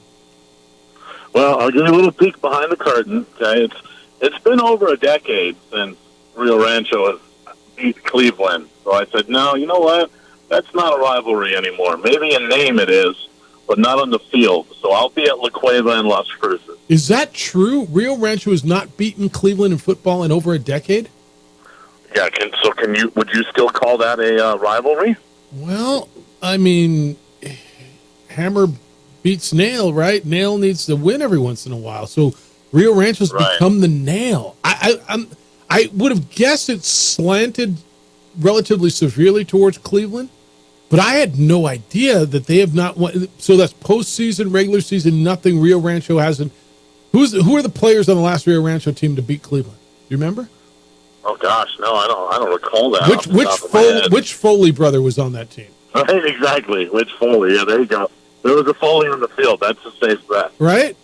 Well, I'll give you a little peek behind the curtain. Okay, it's been over a decade since Rio Rancho has beat Cleveland. So I said, no, you know what? That's not a rivalry anymore. Maybe in name it is, but not on the field. So I'll be at La Cueva and Las Cruces. Is that true? Rio Rancho has not beaten Cleveland in football in over a decade? Yeah, would you still call that a rivalry? Well, I mean, hammer beats nail, right? Nail needs to win every once in a while. So Rio Rancho's become the nail. I would have guessed it slanted relatively severely towards Cleveland, but I had no idea that they have not won. So that's postseason, regular season, nothing. Rio Rancho hasn't. Who are the players on the last Rio Rancho team to beat Cleveland? Do you remember? Oh gosh, no, I don't recall that. Which Foley brother was on that team? Right, exactly. Which Foley? Yeah, there you go. There was a Foley on the field. That's a safe bet. Right?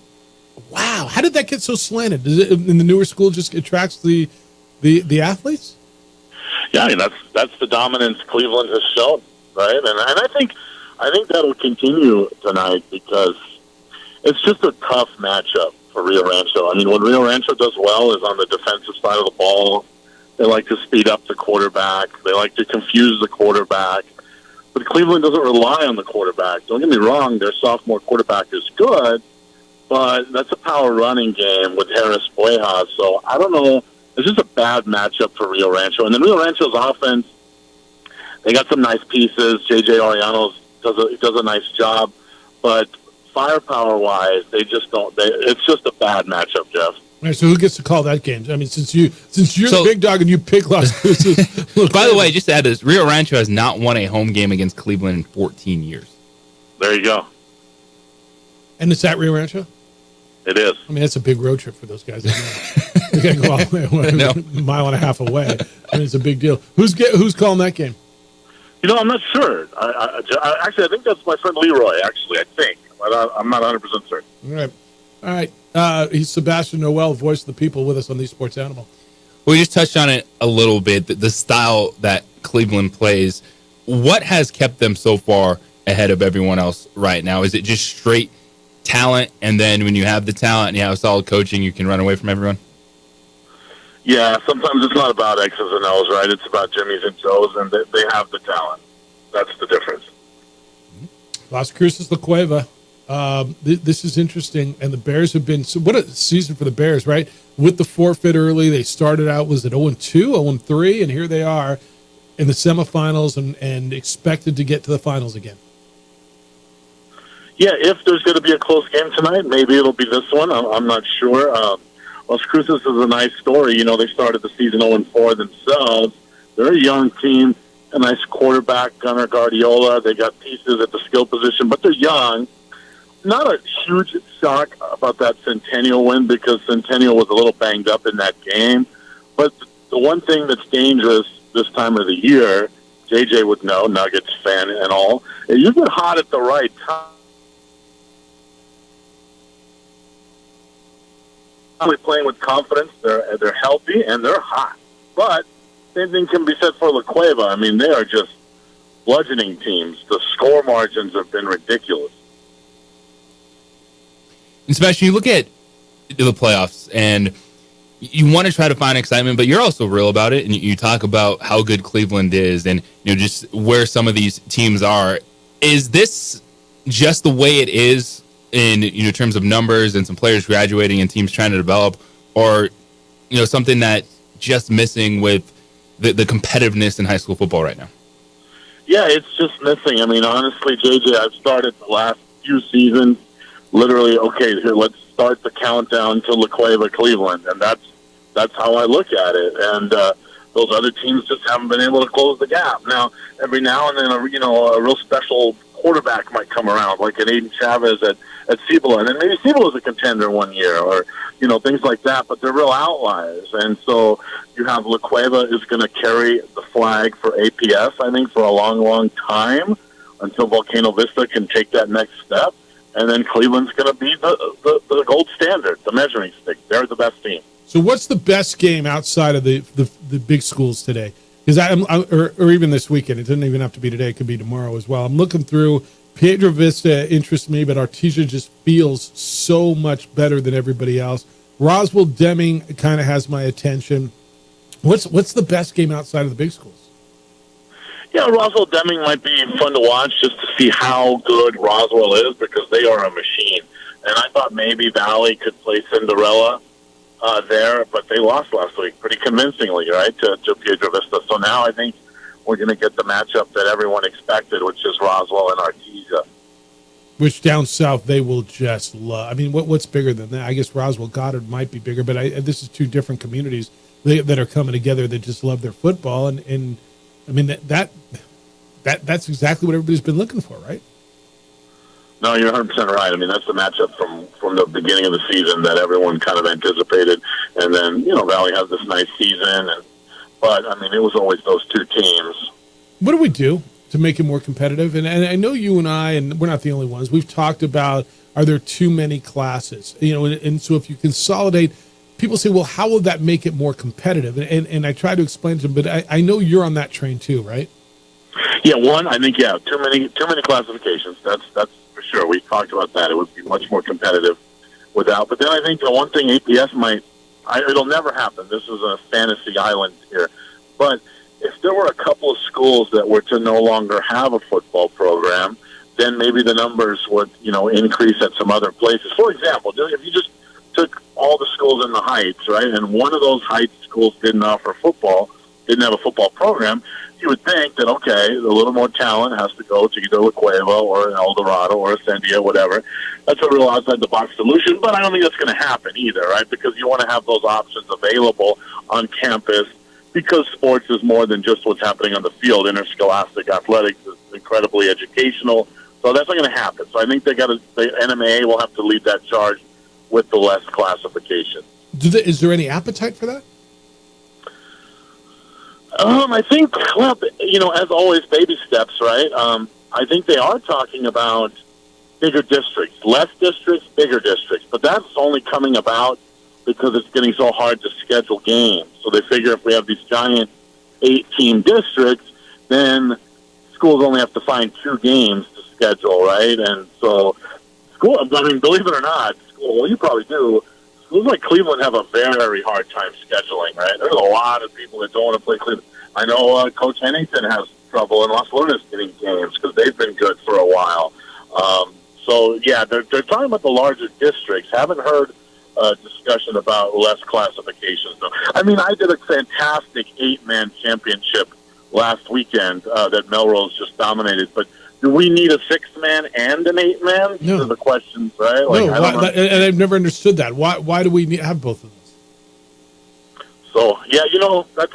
Wow. How did that get so slanted? Does it in the newer school just attracts the athletes? Yeah, I mean, that's the dominance Cleveland has shown, right? And I think that'll continue tonight because it's just a tough matchup for Rio Rancho. I mean, what Rio Rancho does well is on the defensive side of the ball. They like to speed up the quarterback. They like to confuse the quarterback. But Cleveland doesn't rely on the quarterback. Don't get me wrong, their sophomore quarterback is good, but that's a power running game with Harris Buejas. So I don't know. It's just a bad matchup for Rio Rancho. And then Rio Rancho's offense, they got some nice pieces. J.J. Arellano does a nice job. But firepower-wise, they just don't. It's just a bad matchup, Jeff. All right, so who gets to call that game? I mean, since you're the big dog and you pick Las Cruces. By the way, just to add this, Rio Rancho has not won a home game against Cleveland in 14 years. There you go. And it's at Rio Rancho? It is. I mean, that's a big road trip for those guys. They got to go all the way, a mile and a half away. I mean, it's a big deal. Who's calling that game? You know, I'm not sure. I think that's my friend Leroy, actually, I think. But I'm not 100% certain. All right. He's Sebastian Noel, voice of the people, with us on the Sports Animal. We just touched on it a little bit, the style that Cleveland plays. What has kept them so far ahead of everyone else right now? Is it just straight talent, and then when you have the talent and you have solid coaching, you can run away from everyone? Yeah, sometimes it's not about X's and O's, right? It's about Jimmy's and Joe's, and they have the talent. That's the difference. Las Cruces La Cueva. This is interesting, and the Bears have been. So what a season for the Bears, right? With the forfeit early, they started out, was it 0-2, 0-3, and here they are in the semifinals and expected to get to the finals again. Yeah, if there's going to be a close game tonight, maybe it'll be this one. I'm not sure. Las Cruces is a nice story. You know, they started the season 0-4 themselves. They're a young team, a nice quarterback, Gunnar Guardiola. They got pieces at the skill position, but they're young. Not a huge shock about that Centennial win because Centennial was a little banged up in that game. But the one thing that's dangerous this time of the year, JJ would know, Nuggets fan and all, is you get hot at the right time. Playing with confidence, they're healthy and they're hot. But same thing can be said for La Cueva. I mean, they are just bludgeoning teams. The score margins have been ridiculous. Especially you look at the playoffs, and you want to try to find excitement, but you're also real about it, and you talk about how good Cleveland is, and just where some of these teams are. Is this just the way it is in terms of numbers and some players graduating and teams trying to develop, or something that just missing with the competitiveness in high school football right now? Yeah, it's just missing. I mean, honestly, JJ, I've started the last few seasons literally, okay, here, let's start the countdown to La Cueva, Cleveland, and that's how I look at it. And those other teams just haven't been able to close the gap. Now, every now and then, a real special quarterback might come around, like an Aiden Chavez at Cibola, and then maybe Cibola's a contender one year, or things like that. But they're real outliers, and so you have La Cueva is going to carry the flag for APS, I think, for a long, long time until Volcano Vista can take that next step, and then Cleveland's going to be the gold standard, the measuring stick. They're the best team. So what's the best game outside of the big schools today? Because or even this weekend, it doesn't even have to be today. It could be tomorrow as well. I'm looking through. Piedra Vista interests me, but Artesia just feels so much better than everybody else. Roswell Deming kind of has my attention. What's the best game outside of the big schools? Yeah, Roswell Deming might be fun to watch just to see how good Roswell is, because they are a machine. And I thought maybe Valley could play Cinderella there, but they lost last week pretty convincingly, right, to Piedra Vista. So now I think we're going to get the matchup that everyone expected, which is Roswell and Artesia. Which down south they will just love. I mean, what's bigger than that? I guess Roswell Goddard might be bigger, but this is two different communities that are coming together that just love their football, and I mean that's exactly what everybody's been looking for, right? No, you're 100% right. I mean, that's the matchup from the beginning of the season that everyone kind of anticipated, and then Valley has this nice season, but I mean, it was always those two teams. What do we do to make it more competitive? And I know you and I, and we're not the only ones, we've talked about, are there too many classes? And so if you consolidate, people say, well, how will that make it more competitive? And I try to explain to them, but I know you're on that train too, right? Yeah, I think, too many classifications. That's for sure. We talked about that. It would be much more competitive without. But then I think the one thing APS it'll never happen. This is a fantasy island here. But if there were a couple of schools that were to no longer have a football program, then maybe the numbers would, increase at some other places. For example, if you just took all the schools in the Heights, right, and one of those Heights schools didn't have a football program, you would think that, okay, a little more talent has to go to either La Cueva or an El Dorado or a Sandia, whatever. That's a real outside-the-box solution, but I don't think that's going to happen either, right, because you want to have those options available on campus, because sports is more than just what's happening on the field. Interscholastic athletics is incredibly educational, so that's not going to happen. So I think the NMAA will have to lead that charge with the less classification. Is there any appetite for that? I think, as always, baby steps, right? I think they are talking about bigger districts, less districts, bigger districts, but that's only coming about because it's getting so hard to schedule games. So they figure if we have these giant 8-team districts, then schools only have to find 2 games to schedule, right? And so believe it or not, you probably do, schools like Cleveland have a very hard time scheduling, right? There's a lot of people that don't want to play Cleveland. I know Coach Hennington has trouble in Los Lunas getting games because they've been good for a while. They're talking about the larger districts. Haven't heard discussion about less classifications, though. I mean, I did a fantastic 8-man championship last weekend that Melrose just dominated, but do we need a 6-man and an 8-man? No. These are the questions, right? And I've never understood that. Why do we have both of those? So, that's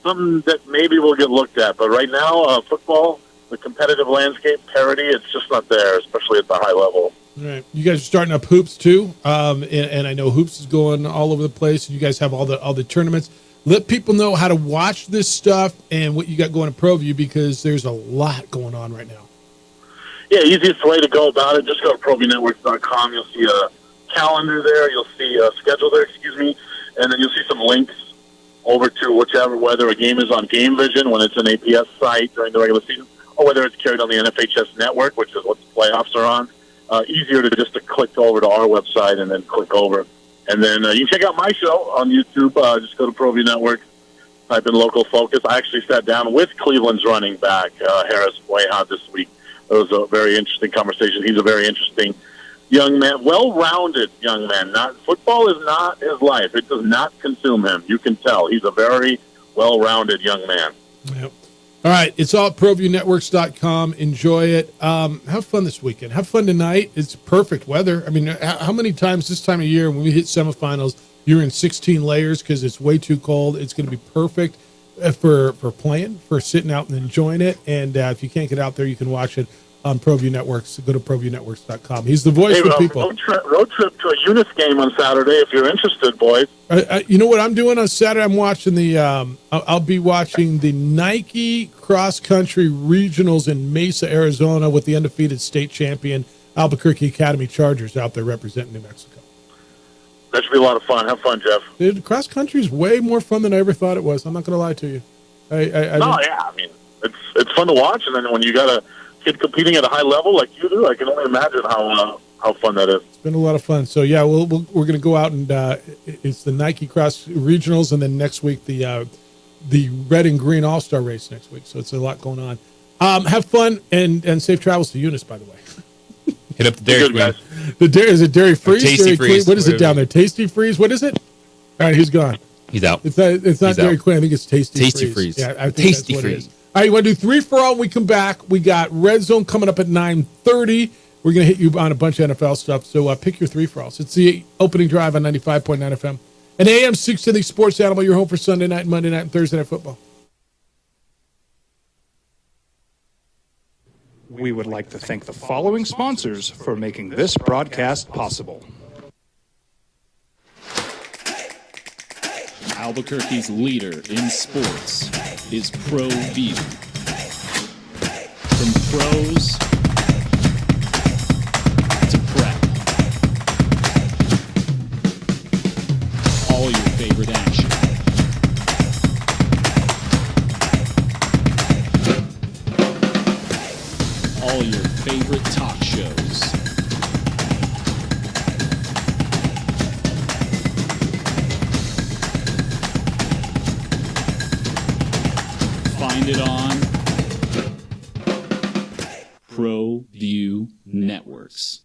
something that maybe will get looked at. But right now, football, the competitive landscape, parity, it's just not there, especially at the high level. All right. You guys are starting up hoops, too. And I know hoops is going all over the place. You guys have all the tournaments. Let people know how to watch this stuff and what you got going to ProView, because there's a lot going on right now. Yeah, easiest way to go about it, just go to ProViewNetworks.com. You'll see a calendar there. You'll see a schedule there, and then you'll see some links over to whether a game is on Game Vision when it's an APS site during the regular season, or whether it's carried on the NFHS network, which is what the playoffs are on. Easier to click over to our website and then click over And then you can check out my show on YouTube. Just go to ProView Network, type in Local Focus. I actually sat down with Cleveland's running back, Harris Wayha, this week. It was a very interesting conversation. He's a very interesting young man, well-rounded young man. Football is not his life. It does not consume him. You can tell. He's a very well-rounded young man. Yep. All right, it's all at ProViewNetworks.com. Enjoy it. Have fun this weekend. Have fun tonight. It's perfect weather. I mean, how many times this time of year when we hit semifinals, you're in 16 layers because it's way too cold? It's going to be perfect for playing, for sitting out and enjoying it. And if you can't get out there, you can watch it on ProView Networks. Go to ProViewNetworks.com. He's the voice for people. Road trip to a Eunice game on Saturday if you're interested, boys. You know what I'm doing on Saturday? I'm watching I'll be watching the Nike Cross Country Regionals in Mesa, Arizona with the undefeated state champion Albuquerque Academy Chargers out there representing New Mexico. That should be a lot of fun. Have fun, Jeff. Dude, cross country is way more fun than I ever thought it was. I'm not going to lie to you. I mean, it's fun to watch, and then when you got a kid competing at a high level like you do, I can only imagine how fun that is. It's been a lot of fun. So yeah, we're going to go out and it's the Nike Cross Regionals, and then next week the Red and Green All-Star Race next week. So it's a lot going on. Have fun and safe travels to Eunice, by the way. Hit up the Dairy Queen. Is it Dairy Freeze? Tasty Freeze. What is it down there? Tasty Freeze? What is it? All right, he's gone. He's out. It's not Dairy Queen. I think it's Tasty Freeze. Yeah, I think Tasty that's what it Freeze. is. All right, you want to do 3 for all when we come back? We got Red Zone coming up at 9:30. We're going to hit you on a bunch of NFL stuff. So pick your 3 for alls. It's the opening drive on 95.9 FM. And AM 610 Sports Animal, your home for Sunday night, Monday night, and Thursday night football. We would like to thank the following sponsors for making this broadcast possible. Albuquerque's leader in sports is ProView. From pros to prep, all your favorite action. All your favorite talk shows. Find it on ProView Networks.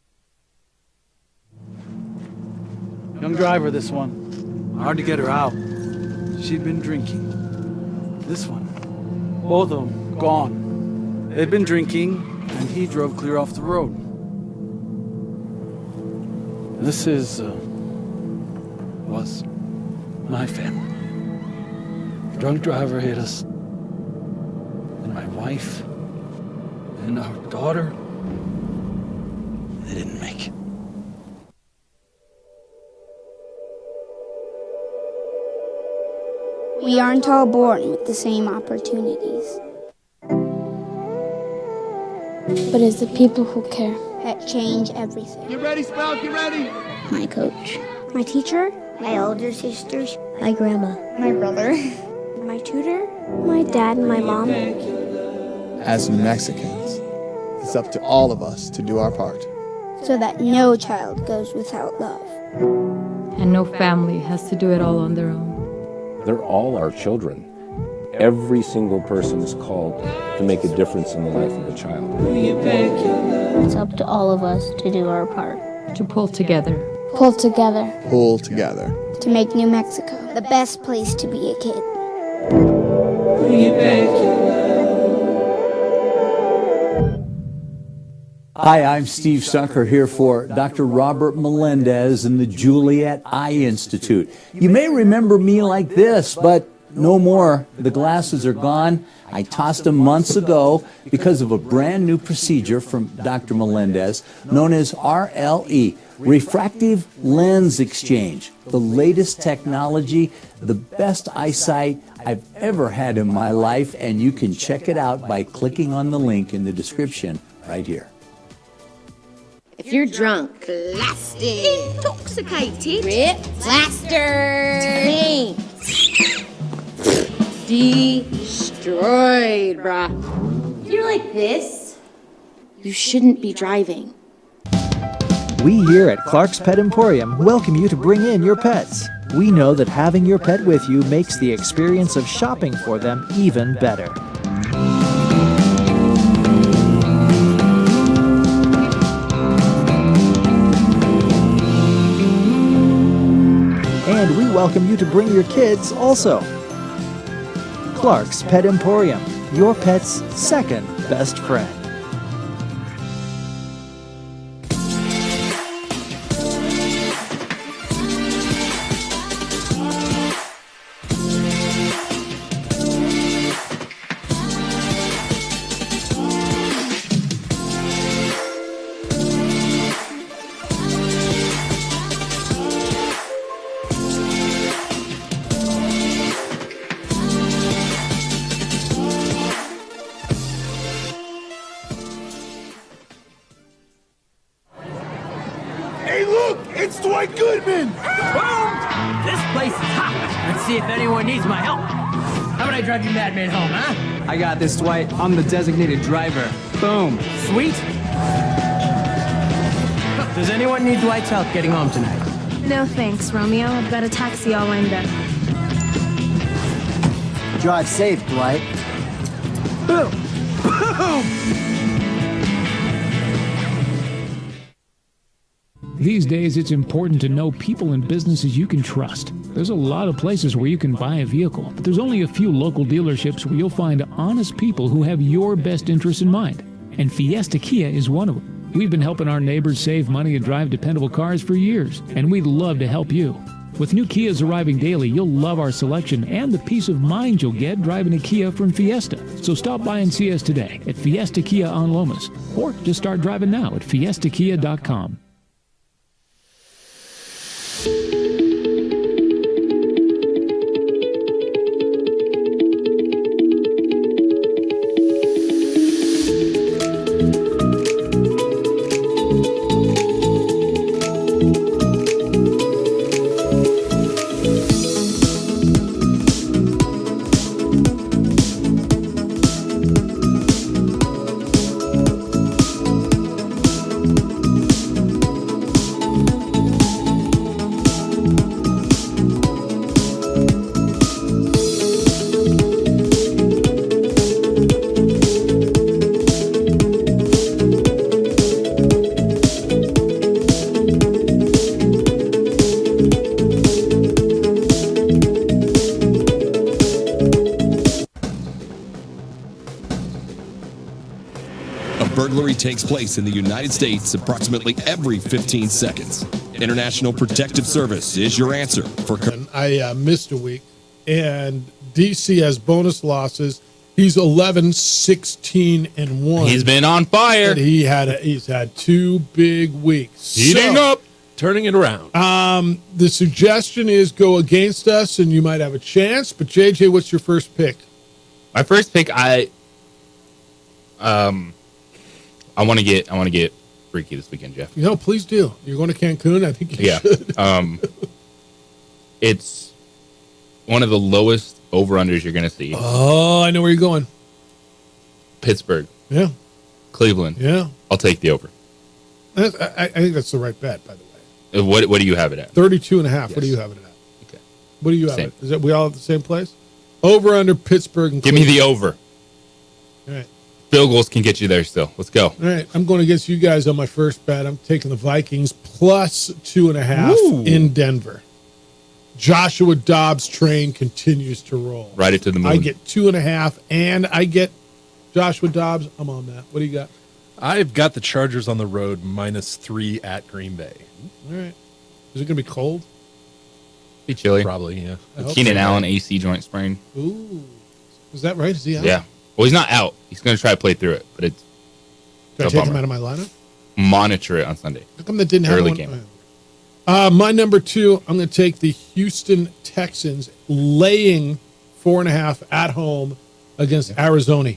Young driver, this one. Hard to get her out. She'd been drinking. This one. Both of them gone. They'd been drinking, and he drove clear off the road. This was my family. The drunk driver hit us. And my wife and our daughter, they didn't make it. We aren't all born with the same opportunities. But it's the people who care that change everything. Get ready, Spout, get ready. My coach. My teacher. My older sisters. My grandma. My brother. My tutor. My dad and my mom. As Mexicans, it's up to all of us to do our part. So that no child goes without love. And no family has to do it all on their own. They're all our children. Every single person is called to make a difference in the life of a child. It's up to all of us to do our part. To pull together. Pull together. Pull together. To make New Mexico the best place to be a kid. Hi, I'm Steve Sucker here for Dr. Robert Melendez and the Juliet Eye Institute. You may remember me like this, but no more. The glasses are gone. I tossed them months ago because of a brand new procedure from Dr. Melendez known as RLE, Refractive Lens Exchange. The latest technology, the best eyesight I've ever had in my life, and you can check it out by clicking on the link in the description right here. If you're drunk, blasted, intoxicated, ripped, plastered, destroyed, bruh. If you're like this, you shouldn't be driving. We here at Clark's Pet Emporium welcome you to bring in your pets. We know that having your pet with you makes the experience of shopping for them even better. And we welcome you to bring your kids also. Clark's Pet Emporium, your pet's second best friend. Hey, look! It's Dwight Goodman! Boom! This place is hot. Let's see if anyone needs my help. How about I drive you madman home, huh? I got this, Dwight. I'm the designated driver. Boom. Sweet. Does anyone need Dwight's help getting home tonight? No thanks, Romeo. I've got a taxi all lined up. Drive safe, Dwight. Boom! Boom! These days, it's important to know people and businesses you can trust. There's a lot of places where you can buy a vehicle, but there's only a few local dealerships where you'll find honest people who have your best interests in mind. And Fiesta Kia is one of them. We've been helping our neighbors save money and drive dependable cars for years, and we'd love to help you. With new Kias arriving daily, you'll love our selection and the peace of mind you'll get driving a Kia from Fiesta. So stop by and see us today at Fiesta Kia on Lomas, or just start driving now at fiestakia.com. Burglary takes place in the United States approximately every 15 seconds. International Protective Service is your answer for... I missed a week, and DC has bonus losses. He's 11-16-1. He's been on fire. And he's had 2 big weeks. Heating up, turning it around. The suggestion is go against us, and you might have a chance. But JJ, what's your first pick? My first pick, I want to get freaky this weekend, Jeff. No, please do. You're going to Cancun? I think you should. It's one of the lowest over-unders you're going to see. Oh, I know where you're going. Pittsburgh. Yeah. Cleveland. Yeah. I'll take the over. I think that's the right bet, by the way. What do you have it at? 32.5. Yes. What do you have it at? Okay. What do you have Same. it? Is that we all at the same place? Over, under, Pittsburgh, and Give me the over. All right. Field goals can get you there still. Let's go. All right. I'm going against you guys on my first bet. I'm taking the Vikings plus 2.5 in Denver. Joshua Dobbs' train continues to roll. Ride it to the moon. I get 2.5, and I get Joshua Dobbs. I'm on that. What do you got? I've got the Chargers on the road -3 at Green Bay. All right. Is it going to be cold? Be chilly. Probably, yeah. Keenan Allen, AC joint sprain. Ooh. Is that right? Is he out? Yeah. Well, he's not out. He's going to try to play through it, but it's Did I take him out of my lineup? Monitor it on Sunday. How come that didn't have early one? game? My number 2, I'm going to take the Houston Texans laying 4.5 at home against Arizona.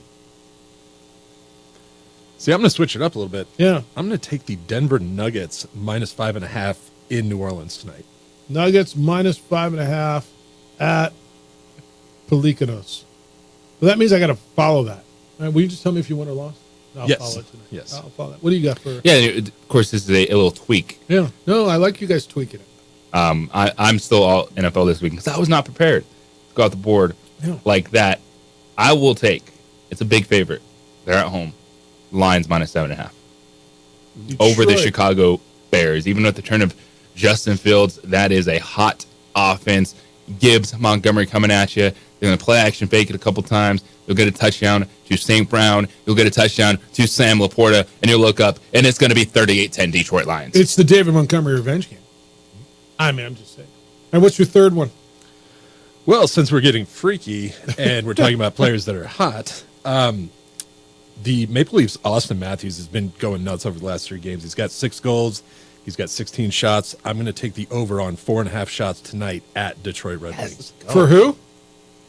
See, I'm going to switch it up a little bit. Yeah. I'm going to take the Denver Nuggets -5.5 in New Orleans tonight. Nuggets -5.5 at Pelicanos. Well, that means I got to follow that. All right, will you just tell me if you won or lost? I'll Yes. follow it tonight. Yes. I'll follow it. What do you got for? Yeah, of course, this is a little tweak. Yeah. No, I like you guys tweaking it. I'm still all NFL this week because I was not prepared to go out the board like that. I will take. It's a big favorite. They're at home. Lions -7.5 over the Chicago Bears. Even with the turn of Justin Fields, that is a hot offense. Gibbs, Montgomery coming at you. They're going to play action fake it a couple times. You'll get a touchdown to St. Brown. You'll get a touchdown to Sam Laporta, and you'll look up, and it's going to be 38-10 Detroit Lions. It's the David Montgomery revenge game. I'm just saying. And what's your third one? Well, since we're getting freaky and we're talking about players that are hot, the Maple Leafs' Austin Matthews has been going nuts over the last 3 games. He's got 6 goals. He's got 16 shots. I'm going to take the over on 4.5 shots tonight at Detroit Red Wings. For who?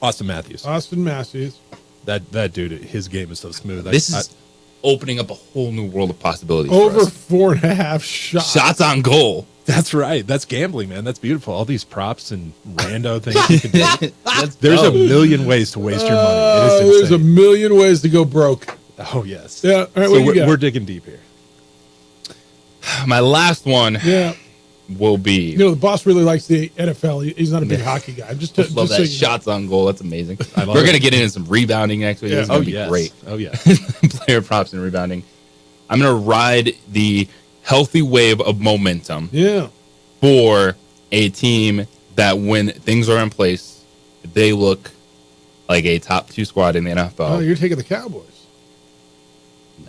Austin Matthews. Austin Matthews. That dude, his game is so smooth. This is opening up a whole new world of possibilities. Over 4.5 shots. Shots on goal. That's right. That's gambling, man. That's beautiful. All these props and rando things you can do. There's a million ways to waste your money. It is insane. There's a million ways to go broke. Oh, yes. Yeah. All right, so what do you got? we're digging deep here. My last one will be... You know, the boss really likes the NFL. He's not a big hockey guy. I'm just love just that. so Shots on goal. That's amazing. We're love going to it. get into some rebounding next week. Yeah. This is going to be yes. great. Oh, yeah. Player props and rebounding. I'm going to ride the healthy wave of momentum for a team that when things are in place, they look like a top 2 squad in the NFL. Oh, you're taking the Cowboys.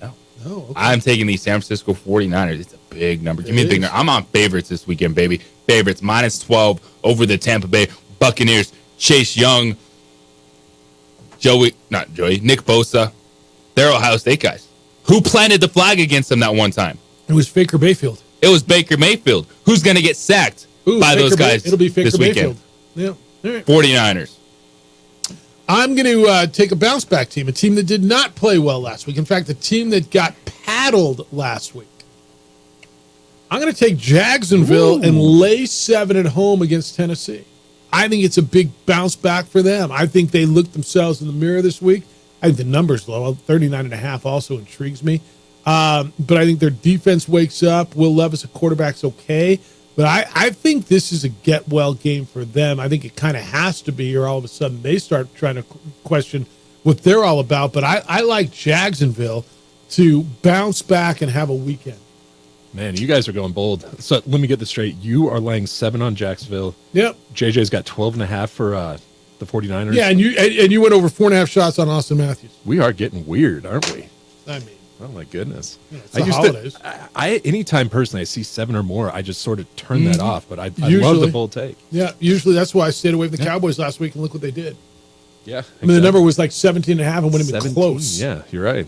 No. Oh, okay. I'm taking the San Francisco 49ers. It's a big number. Give me a big number. I'm on favorites this weekend, baby. Favorites -12 over the Tampa Bay Buccaneers. Chase Young, Nick Bosa. They're Ohio State guys. Who planted the flag against them that one time? It was Baker Mayfield. It was Baker Mayfield. Who's going to get sacked by those guys It'll be Baker this weekend? Mayfield. Yeah. All right. 49ers. I'm going to take a bounce back team, a team that did not play well last week. In fact, a team that got paddled last week. I'm going to take Jacksonville and lay 7 at home against Tennessee. I think it's a big bounce back for them. I think they looked themselves in the mirror this week. I think the number's low. 39.5 also intrigues me. But I think their defense wakes up. Will Levis, a quarterback's okay. But I think this is a get-well game for them. I think it kind of has to be, or all of a sudden they start trying to question what they're all about. But I like Jacksonville to bounce back and have a weekend. Man, you guys are going bold. So let me get this straight. You are laying 7 on Jacksonville. Yep. JJ's got 12.5 for the 49ers. Yeah, and you went over 4.5 shots on Austin Matthews. We are getting weird, aren't we? I mean, oh my goodness. Yeah, it's the holidays. I anytime personally I see 7 or more, I just sort of turn that off. But I love Usually. the bold take. Yeah, usually that's why I stayed away from the Cowboys last week, and look what they did. Yeah. I mean, the number was like 17.5 and wouldn't have been close. Yeah, you're right.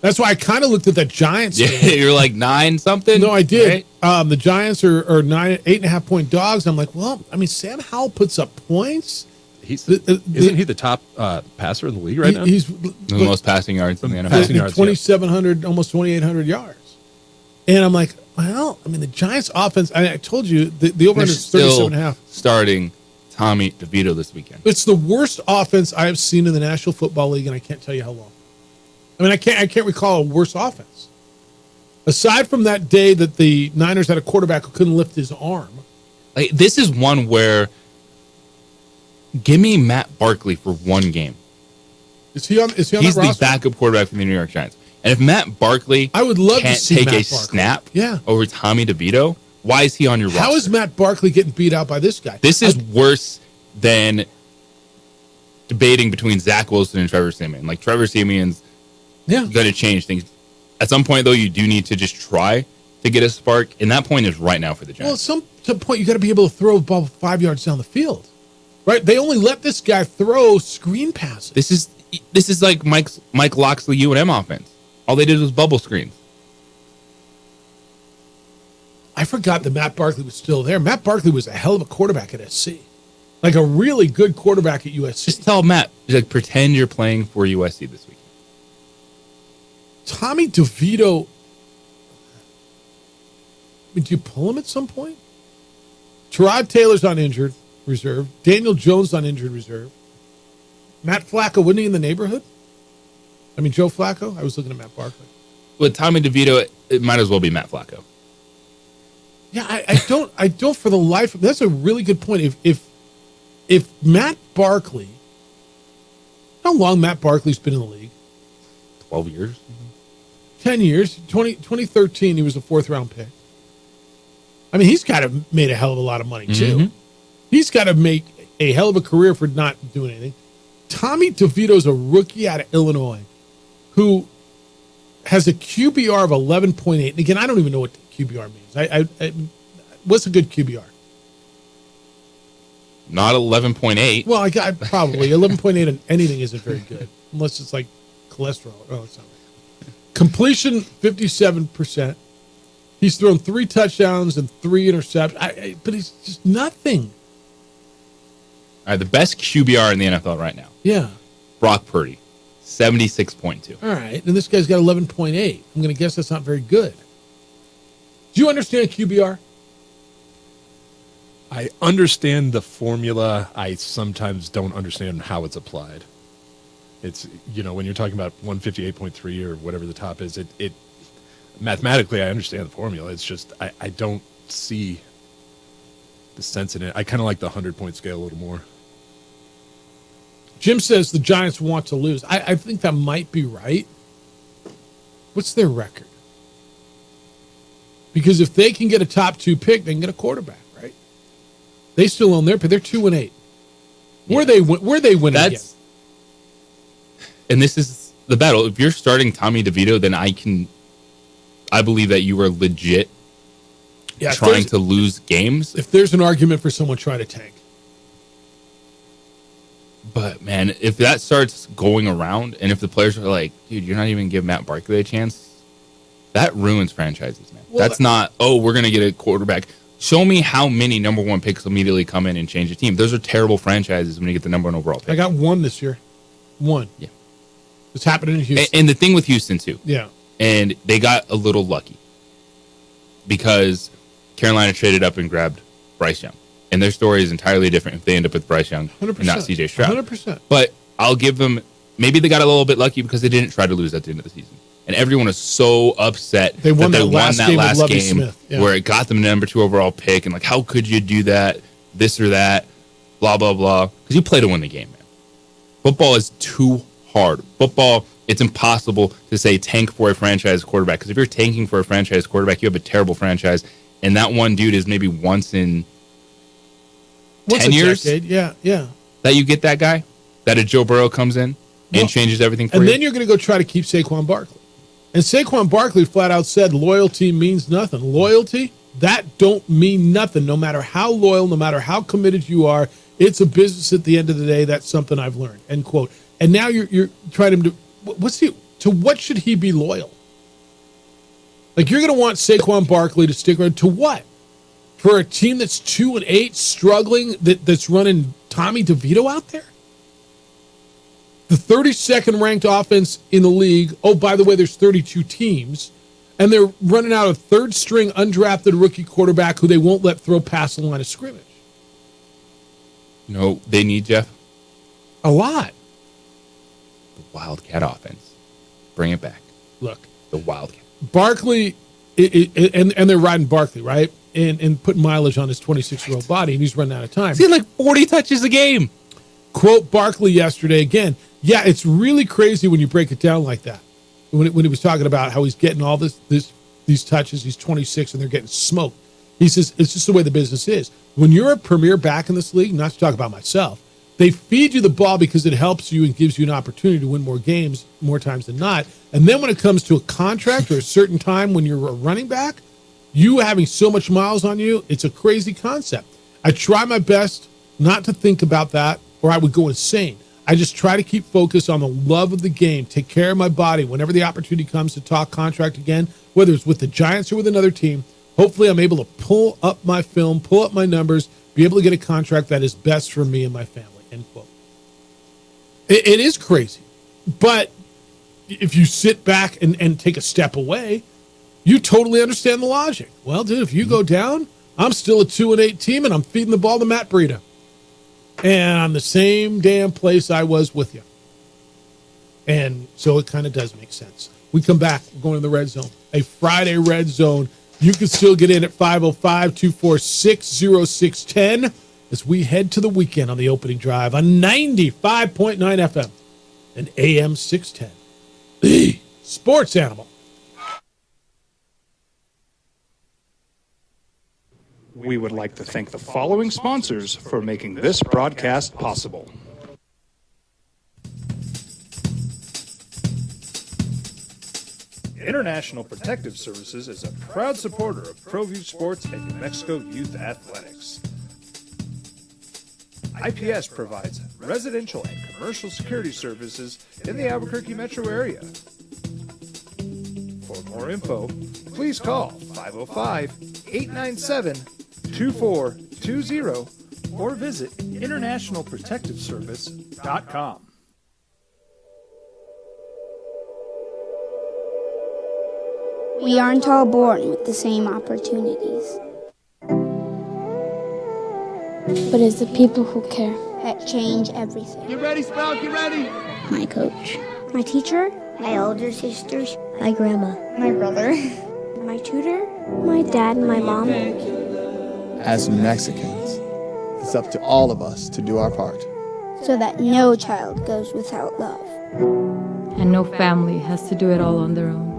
That's why I kind of looked at that Giants game. Yeah, you're like 9 something. No, I did. Right? The Giants are 8.5 point dogs. I'm like, well, I mean, Sam Howell puts up points. Isn't he the top passer in the league right now? He's the most passing yards in the NFL. Passing yards, 2,700, almost 2,800 yards. And I'm like, well, I mean, the Giants offense, I told you, the over-under is 37.5. Starting Tommy DeVito this weekend. It's the worst offense I have seen in the National Football League, and I can't tell you how long. I mean, I can't recall a worse offense. Aside from that day that the Niners had a quarterback who couldn't lift his arm. Like, this is one where give me Matt Barkley for one game. Is he on He's that the roster? backup quarterback for the New York Giants. And if Matt Barkley I would love can't to see take Matt a Barkley. snap Yeah. over Tommy DeVito, why is he on your roster? How is Matt Barkley getting beat out by this guy? This is worse than debating between Zach Wilson and Trevor Siemian. Like, Trevor Siemian's going to change things. At some point, though, you do need to just try to get a spark, and that point is right now for the Well, Giants. at some point, you got to be able to throw a ball 5 yards down the field, right? They only let this guy throw screen passes. This is like Mike Loxley UNM offense. All they did was bubble screens. I forgot that Matt Barkley was still there. Matt Barkley was a hell of a quarterback at SC, like a really good quarterback at USC. Just tell Matt, like, pretend you're playing for USC this week. Tommy DeVito. Did you pull him at some point? Tyrod Taylor's on injured reserve. Daniel Jones on injured reserve. Matt Flacco, wasn't he in the neighborhood? I mean, Joe Flacco? I was looking at Matt Barkley. with Tommy DeVito, it might as well be Matt Flacco. Yeah, I don't for the life of, that's a really good point. If Matt Barkley, how long Matt Barkley's been in the league? 12 years. 10 years. 2013, he was a 4th round pick. I mean, he's got to made a hell of a lot of money too. Mm-hmm. He's got to make a hell of a career for not doing anything. Tommy DeVito's a rookie out of Illinois who has a QBR of 11.8. And again, I don't even know what QBR means. I what's a good QBR? Not 11.8. Well, I got probably 11.8 on anything isn't very good unless it's like cholesterol. Oh, it's not right. Completion 57%. He's thrown 3 touchdowns and 3 interceptions. But he's just nothing. All right, the best QBR in the NFL right now. Yeah. Brock Purdy, 76.2. All right, and this guy's got 11.8. I'm going to guess that's not very good. Do you understand QBR? I understand the formula. I sometimes don't understand how it's applied. It's, when you're talking about 158.3 or whatever the top is, it mathematically, I understand the formula. It's just, I don't see the sense in it. I kind of like the 100-point scale a little more. Jim says the Giants want to lose. I think that might be right. What's their record? Because if they can get a top 2 pick, they can get a quarterback, right? They still own their pick. They're 2-8. Where they win again? And this is the battle. If you're starting Tommy DeVito, then I believe that you are legit trying to lose games. If there's an argument for someone trying to tank. But, man, if that starts going around and if the players are like, dude, you're not even giving Matt Barkley a chance, that ruins franchises, man. Well, that's not, we're going to get a quarterback. Show me how many number 1 picks immediately come in and change the team. Those are terrible franchises when you get the number 1 overall pick. I got 1 this year. 1. Yeah. It's happening in Houston. And the thing with Houston, too. Yeah. And they got a little lucky because Carolina traded up and grabbed Bryce Young. And their story is entirely different if they end up with Bryce Young 100%. and not CJ Stroud. 100%. But I'll give them, maybe they got a little bit lucky because they didn't try to lose at the end of the season. And everyone is so upset they won that last game yeah. where it got them the number 2 overall pick. And like, how could you do that? This or that, blah, blah, blah. Because you play to win the game, man. Football is too hard. Football, it's impossible to say tank for a franchise quarterback. Because if you're tanking for a franchise quarterback, you have a terrible franchise. And that one dude is maybe once in 10 years. Decade. Yeah. That you get that guy, that a Joe Burrow comes in and changes everything for you. And then you're going to go try to keep Saquon Barkley. And Saquon Barkley flat out said loyalty means nothing. Loyalty, that don't mean nothing. No matter how loyal, no matter how committed you are, it's a business at the end of the day. That's something I've learned, end quote. And now you're trying to, to what should he be loyal? Like you're going to want Saquon Barkley to stick around to what? For a team that's 2-8 struggling that's running Tommy DeVito out there? The 32nd ranked offense in the league. Oh, by the way, there's 32 teams. And they're running out a 3rd string undrafted rookie quarterback who they won't let throw past the line of scrimmage. No, they need, Jeff? A lot. The Wildcat offense. Bring it back. Look. The Wildcat. Barkley, and they're riding Barkley, right? And putting mileage on his 26-year-old body, and he's running out of time. He's like 40 touches a game. Quote Barkley yesterday again. Yeah, it's really crazy when you break it down like that. When he was talking about how he's getting all these touches, he's 26 and they're getting smoked. He says it's just the way the business is. When you're a premier back in this league, not to talk about myself, they feed you the ball because it helps you and gives you an opportunity to win more games more times than not. And then when it comes to a contract or a certain time when you're a running back, you having so much miles on you, it's a crazy concept. I try my best not to think about that or I would go insane. I just try to keep focused on the love of the game, take care of my body. Whenever the opportunity comes to talk contract again, whether it's with the Giants or with another team, hopefully I'm able to pull up my film, pull up my numbers, be able to get a contract that is best for me and my family, end quote. It is crazy. But if you sit back and take a step away, you totally understand the logic. Well, dude, if you go down, I'm still a 2-8 team and I'm feeding the ball to Matt Breida. And I'm the same damn place I was with you. And so it kind of does make sense. We come back. We're going to the red zone. A Friday red zone. You can still get in at 505-246-0610 as we head to the weekend on the opening drive on 95.9 FM and AM 610. The Sports Animal. We would like to thank the following sponsors for making this broadcast possible. International Protective Services is a proud supporter of ProView Sports and New Mexico Youth Athletics. IPS provides residential and commercial security services in the Albuquerque metro area. For more info, please call 505-897-2420 or visit internationalprotectiveservice.com. We aren't all born with the same opportunities. But it's the people who care that change everything. Get ready, Spout, get ready! My coach, my teacher, my older sisters, my grandma, my brother, my tutor, my dad, and my mom. As Mexicans, it's up to all of us to do our part. So that no child goes without love. And no family has to do it all on their own.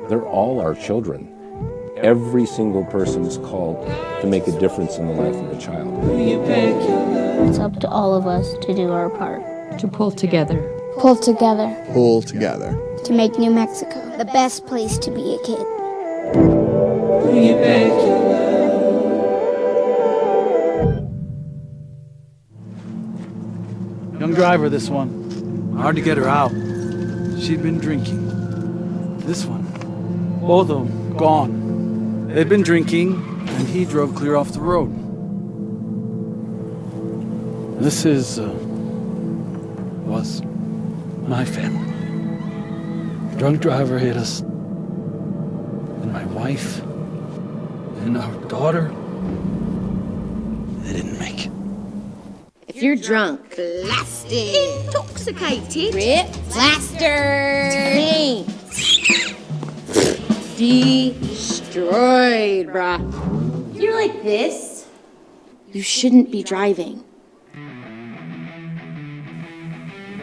They're all our children. Every single person is called to make a difference in the life of a child. It's up to all of us to do our part. To pull together. Pull together. Pull together. To make New Mexico the best place to be a kid. Young driver, this one. Hard to get her out. She'd been drinking. This one. Both of them gone. They'd been drinking, and he drove clear off the road. This was my family. The drunk driver hit us, and my wife, and our daughter. They didn't make it. If you're drunk, blasted, intoxicated, ripped, plastered, destroyed, brah. If you're like this, you shouldn't be driving.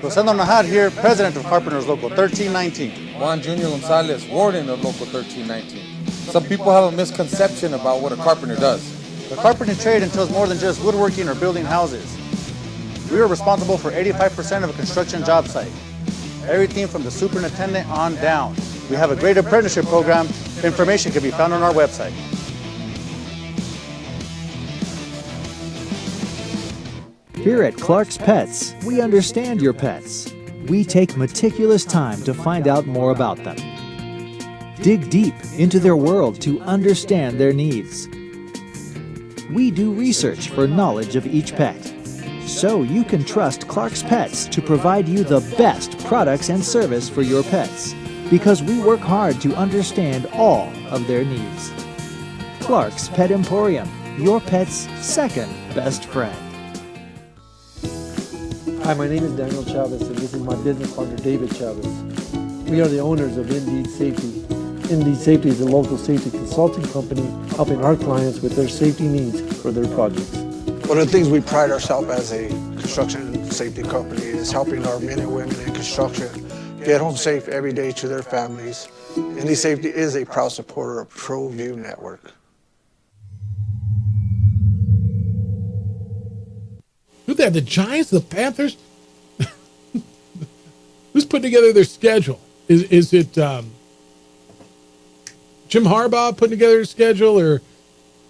Rosendo Najar here, president of Carpenters Local 1319. Juan Junior Gonzalez, warden of Local 1319. Some people have a misconception about what a carpenter does. The carpentering trade entails more than just woodworking or building houses. We are responsible for 85% of a construction job site. Everything from the superintendent on down. We have a great apprenticeship program. Information can be found on our website. Here at Clark's Pets, we understand your pets. We take meticulous time to find out more about them. Dig deep into their world to understand their needs. We do research for knowledge of each pet, so you can trust Clark's Pets to provide you the best products and service for your pets, because we work hard to understand all of their needs. Clark's Pet Emporium, your pet's second best friend. Hi, my name is Daniel Chavez, and this is my business partner, David Chavez. We are the owners of Indeed Safety. Indeed Safety is a local safety consulting company helping our clients with their safety needs for their projects. One of the things we pride ourselves as a construction safety company is helping our men and women in construction get home safe every day to their families. Indeed Safety is a proud supporter of ProView Network. Who they have? The Giants, the Panthers? Who's putting together their schedule? Is it Jim Harbaugh putting together his schedule, or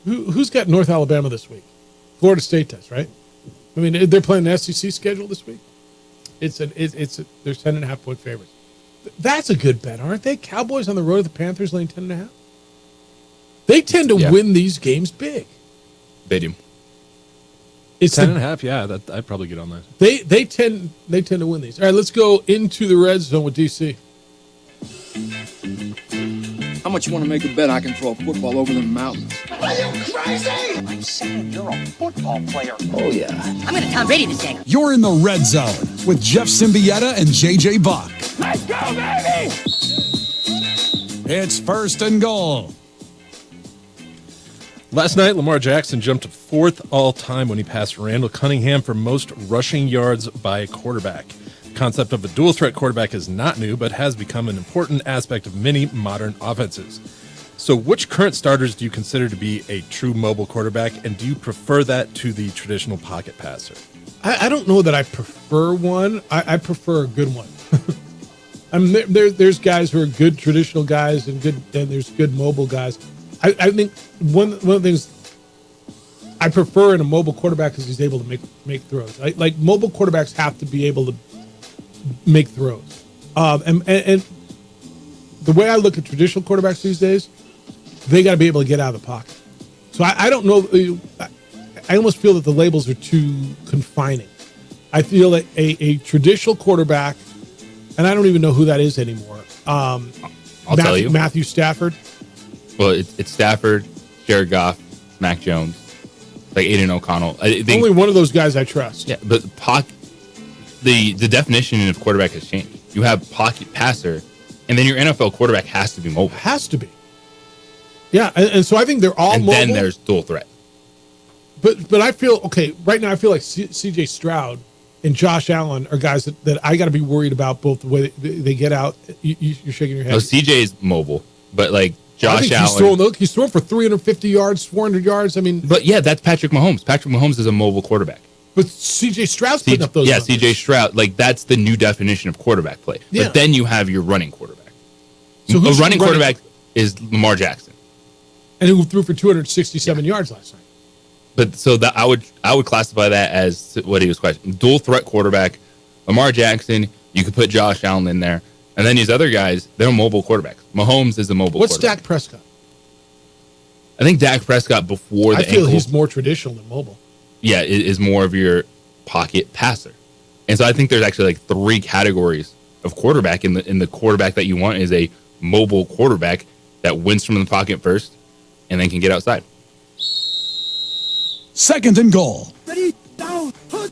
who's got North Alabama this week? Florida State does, right? I mean, they're playing the SEC schedule this week. They're 10.5-point favorites. That's a good bet, aren't they? Cowboys on the road at the Panthers laying 10.5. They tend to win these games big. They do. It's 10.5. Yeah, I'd probably get on that. They tend to win these. All right, let's go into the red zone with DC. How much you want to make a bet I can throw a football over the mountains? Are you crazy? I'm saying you're a football player. Oh, yeah. I'm gonna Tom Brady this thing. You're in the red zone with Jeff Symbieta and JJ Bach. Let's go, baby! It's 1st and goal. Last night, Lamar Jackson jumped to 4th all-time when he passed Randall Cunningham for most rushing yards by a quarterback. The concept of a dual-threat quarterback is not new, but has become an important aspect of many modern offenses. So which current starters do you consider to be a true mobile quarterback, and do you prefer that to the traditional pocket passer? I don't know that I prefer one. I prefer a good one. I mean, there's guys who are good traditional guys and there's good mobile guys. I think one of the things I prefer in a mobile quarterback is he's able to make throws. Like mobile quarterbacks have to be able to make throws. And the way I look at traditional quarterbacks these days, they got to be able to get out of the pocket. So I don't know. I almost feel that the labels are too confining. I feel that a traditional quarterback, and I don't even know who that is anymore. I'll tell you. Matthew Stafford. Well, it's Stafford, Jared Goff, Mac Jones, like Aiden O'Connell. Only one of those guys I trust. Yeah, but the definition of quarterback has changed. You have pocket passer, and then your NFL quarterback has to be mobile. Has to be. Yeah, and so I think they're all and mobile. And then there's dual threat. But I feel, okay, right now I feel like C.J. Stroud and Josh Allen are guys that I got to be worried about both the way they get out. You're shaking your head. No, C.J. is mobile, but like Josh Allen. He's throwing for 350 yards, 400 yards. I mean. But yeah, that's Patrick Mahomes. Patrick Mahomes is a mobile quarterback. But C.J. Stroud's putting up those numbers. C.J. Stroud, like that's the new definition of quarterback play. Yeah. But then you have your running quarterback. So a running quarterback is Lamar Jackson. And who threw for 267 yards last night. But so that I would classify that as what he was questioning. Dual threat quarterback, Lamar Jackson. You could put Josh Allen in there, and then these other guys, they're mobile quarterbacks. Mahomes is a mobile. What's quarterback. Dak Prescott? I think Dak Prescott before the I feel ankle, he's more traditional than mobile. Yeah, is more of your pocket passer, and so I think there's actually like 3 categories of quarterback. In the quarterback that you want is a mobile quarterback that wins from the pocket first, and then can get outside. 2nd and goal. Ready, down, put.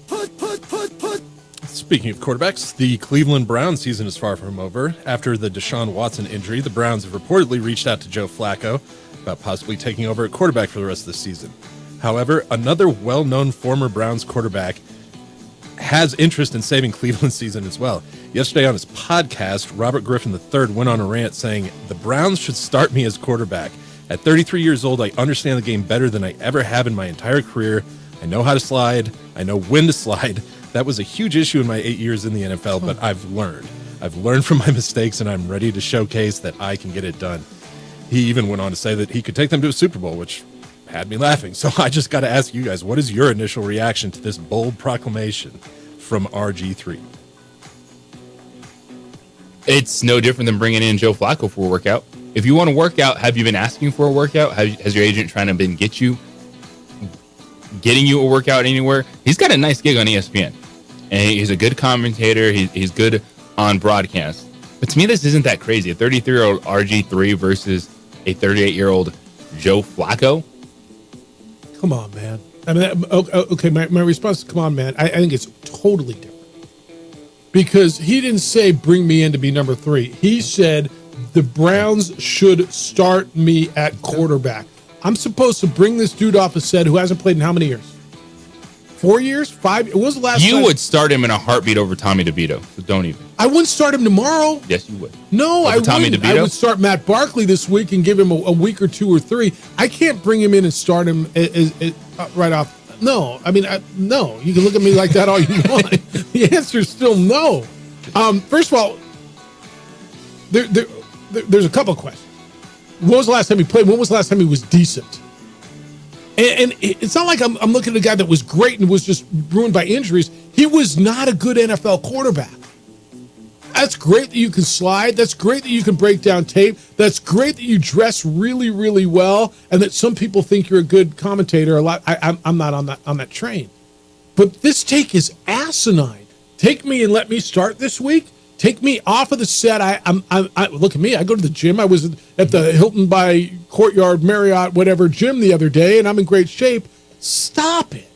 Speaking of quarterbacks, the Cleveland Browns season is far from over. After the Deshaun Watson injury, the Browns have reportedly reached out to Joe Flacco about possibly taking over at quarterback for the rest of the season. However, another well-known former Browns quarterback has interest in saving Cleveland's season as well. Yesterday on his podcast, Robert Griffin III went on a rant saying, "The Browns should start me as quarterback. At 33 years old, I understand the game better than I ever have in my entire career. I know how to slide. I know when to slide. That was a huge issue in my 8 years in the NFL, but I've learned. I've learned from my mistakes, and I'm ready to showcase that I can get it done." He even went on to say that he could take them to a Super Bowl, which had me laughing. So I just got to ask you guys, what is your initial reaction to this bold proclamation from RG3? It's no different than bringing in Joe Flacco for a workout. If you want to work out, have you been asking for a workout? Has your agent trying to getting you a workout anywhere? He's got a nice gig on ESPN, and he's a good commentator. He's good on broadcast. But to me, this isn't that crazy. A 33-year-old RG3 versus a 38-year-old Joe Flacco. Come on, man. I mean, okay, my response is, come on, man. I think it's totally different. Because he didn't say, bring me in to be number 3. He said, the Browns should start me at quarterback. I'm supposed to bring this dude off a set who hasn't played in how many years? 4 years? 5? When was the last time? You would start him in a heartbeat over Tommy DeVito, so don't even. I wouldn't start him tomorrow. Yes, you would. No, I wouldn't. I would start Matt Barkley this week and give him a week or 2 or 3. I can't bring him in and start him right off. No, I mean, no. You can look at me like that all you want. The answer is still no. First of all, there's a couple of questions. When was the last time he played? When was the last time he was decent? And it's not like I'm looking at a guy that was great and was just ruined by injuries. He was not a good NFL quarterback. That's great that you can slide. That's great that you can break down tape. That's great that you dress really, really well, and that some people think you're a good commentator. I'm not on that train. But this take is asinine. Take me and let me start this week. Take me off of the set. I look at me. I go to the gym. I was at the Hilton by Courtyard Marriott, whatever gym the other day, and I'm in great shape. Stop it.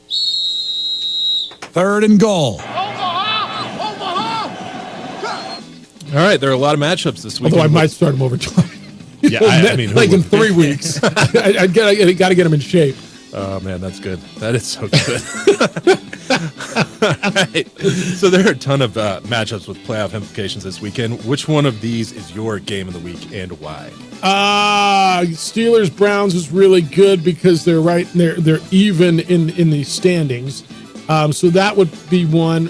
3rd and goal. All right, there are a lot of matchups this week. Although I might start him over time. Yeah, I mean, like in 3 weeks. I got to get him in shape. Oh man, that's good. That is so good. All right. So there are a ton of matchups with playoff implications this weekend. Which one of these is your game of the week and why? Steelers Browns is really good because they're they're even in the standings. So that would be one.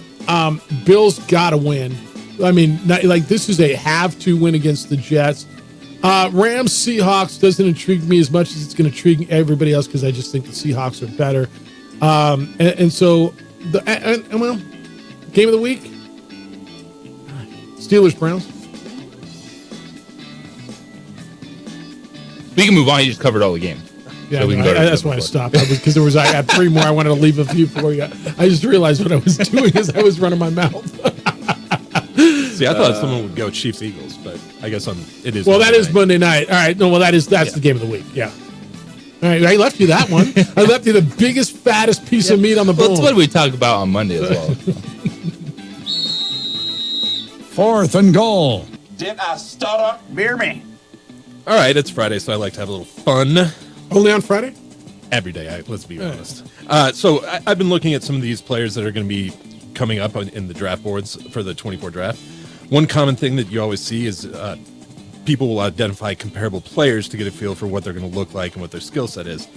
Bills got to win. I mean, this is a have to win against the Jets. Rams Seahawks doesn't intrigue me as much as it's going to intrigue everybody else because I just think the Seahawks are better. And so well, game of the week, Steelers Browns. We can move on. You just covered all the games. Yeah, so we can go that's why I stopped. Because I had 3 more. I wanted to leave a few for you. I just realized what I was doing as I was running my mouth. See, I thought someone would go Chiefs Eagles, but I guess it is. Well, that is Monday night. All right. No, well, that's the game of the week. Yeah. All right. I left you that one. I left you the biggest, fattest piece of meat on the bone. That's what we talk about on Monday as well. 4th and goal. Did I stutter? Beer me. All right, it's Friday, so I like to have a little fun. Only on Friday? Every day, let's be honest. So I've been looking at some of these players that are going to be coming up in the draft boards for the 24 draft. One common thing that you always see is people will identify comparable players to get a feel for what they're going to look like and what their skill set is.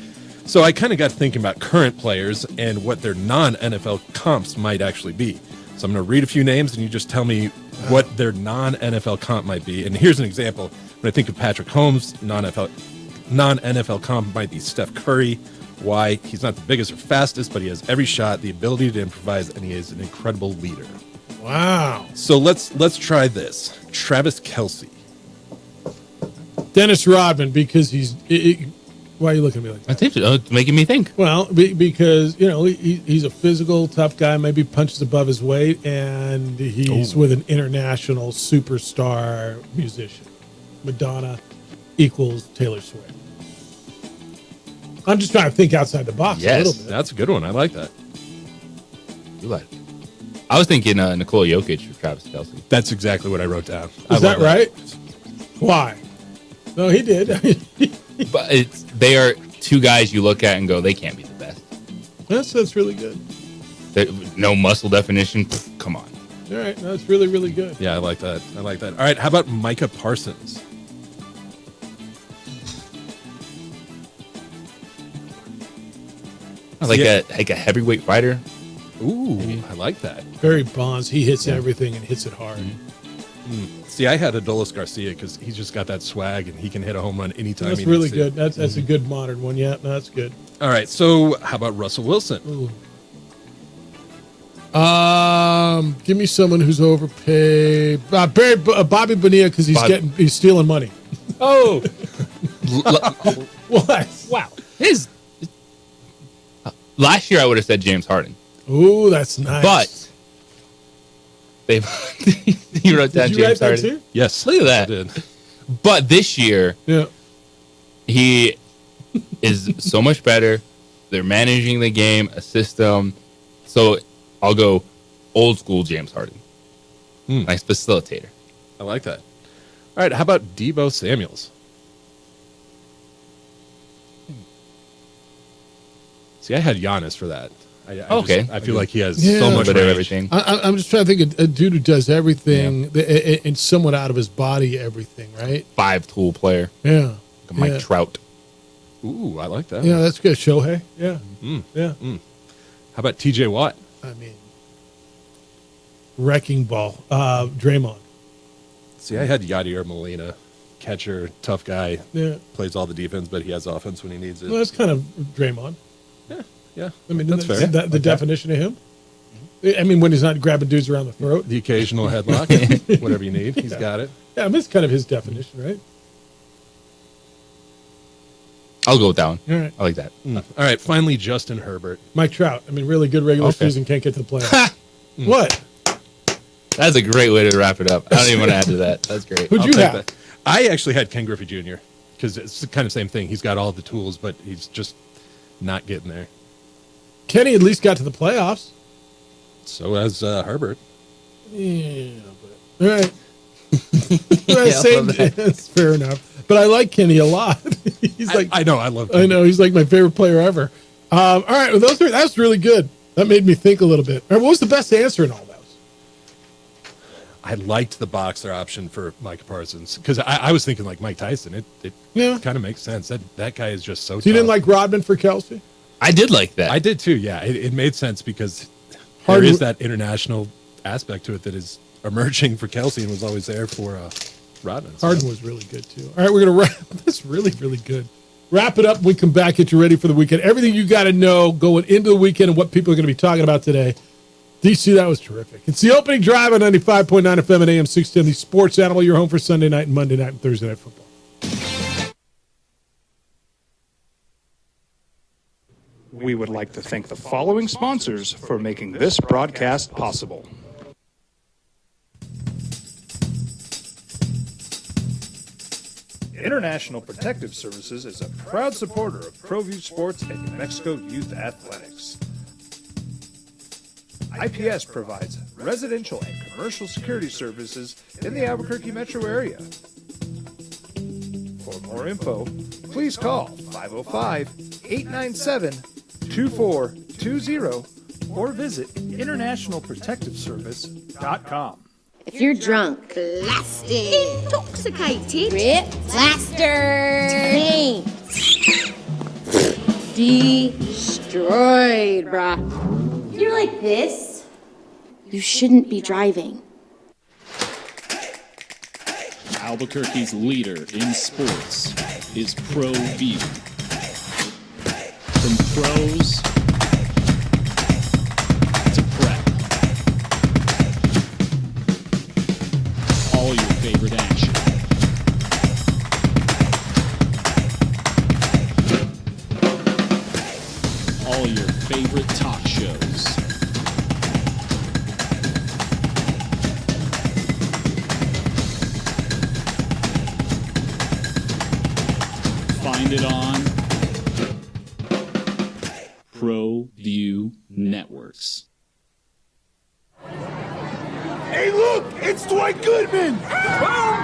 So I kind of got thinking about current players and what their non-NFL comps might actually be. So I'm going to read a few names and you just tell me what their non-NFL comp might be. And here's an example. When I think of Patrick Holmes, non-NFL comp might be Steph Curry. Why? He's not the biggest or fastest, but he has every shot, the ability to improvise, and he is an incredible leader. Wow. So let's try this. Travis Kelce. Dennis Rodman, because why are you looking at me like that? I think it's making me think. Well, because, he's a physical, tough guy, maybe punches above his weight, and he's with an international superstar musician. Madonna equals Taylor Swift. I'm just trying to think outside the box a little bit. That's a good one. I like that. You like it. I was thinking Nikola Jokic for Travis Kelce. That's exactly what I wrote down. Is that right? Why? No, he did. But they are 2 guys you look at and go, they can't be the best. That's really good. No muscle definition. Pfft, come on. All right, that's really, really good. Yeah, I like that. All right, how about Micah Parsons? Like a heavyweight fighter. Ooh, I like that. Barry Bonds, he hits everything and hits it hard. See, I had Adolis Garcia because he's just got that swag and he can hit a home run anytime. That's really good. That's a good modern one. Yeah, no, that's good. All right, so how about Russell Wilson? Ooh. Give me someone who's overpaid. Bobby Bonilla because he's stealing money. Oh, what? Wow. Last year I would have said James Harden. Ooh, that's nice. But you wrote down James Harden. Too? Yes, look at that. I did. But this year, he is so much better. They're managing the game, a system. So I'll go old school James Harden. Nice facilitator. I like that. All right, how about Deebo Samuels? See, I had Giannis for that. I feel like he has so much of everything. I'm just trying to think of a dude who does everything and somewhat out of his body, everything, right? 5-tool player. Yeah. Like Mike Trout. Ooh, I like that. Yeah, that's good. Shohei. Yeah. Yeah. How about TJ Watt? I mean, wrecking ball. Draymond. See, I had Yadier Molina, catcher, tough guy. Yeah. Plays all the defense, but he has offense when he needs it. Well, that's kind of Draymond. Yeah. I mean, that's fair. The definition of him. I mean, when he's not grabbing dudes around the throat. The occasional headlock, whatever you need, he's got it. Yeah, I mean, it's kind of his definition, right? I'll go with that one. All right. I like that. All right, finally, Justin Herbert. Mike Trout. I mean, really good regular season, can't get to the playoffs. What? That's a great way to wrap it up. I don't even want to add to that. That's great. Who'd you have? That. I actually had Ken Griffey Jr. because it's the kind of same thing. He's got all the tools, but he's just not getting there. Kenny at least got to the playoffs. So has Herbert. Yeah, but all right. That's fair enough. But I like Kenny a lot. He's like, I know, I love Kenny. I know, he's like my favorite player ever. All right, well, that's really good. That made me think a little bit. All right, what was the best answer in all those? I liked the boxer option for Micah Parsons because I was thinking like Mike Tyson. It kind of makes sense. That guy is just so You didn't like Rodman for Kelsey? I did like that. I did too, yeah. It made sense because Harden- there is that international aspect to it that is emerging for Kelsey and was always there for Rodman. So. Harden was really good too. All right, we're going to wrap. That's really, really good. Wrap it up. When we come back, get you ready for the weekend. Everything you got to know going into the weekend and what people are going to be talking about today. DC, that was terrific. It's the opening drive on 95.9 FM and AM 610, the Sports Animal, your home for Sunday night and Monday night and Thursday night football. We would like to thank the following sponsors for making this broadcast possible. International Protective Services is a proud supporter of ProView Sports and New Mexico Youth Athletics. IPS provides residential and commercial security services in the Albuquerque metro area. For more info, please call 505-897-2420 or visit internationalprotectiveservice.com. If you're drunk, blasted, intoxicated, ripped, plastered, taint, destroyed, bruh. If you're like this, you shouldn't be driving. Albuquerque's leader in sports is ProView. From pros to prep. All your favorite action. All your favorite talk shows. Find it on ProView Networks. Hey, look! It's Dwight Goodman! Boom!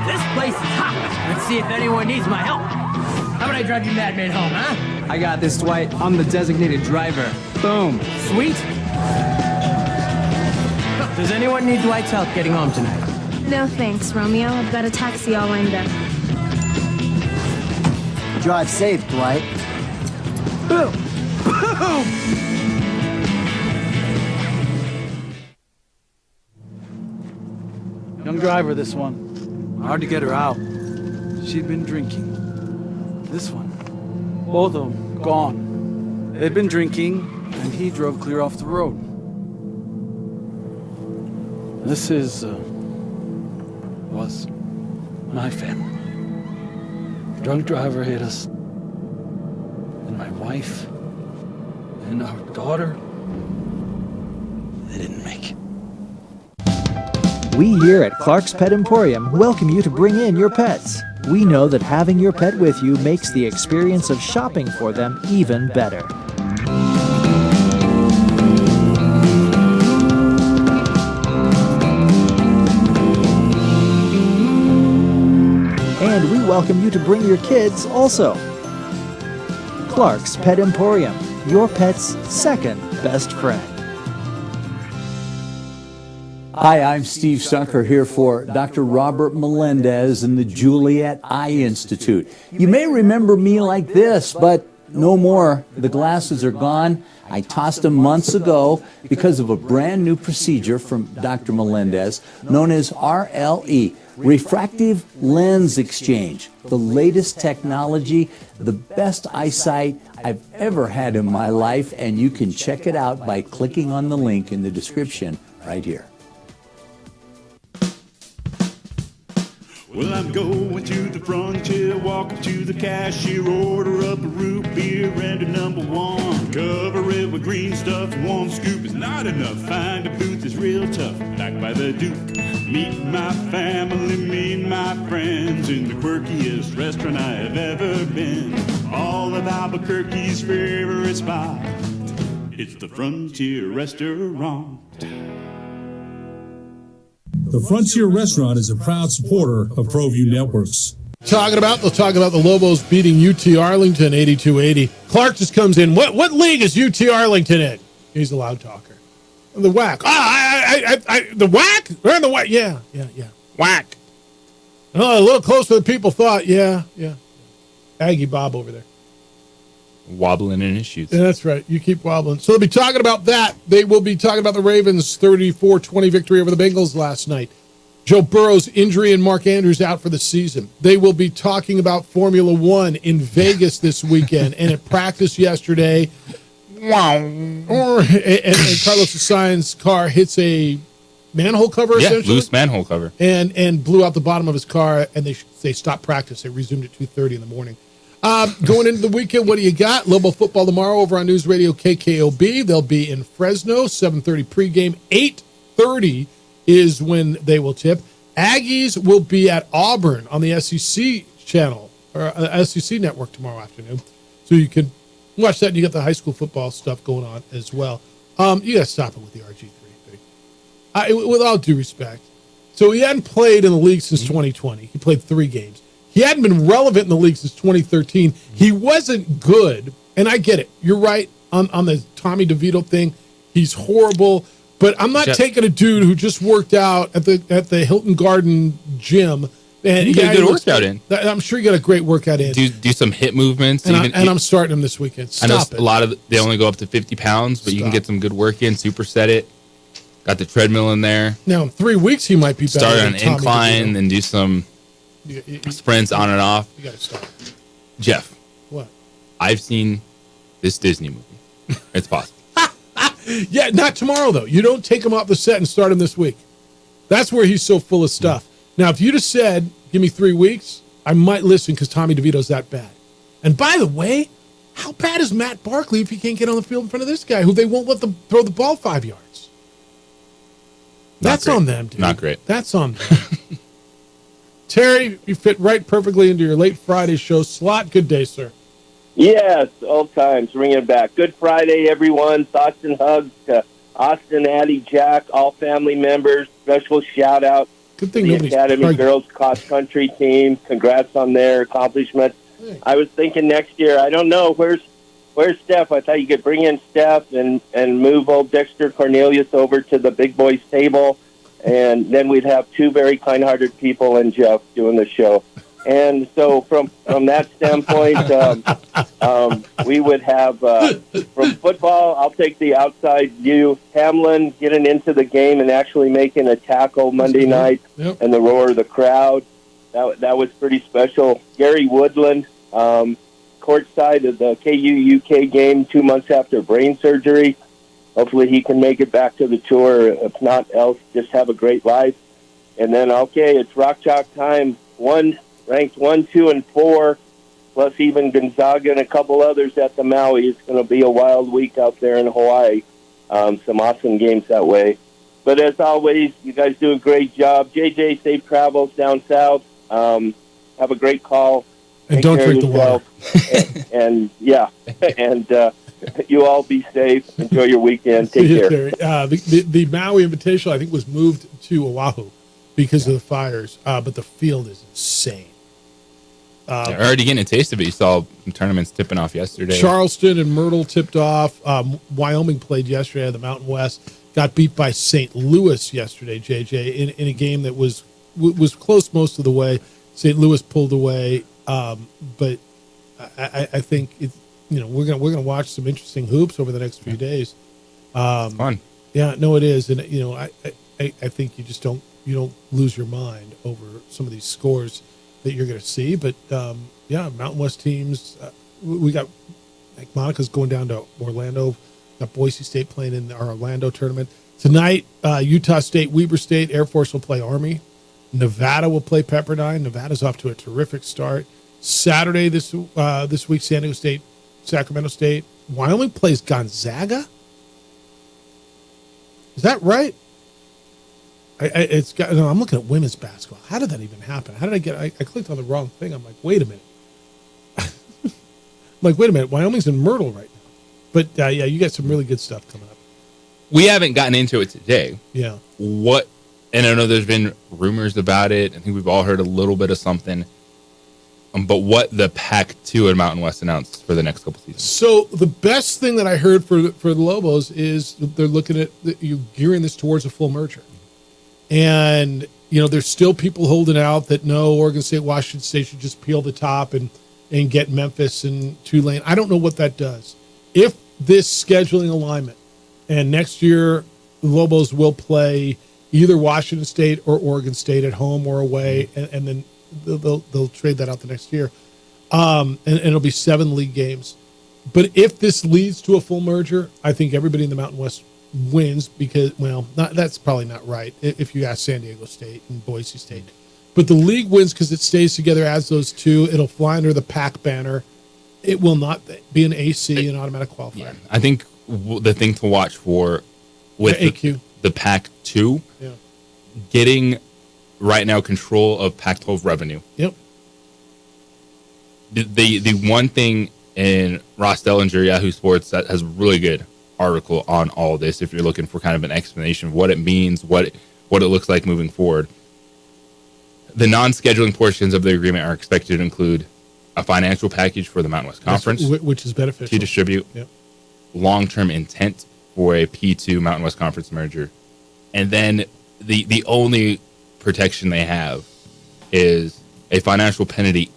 This place is hot. Let's see if anyone needs my help. How about I drive you madman home, huh? I got this, Dwight. I'm the designated driver. Boom. Sweet. Does anyone need Dwight's help getting home tonight? No thanks, Romeo. I've got a taxi all lined up. Drive safe, Dwight. Boom! Boom! Young driver, this one. Hard to get her out. She'd been drinking. This one. Both of them gone. They'd been drinking, and he drove clear off the road. This was my family. Drunk driver hit us. And my wife and our daughter, they didn't make it. We here at Clark's Pet Emporium welcome you to bring in your pets. We know that having your pet with you makes the experience of shopping for them even better. And we welcome you to bring your kids also. Clark's Pet Emporium, your pet's second best friend. Hi, I'm Steve Sunker here for Dr. Robert Melendez and the Juliet Eye Institute. You may remember me like this, but no more. The glasses are gone. I tossed them months ago because of a brand new procedure from Dr. Melendez known as RLE, Refractive Lens Exchange. The latest technology, the best eyesight I've ever had in my life, and you can check it out by clicking on the link in the description right here. Well, I'm going to the frontier, walk up to the cashier, order up a root beer and a #1. Cover it with green stuff, one scoop is not enough. Find a booth is real tough, back by the Duke. Meet my family, meet my friends in the quirkiest restaurant I have ever been. All of Albuquerque's favorite spot, it's the Frontier Restaurant. the Frontier Restaurant is a proud supporter of ProView Networks. They'll talk about the Lobos beating UT Arlington 82-80. Clark just comes in. What league is UT Arlington in? He's a loud talker. The WAC. The WAC? We're in the WAC. Yeah. WAC. Oh, a little closer than people thought. Yeah. Aggie Bob over there. Wobbling in his shoes. Yeah, that's right. You keep wobbling. So they'll be talking about that. They will be talking about the Ravens' 34-20 victory over the Bengals last night. Joe Burrow's injury and Mark Andrews out for the season. They will be talking about Formula One in Vegas this weekend and at practice yesterday. And Carlos Sainz's car hits a manhole cover, essentially. Loose manhole cover. And blew out the bottom of his car, and they stopped practice. They resumed at 2:30 in the morning. Going into the weekend, what do you got? Lobo football tomorrow over on News Radio KKOB. They'll be in Fresno, 7:30 pregame. 8:30 is when they will tip. Aggies will be at Auburn on the SEC channel, or SEC network tomorrow afternoon. So you can watch that, and you got the high school football stuff going on as well. You got to stop it with the RG3 thing. With all due respect. So he hadn't played in the league since 2020. He played 3 games. He hadn't been relevant in the league since 2013. He wasn't good, and I get it. You're right on the Tommy DeVito thing. He's horrible, but I'm not taking a dude who just worked out at the Hilton Garden gym. And you got a good workout in. I'm sure you got a great workout in. Do some hip movements. And I'm starting him this weekend. Stop it. A lot of they only go up to 50 pounds, but you can get some good work in. Superset it. Got the treadmill in there. Now in 3 weeks he might be better. Start on an incline and do some sprints on and off. You got to stop. Jeff. What? I've seen this Disney movie. It's possible. Yeah, not tomorrow though. You don't take him off the set and start him this week. That's where he's so full of stuff. Now, if you'd have said, give me 3 weeks, I might listen because Tommy DeVito's that bad. And by the way, how bad is Matt Barkley if he can't get on the field in front of this guy who they won't let them throw the ball 5 yards? That's on them, dude. Not great. That's on them. Terry, you fit right perfectly into your late Friday show slot. Good day, sir. Yes, old times, bringing it back. Good Friday, everyone. Thoughts and hugs to Austin, Addie, Jack, all family members. Special shout-out Good thing to the Academy Girls cross-country team. Congrats on their accomplishments. Hey. I was thinking next year, I don't know, where's Steph? I thought you could bring in Steph and move old Dexter Cornelius over to the big boys table, and then we'd have 2 very kind-hearted people and Jeff doing the show. And so from that standpoint, we would have, from football, I'll take the outside view. Hamlin getting into the game and actually making a tackle Monday night and the roar of the crowd. That was pretty special. Gary Woodland, courtside of the KU-UK game 2 months after brain surgery. Hopefully he can make it back to the tour. If not else, just have a great life. And then, okay, it's Rock Chalk time. Ranked 1, 2, and 4, plus even Gonzaga and a couple others at the Maui. It's going to be a wild week out there in Hawaii. Some awesome games that way. But as always, you guys do a great job. JJ, safe travels down south. Have a great call. And don't drink the water. and you all be safe. Enjoy your weekend. Take care. The Maui Invitational, I think, was moved to Oahu because of the fires, but the field is insane. They're already getting a taste of it. You saw some tournaments tipping off yesterday. Charleston and Myrtle tipped off. Wyoming played yesterday at the Mountain West. Got beat by St. Louis yesterday, JJ, in a game that was close most of the way. St. Louis pulled away, but I think we're gonna watch some interesting hoops over the next few days. It's fun. Yeah, no, it is, and I think you don't lose your mind over some of these scores that you're going to see. But Mountain West teams, we got Monica's going down to Orlando. Got Boise State playing in our Orlando tournament tonight. Utah State, Weber State, Air Force will play Army. Nevada will play Pepperdine. Nevada's off to a terrific start. Saturday this week, San Diego State, Sacramento State. Wyoming plays Gonzaga. Is that right? I'm looking at women's basketball. How did that even happen? How did I clicked on the wrong thing. I'm like, wait a minute. Wyoming's in Myrtle right now. But you got some really good stuff coming up. We haven't gotten into it today. Yeah. What And I know there's been rumors about it. I think we've all heard a little bit of something. But what the Pac-2 at Mountain West announced for the next couple seasons. So the best thing that I heard for the Lobos is they're looking at you gearing this towards a full merger. And, there's still people holding out that no, Oregon State, Washington State should just peel the top and get Memphis and Tulane. I don't know what that does. If this scheduling alignment and next year the Lobos will play either Washington State or Oregon State at home or away, and then they'll trade that out the next year. And it'll be 7 league games. But if this leads to a full merger, I think everybody in the Mountain West wins because, that's probably not right if you ask San Diego State and Boise State. But the league wins because it stays together as those two. It'll fly under the PAC banner. It will not be an AC, an automatic qualifier. Yeah. I think the thing to watch for with the Pac-2, getting right now control of Pac-12 revenue. Yep. The one thing in Ross Dellinger, Yahoo Sports, that has a really good article on all this, if you're looking for kind of an explanation of what it means, what it looks like moving forward. The non-scheduling portions of the agreement are expected to include a financial package for the Mountain West Conference, which is beneficial to distribute, long-term intent for a P2 Mountain West Conference merger, and then the only protection they have is a financial penalty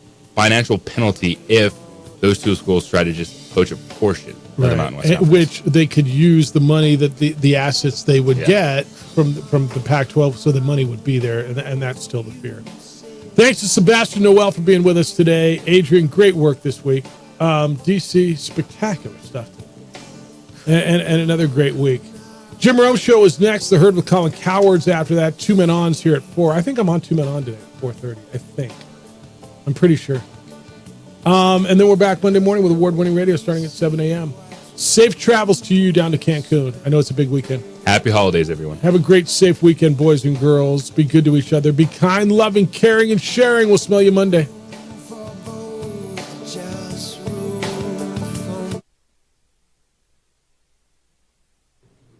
if those two schools try to just poach a portion of the Mountain West Conference. Which they could use the money that the assets they would get from the Pac-12, so the money would be there, and that's still the fear. Thanks to Sebastian Noel for being with us today. Adrian, great work this week. DC, spectacular stuff today. And another great week. Jim Rome Show is next. The Herd with Colin Cowards after that. 2 Men On's here at 4. I think I'm on 2 Men On today at 4:30. I think. I'm pretty sure. And then we're back Monday morning with award-winning radio starting at 7 a.m. Safe travels to you down to Cancun. I know it's a big weekend. Happy holidays, everyone. Have a great, safe weekend, boys and girls. Be good to each other. Be kind, loving, caring, and sharing. We'll smell you Monday.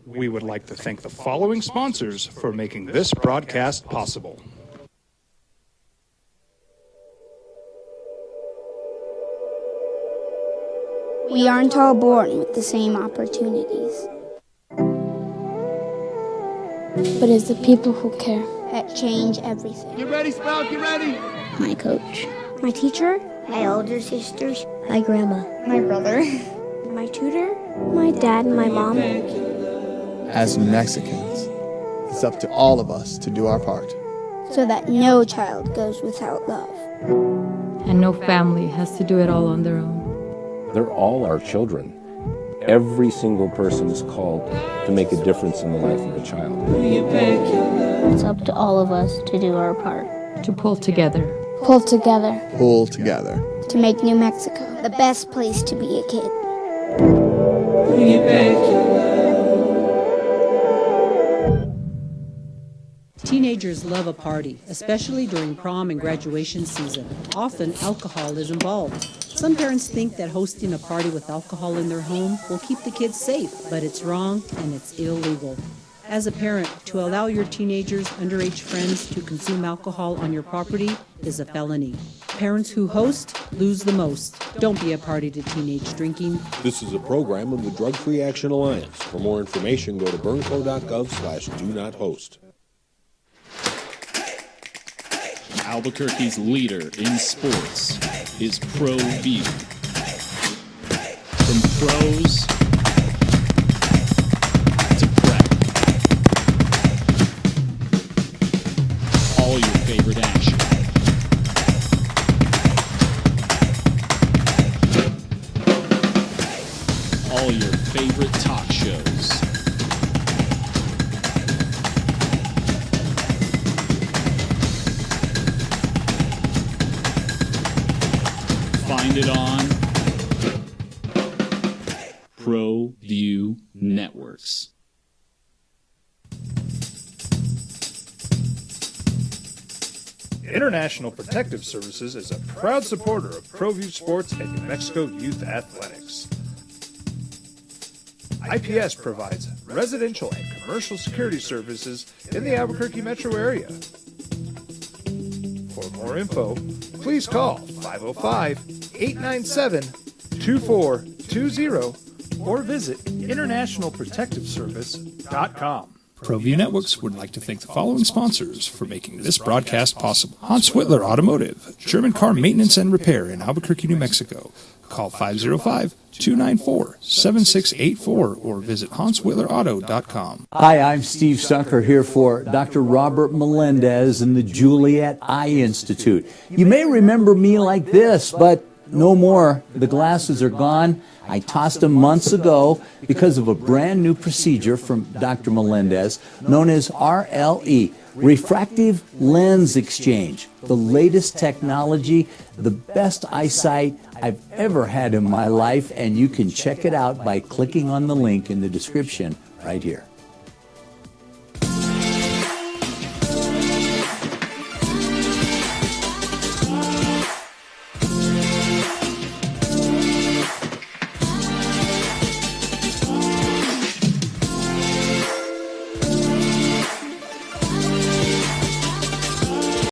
We would like to thank the following sponsors for making this broadcast possible. We aren't all born with the same opportunities. But it's the people who care that change everything. Get ready, Sprout, get ready. My coach. My teacher. My older sisters. My grandma. My brother. My tutor. My dad and my mom. As Mexicans, it's up to all of us to do our part. So that no child goes without love. And no family has to do it all on their own. They're all our children. Every single person is called to make a difference in the life of a child. It's up to all of us to do our part. To pull together. Pull together. Pull together. To make New Mexico the best place to be a kid. Teenagers love a party, especially during prom and graduation season. Often, alcohol is involved. Some parents think that hosting a party with alcohol in their home will keep the kids safe, but it's wrong and it's illegal. As a parent, to allow your teenagers' underage friends to consume alcohol on your property is a felony. Parents who host lose the most. Don't be a party to teenage drinking. This is a program of the Drug Free Action Alliance. For more information, go to burnco.gov/do-not-host. Albuquerque's leader in sports is ProView. From pros to prep, all your favorite action. All your favorite talk shows. Find it on ProView Networks. International Protective Services is a proud supporter of ProView Sports and New Mexico Youth Athletics. IPS provides residential and commercial security services in the Albuquerque metro area. For more info, please call 505-897-2420 or visit internationalprotectiveservice.com. ProView Networks would like to thank the following sponsors for making this broadcast possible. Hans Whitler Automotive, German car maintenance and repair in Albuquerque, New Mexico. Call 505-294-7684 or visit hanswhitlerauto.com. Hi, I'm Steve Sunker here for Dr. Robert Melendez and the Juliet Eye Institute. You may remember me like this, but no more. The glasses are gone. I tossed them months ago because of a brand new procedure from Dr. Melendez known as RLE, Refractive Lens Exchange. The latest technology, the best eyesight I've ever had in my life, and you can check it out by clicking on the link in the description right here.